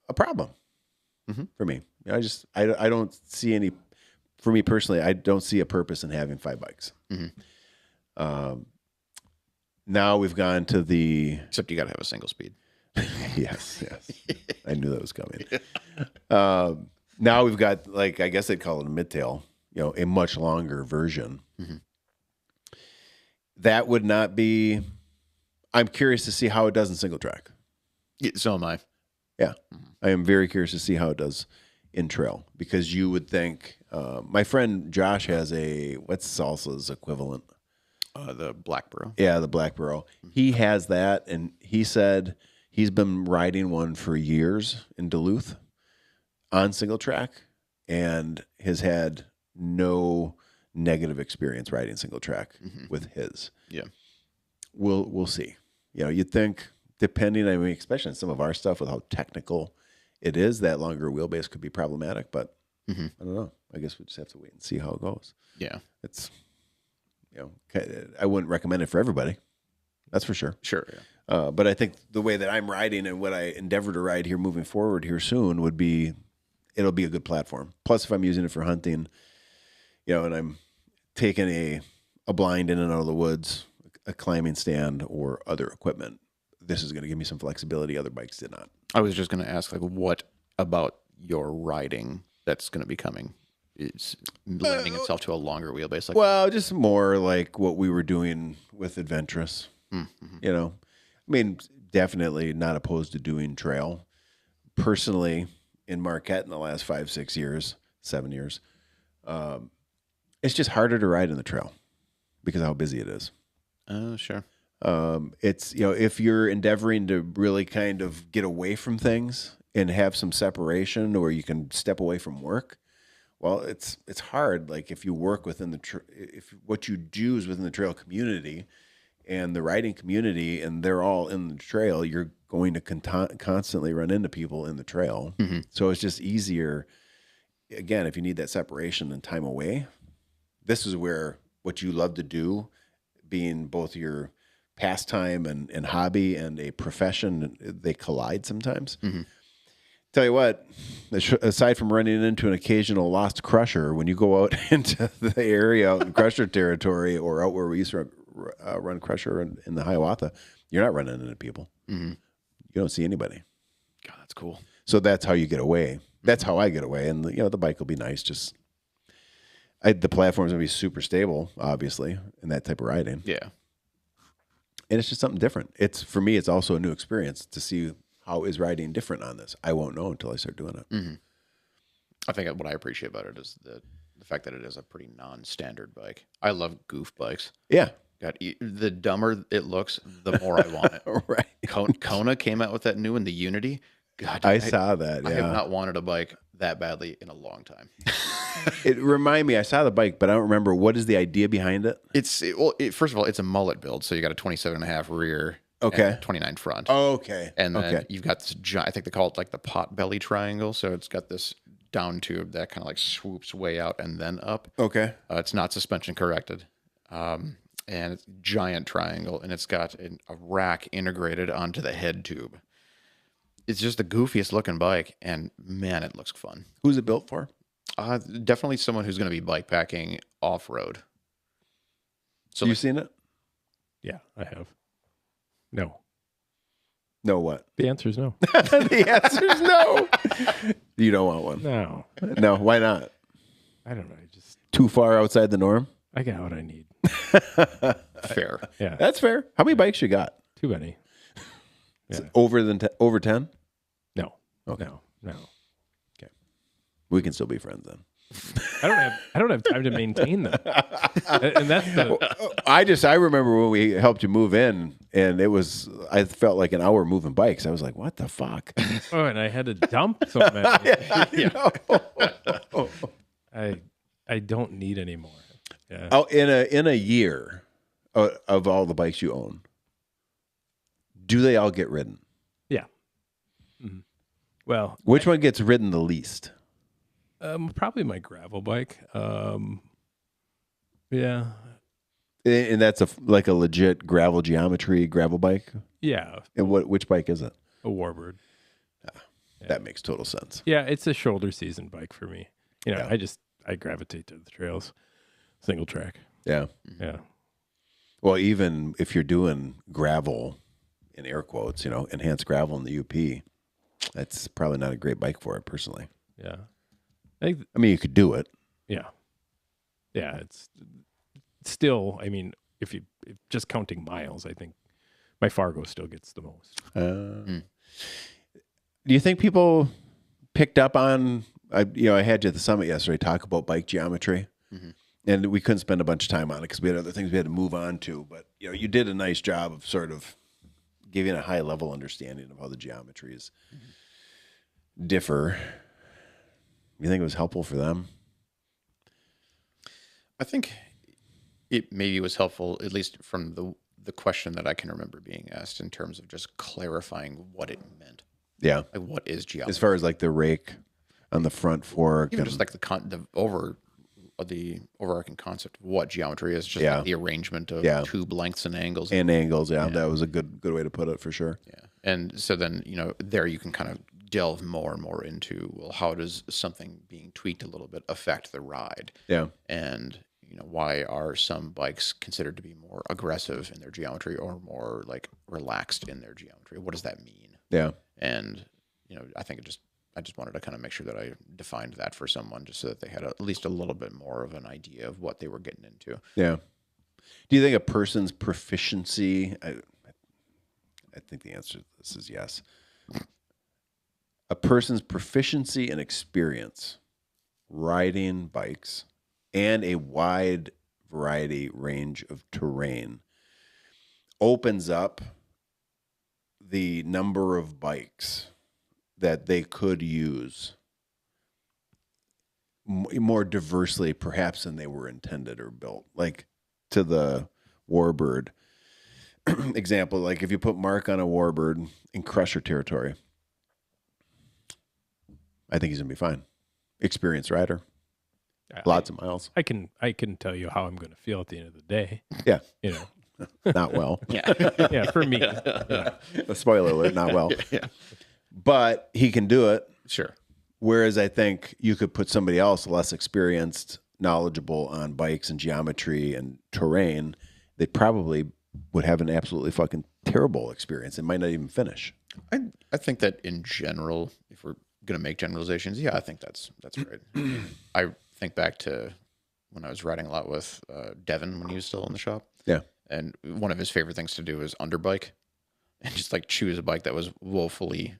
a problem for me. I don't see any, for me personally, I don't see a purpose in having 5 bikes. Now we've gone to the... Except you got to have a single speed. Yes. I knew that was coming. Now we've got, like, I guess they'd call it a midtail, a much longer version. That would not be... I'm curious to see how it does in single track. Yeah, so am I. Yeah. I am very curious to see how it does in trail, because you would think... my friend Josh has what's Salsa's equivalent? The Black Burrow. Yeah, the Black Burrow. He has that, and he said he's been riding one for years in Duluth on single track and has had no negative experience riding single track with his. Yeah. We'll see. You'd think, depending, especially on some of our stuff with how technical it is, that longer wheelbase could be problematic, but Mm-hmm. I don't know. I guess we just have to wait and see how it goes. Yeah. It's, I wouldn't recommend it for everybody. That's for sure. Sure. Yeah. But I think the way that I'm riding and what I endeavor to ride here moving forward here soon would be, it'll be a good platform. Plus, if I'm using it for hunting, and I'm taking a blind in and out of the woods, a climbing stand, or other equipment, this is going to give me some flexibility other bikes did not. I was just going to ask, like, what about your riding that's going to be coming? It's lending itself to a longer wheelbase. Like, well, just more like what we were doing with Adventurous. Mm-hmm. I mean, definitely not opposed to doing trail. Personally, in Marquette in the last 5-6 years, 7 years, it's just harder to ride in the trail because of how busy it is. Oh, sure. It's, if you're endeavoring to really kind of get away from things and have some separation, or you can step away from work, well, it's hard. Like if you work within if what you do is within the trail community and the riding community, and they're all in the trail, you're going to constantly run into people in the trail. Mm-hmm. So it's just easier. Again, if you need that separation and time away, this is where what you love to do, being both your pastime and hobby and a profession, they collide sometimes. Mm-hmm. Tell you what, aside from running into an occasional lost crusher, when you go out into the area out in crusher territory or out where we used to run crusher in the Hiawatha, you're not running into people. Mm-hmm. You don't see anybody. God, that's cool. So that's how you get away. That's how I get away. And the bike will be nice. Just the platform's gonna be super stable, obviously, in that type of riding. Yeah. And it's just something different. For me, it's also a new experience to see how is riding different on this. I won't know until I start doing it. Mm-hmm. I think what I appreciate about it is the fact that it is a pretty non-standard bike. I love goof bikes. Yeah. God, the dumber it looks, the more I want it. Right. Kona came out with that new one, the Unity. God, I saw that. I Yeah. have not wanted a bike that badly in a long time. It reminded me, I saw the bike, but I don't remember what is the idea behind it. First of all, it's a mullet build. So you got a 27.5 rear. Okay. And 29 front. Oh, okay. And then you've got this giant, I think they call it like the pot belly triangle. So it's got this down tube that kind of like swoops way out and then up. Okay. It's not suspension corrected. And it's giant triangle, and it's got a rack integrated onto the head tube. It's just the goofiest looking bike, and man, it looks fun. Who's it built for? Definitely someone who's going to be bike packing off road. So You seen it? Yeah, I have. No. No, what? The answer is no. The answer is no. You don't want one? No. No, why not? I don't know. Too far outside the norm? I got what I need. fair. Yeah. That's fair. How many bikes you got? Too many. Is Yeah. it over 10? No. Okay. No. Okay. We can still be friends then. I don't have time to maintain them. And that's the I remember when we helped you move in, and I felt like an hour moving bikes. I was like, what the fuck? oh, and I had to dump so many. I don't need any more. Yeah. Oh, in a year of all the bikes you own, do they all get ridden? Yeah. Mm-hmm. Well, Which one gets ridden the least? probably my gravel bike. Yeah. And that's like a legit gravel geometry gravel bike? Yeah. And which bike is it? A Warbird. That makes total sense. Yeah, it's a shoulder season bike for me. Yeah. I gravitate to the trails. Single track. Yeah. Yeah. Well, even if you're doing gravel, in air quotes, enhanced gravel in the UP, that's probably not a great bike for it personally. Yeah. I mean, you could do it. Yeah. Yeah, it's still, if just counting miles, I think my Fargo still gets the most. Do you think people picked up on, I had you at the summit yesterday talk about bike geometry, and we couldn't spend a bunch of time on it because we had other things we had to move on to, but you did a nice job of sort of giving a high level understanding of how the geometries differ. You think it was helpful for them? I think it maybe was helpful, at least from the question that I can remember being asked, in terms of just clarifying what it meant. Yeah. Like, what is geometry? As far as like the rake on the front fork. Even just like the overarching concept of what geometry is, just like the arrangement of tube lengths and angles. And angles, that was a good way to put it for sure. Yeah. And so then, there you can kind of delve more and more into, well, how does something being tweaked a little bit affect the ride? Yeah. And, why are some bikes considered to be more aggressive in their geometry or more like relaxed in their geometry? What does that mean? Yeah. And, I think I just wanted to kind of make sure that I defined that for someone just so that they had at least a little bit more of an idea of what they were getting into. Yeah. Do you think a person's proficiency, I think the answer to this is yes. A person's proficiency and experience riding bikes and a wide variety range of terrain opens up the number of bikes that they could use more diversely, perhaps, than they were intended or built. Like to the Warbird example, like if you put Mark on a Warbird in Crusher territory, I think he's gonna be fine. Experienced rider, lots of miles. I can tell you how I'm going to feel at the end of the day. Yeah, not well. Yeah, for me. A spoiler alert, not well. Yeah. But he can do it. Sure. Whereas I think you could put somebody else less experienced, knowledgeable on bikes and geometry and terrain, they probably would have an absolutely fucking terrible experience. It might not even finish. I think that in general, if we're going to make generalizations, I think that's right. I think back to when I was riding a lot with Devin when he was still in the shop. Yeah. And one of his favorite things to do is underbike and just like choose a bike that was woefully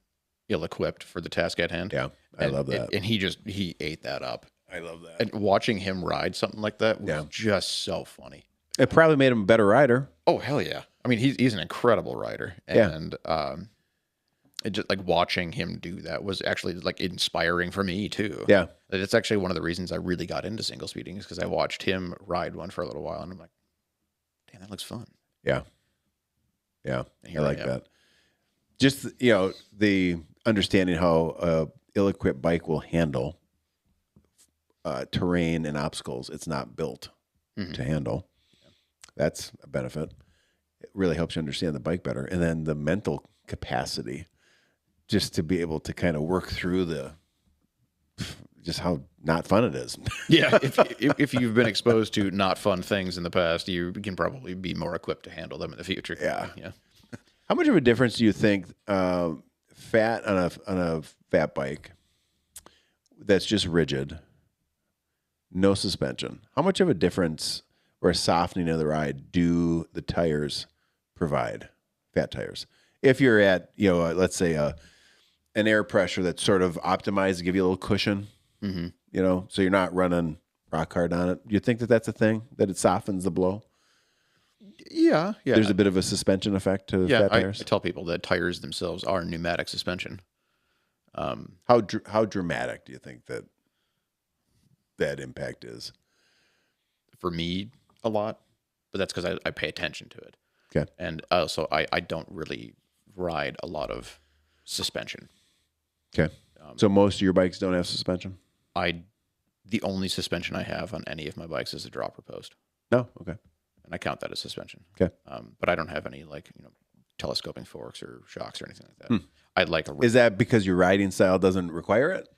ill-equipped for the task at hand. Yeah, I love that. And he ate that up. I love that. And watching him ride something like that was just so funny. It probably made him a better rider. Oh, hell yeah. I mean, he's an incredible rider. And it just like watching him do that was actually like inspiring for me too. Yeah. It's actually one of the reasons I really got into single speeding is because I watched him ride one for a little while and I'm like, damn, that looks fun. Yeah. Yeah. I like that. Just, the understanding how a ill-equipped bike will handle terrain and obstacles it's not built to handle. Yeah. That's a benefit. It really helps you understand the bike better. And then the mental capacity just to be able to kind of work through just how not fun it is. Yeah. If you've been exposed to not fun things in the past, you can probably be more equipped to handle them in the future. Yeah. Yeah. How much of a difference do you think fat on a fat bike that's just rigid, no suspension? How much of a difference or a softening of the ride do the tires provide? Fat tires. If you're at let's say an air pressure that's sort of optimized to give you a little cushion, so you're not running rock hard on it. Do you think that that's a thing that it softens the blow? Yeah. There's a bit of a suspension effect to fat tires. I tell people that tires themselves are pneumatic suspension. How dramatic do you think that impact is? For me, a lot, but that's because I pay attention to it. Okay. And also, I don't really ride a lot of suspension. Okay. So most of your bikes don't have suspension? The only suspension I have on any of my bikes is a dropper post. No? Okay. And I count that as suspension. Okay. But I don't have any telescoping forks or shocks or anything like that. I'd like a. Is that because your riding style doesn't require it?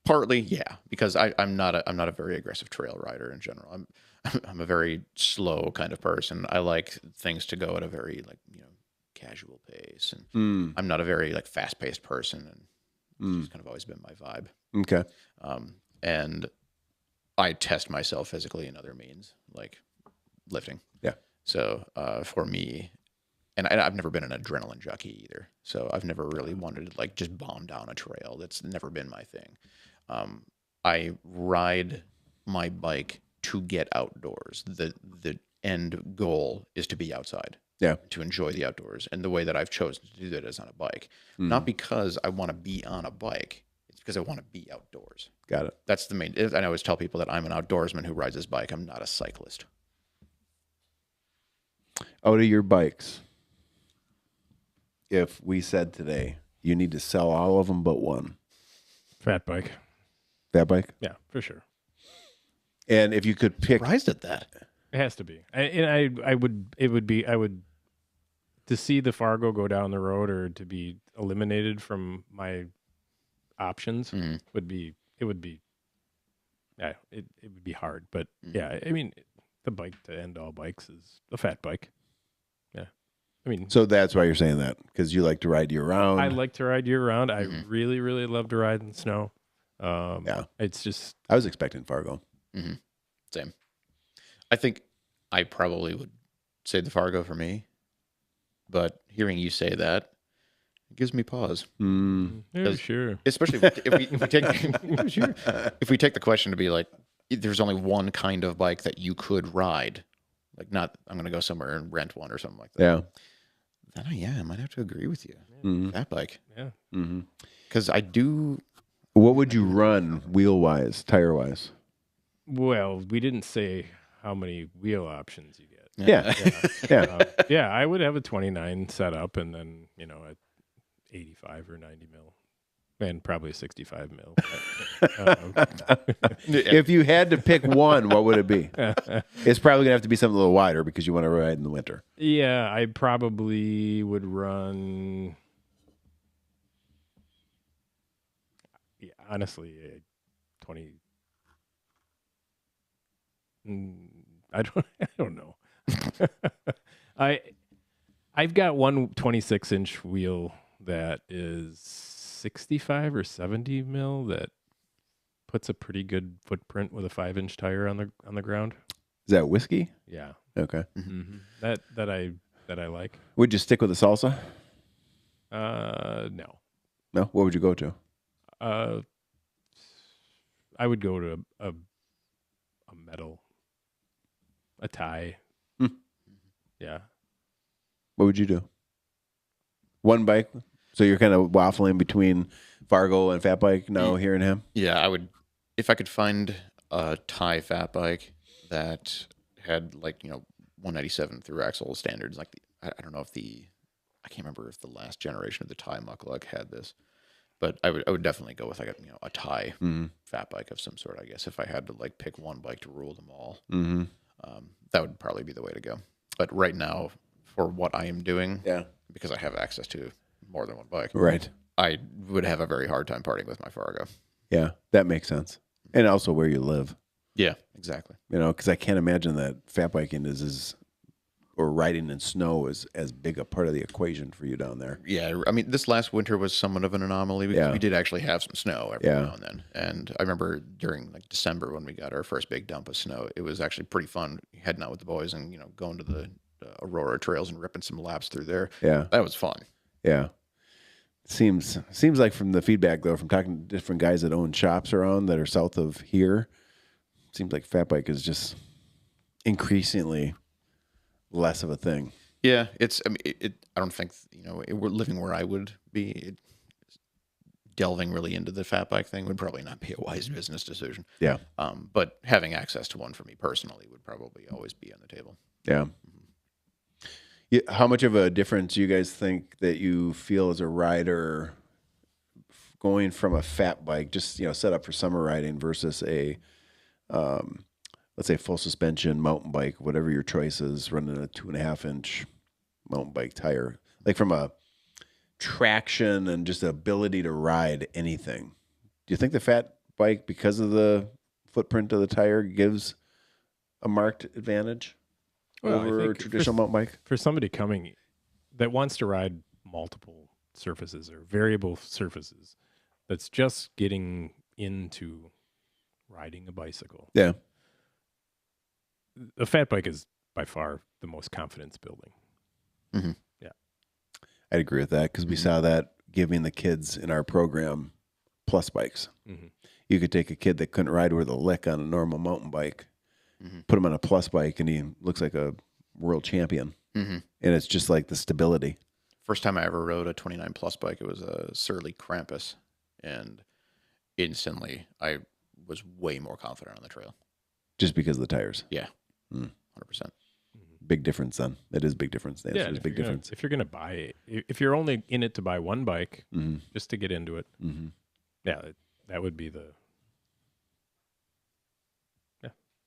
Partly, yeah, because I'm not a very aggressive trail rider in general. I'm a very slow kind of person. I like things to go at a very casual pace, and I'm not a very fast paced person, and it's just kind of always been my vibe. Okay. And I test myself physically in other means like lifting. Yeah. So for me, and I've never been an adrenaline junkie either. So I've never really wanted to just bomb down a trail. That's never been my thing. I ride my bike to get outdoors. The end goal is to be outside. Yeah. To enjoy the outdoors. And the way that I've chosen to do that is on a bike. Not because I want to be on a bike. It's because I want to be outdoors. Got it. That's the main. And I always tell people that I'm an outdoorsman who rides his bike. I'm not a cyclist. Out of your bikes, if we said today you need to sell all of them but one. Fat bike. Fat bike? Yeah, for sure. And if you could pick, Surprised at that. It has to be. I would to see the Fargo go down the road or to be eliminated from my options would be hard. But yeah, I mean, the bike to end all bikes is a fat bike. Yeah. I mean, so that's why you're saying that, because you like to ride year round. I like to ride year round. I really, really love to ride in snow. Yeah. It's just, I was expecting Fargo. Same. I think I probably would say the Fargo for me, but hearing you say that, it gives me pause. yeah, sure. Especially if we take if we take the question to be like, there's only one kind of bike that you could ride, like not I'm going to go somewhere and rent one or something like that. Yeah. Then I might have to agree with you. That bike, Yeah. because I do. What would you run wheel wise, tire wise? Well, we didn't say how many wheel options you get. Yeah. Yeah. Yeah, I would have a 29 set up and then, a 85 or 90 mil and probably a 65 mil. If you had to pick one, what would it be? It's probably going to have to be something a little wider because you want to ride in the winter. Yeah, I probably would run. Yeah, honestly, 20. I don't know. I've got one 26-inch wheel that is 65 or 70 mil that puts a pretty good footprint with a 5-inch tire on the ground. Is that whiskey? Yeah. Okay. That I like. Would you stick with the salsa? No. No. What would you go to? I would go to a metal, a tie. Yeah. What would you do? One bike. So you're kind of waffling between Fargo and fat bike now, hearing him. Yeah, I would, if I could find a Thai fat bike that had 197 through axle standards. Like I don't know if I can't remember if the last generation of the Thai Mukluk had this, but I would definitely go with a Thai fat bike of some sort. I guess if I had to pick one bike to rule them all, that would probably be the way to go. But right now, for what I am doing, because I have access to more than one bike, right, I would have a very hard time parting with my Fargo. Yeah, that makes sense. And also where you live. Yeah, exactly. Because I can't imagine that fat biking or riding in snow is as big a part of the equation for you down there. Yeah, I mean, this last winter was somewhat of an anomaly because we did actually have some snow every now and then. And I remember during December when we got our first big dump of snow, it was actually pretty fun heading out with the boys and going to the Aurora trails and ripping some laps through there. Yeah, that was fun. Yeah, seems like from the feedback though, from talking to different guys that own shops around that are south of here, seems like fat bike is just increasingly less of a thing. Yeah, it's. I mean, I don't think we're living where I would be. Delving really into the fat bike thing would probably not be a wise business decision. Yeah. But having access to one for me personally would probably always be on the table. Yeah. Yeah. How much of a difference do you guys think that you feel as a rider going from a fat bike, just set up for summer riding, versus a let's say full suspension mountain bike, whatever your choice is, running a 2.5-inch mountain bike tire, from a traction and just the ability to ride anything? Do you think the fat bike, because of the footprint of the tire, gives a marked advantage over a traditional mountain bike? For somebody coming that wants to ride multiple surfaces or variable surfaces, that's just getting into riding a bicycle. Yeah. A fat bike is by far the most confidence building. Mm-hmm. Yeah. I'd agree with that because we saw that giving the kids in our program plus bikes. Mm-hmm. You could take a kid that couldn't ride with a lick on a normal mountain bike, put him on a plus bike, and he looks like a world champion. Mm-hmm. And it's just like the stability. First time I ever rode a 29 plus bike, it was a Surly Krampus, and instantly I was way more confident on the trail. Just because of the tires. Yeah. 100%. Big difference then. It is big difference. The answer is big difference. If you're going to buy, if you're only in it to buy one bike, just to get into it, yeah, that would be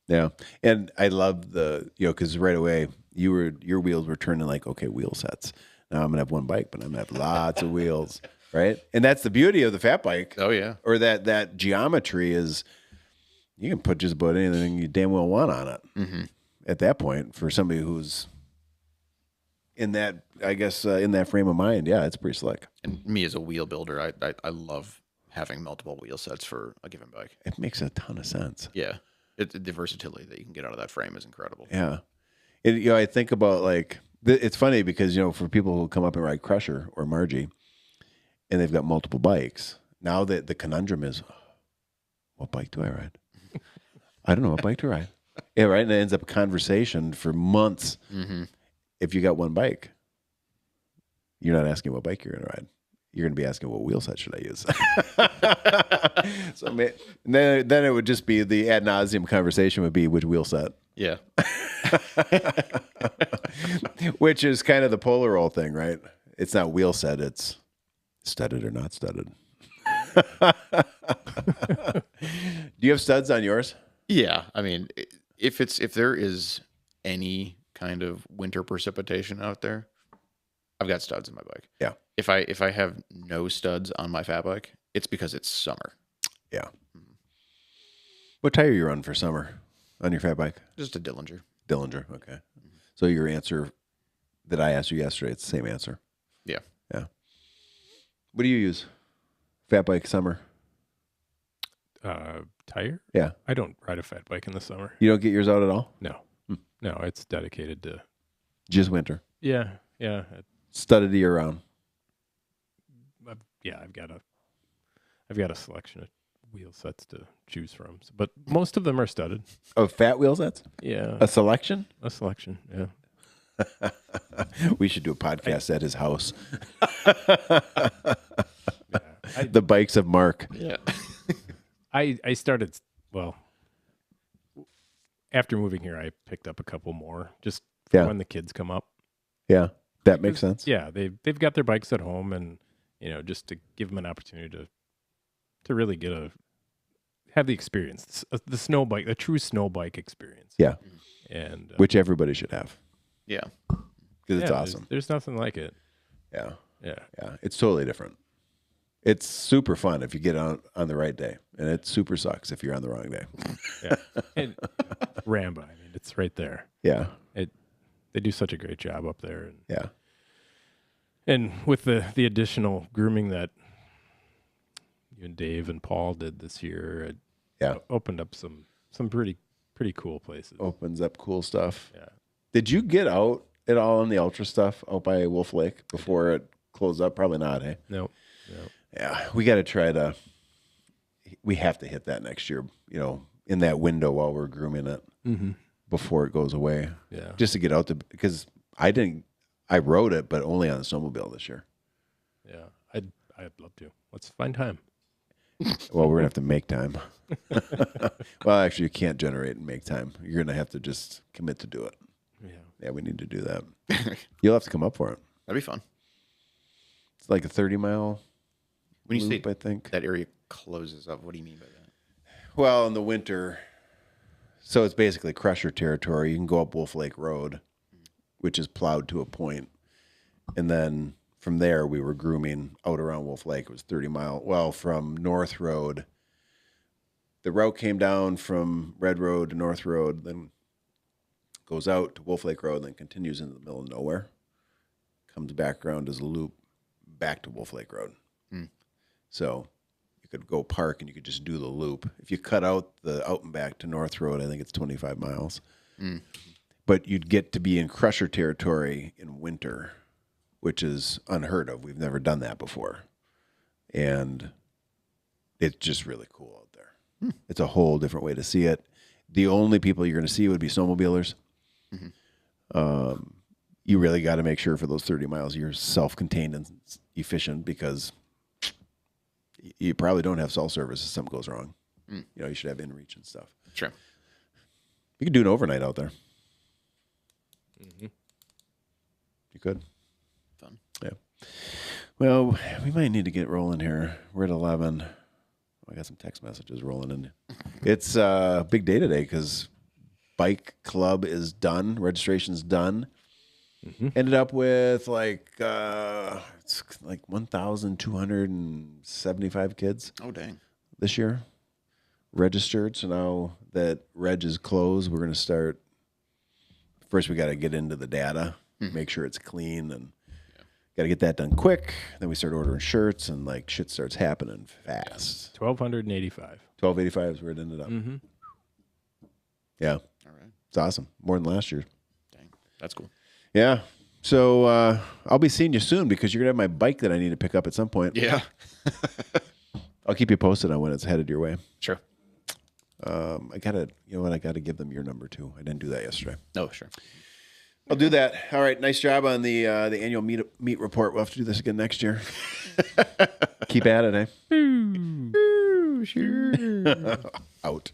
Yeah. And I love because right away your wheels were turning like, okay, wheel sets. Now I'm going to have one bike, but I'm going to have lots of wheels. Right. And that's the beauty of the fat bike. Oh, yeah. Or that geometry is you can put just about anything you damn well want on it. Mm-hmm. At that point, for somebody who's in that, I guess, in that frame of mind, yeah, it's pretty slick. And me as a wheel builder, I love having multiple wheel sets for a given bike. It makes a ton of sense. Yeah. The versatility that you can get out of that frame is incredible. Yeah. I think about it's funny because, for people who come up and ride Crusher or Margie and they've got multiple bikes, now that the conundrum is, what bike do I ride? I don't know what bike to ride. Yeah, right. And it ends up a conversation for months. Mm-hmm. If you got one bike, you're not asking what bike you're going to ride. You're going to be asking what wheel set should I use. So then it would just be the ad nauseum conversation would be which wheel set. Yeah. Which is kind of the Polaroid thing, right? It's not wheel set, it's studded or not studded. Do you have studs on yours? Yeah. I mean, if there is any kind of winter precipitation out there, I've got studs in my bike. Yeah. If I have no studs on my fat bike, it's because it's summer. Yeah. What tire you run for summer on your fat bike? Just a Dillinger. Dillinger, okay. So your answer that I asked you yesterday, it's the same answer. Yeah. Yeah. What do you use? Fat bike summer? Tire? Yeah. I don't ride a fat bike in the summer. You don't get yours out at all? No. No, it's dedicated to... Just winter? Yeah. Studded year round? I've got a selection of wheel sets to choose from, but most of them are studded. Oh, fat wheel sets? Yeah. A selection? A selection, yeah. We should do a podcast at his house. Yeah. The bikes of Mark. Yeah. I started, after moving here, I picked up a couple more just for when the kids come up. Yeah, that makes sense. Yeah, they've got their bikes at home, and just to give them an opportunity to really have the experience, the snow bike, the true snow bike experience. Yeah, and which everybody should have. Yeah, because it's awesome. There's nothing like it. Yeah, yeah, it's totally different. It's super fun if you get on the right day, and it super sucks if you're on the wrong day. Yeah, and Ramba, I mean, it's right there. Yeah, they do such a great job up there. And, yeah, and with the additional grooming that you and Dave and Paul did this year, it opened up some pretty cool places. Opens up cool stuff. Yeah. Did you get out at all on the ultra stuff out by Wolf Lake before it closed up? Probably not, hey? No. Yeah, we got to try to. We have to hit that next year. In that window while we're grooming it before it goes away. Yeah, just to get out because I rode it, but only on the snowmobile this year. Yeah, I'd love to. Let's find time. Well, we're gonna have to make time. Well, actually, you can't generate and make time. You're gonna have to just commit to do it. Yeah, we need to do that. You'll have to come up for it. That'd be fun. It's like a 30-mile. When you loop, say I think that area closes up, what do you mean by that? Well, in the winter, so it's basically Crusher territory. You can go up Wolf Lake Road, which is plowed to a point, and then from there we were grooming out around Wolf Lake. It was 30 mile. Well, from North Road, the route came down from Red Road to North Road, then goes out to Wolf Lake Road, then continues into the middle of nowhere, comes back around as a loop back to Wolf Lake Road. So you could go park and you could just do the loop. If you cut out the out and back to North Road, I think it's 25 miles. But you'd get to be in Crusher territory in winter, which is unheard of. We've never done that before. And it's just really cool out there. It's a whole different way to see it. The only people you're going to see would be snowmobilers. You really got to make sure for those 30 miles you're self-contained and efficient, because you probably don't have cell service if something goes wrong. You should have in-reach and stuff. Sure. You could do an overnight out there. You could. Fun. Yeah. Well, we might need to get rolling here. We're at 11. I got some text messages rolling in. It's a big day today because bike club is done, registration's done. Mm-hmm. Ended up with it's like 1,275 kids. Oh, dang. This year registered. So now that reg is closed, we're going to start. First, we got to get into the data, make sure it's clean, and got to get that done quick. Then we start ordering shirts, and like shit starts happening fast. 1,285. 1,285 is where it ended up. Mm-hmm. Yeah. All right. It's awesome. More than last year. Dang. That's cool. Yeah. So I'll be seeing you soon because you're going to have my bike that I need to pick up at some point. Yeah. I'll keep you posted on when it's headed your way. Sure. I got to, you know what? I got to give them your number too. I didn't do that yesterday. Oh, sure. I'll do that. All right. Nice job on the annual meat report. We'll have to do this again next year. Keep at it, eh? Ooh, sure. Out.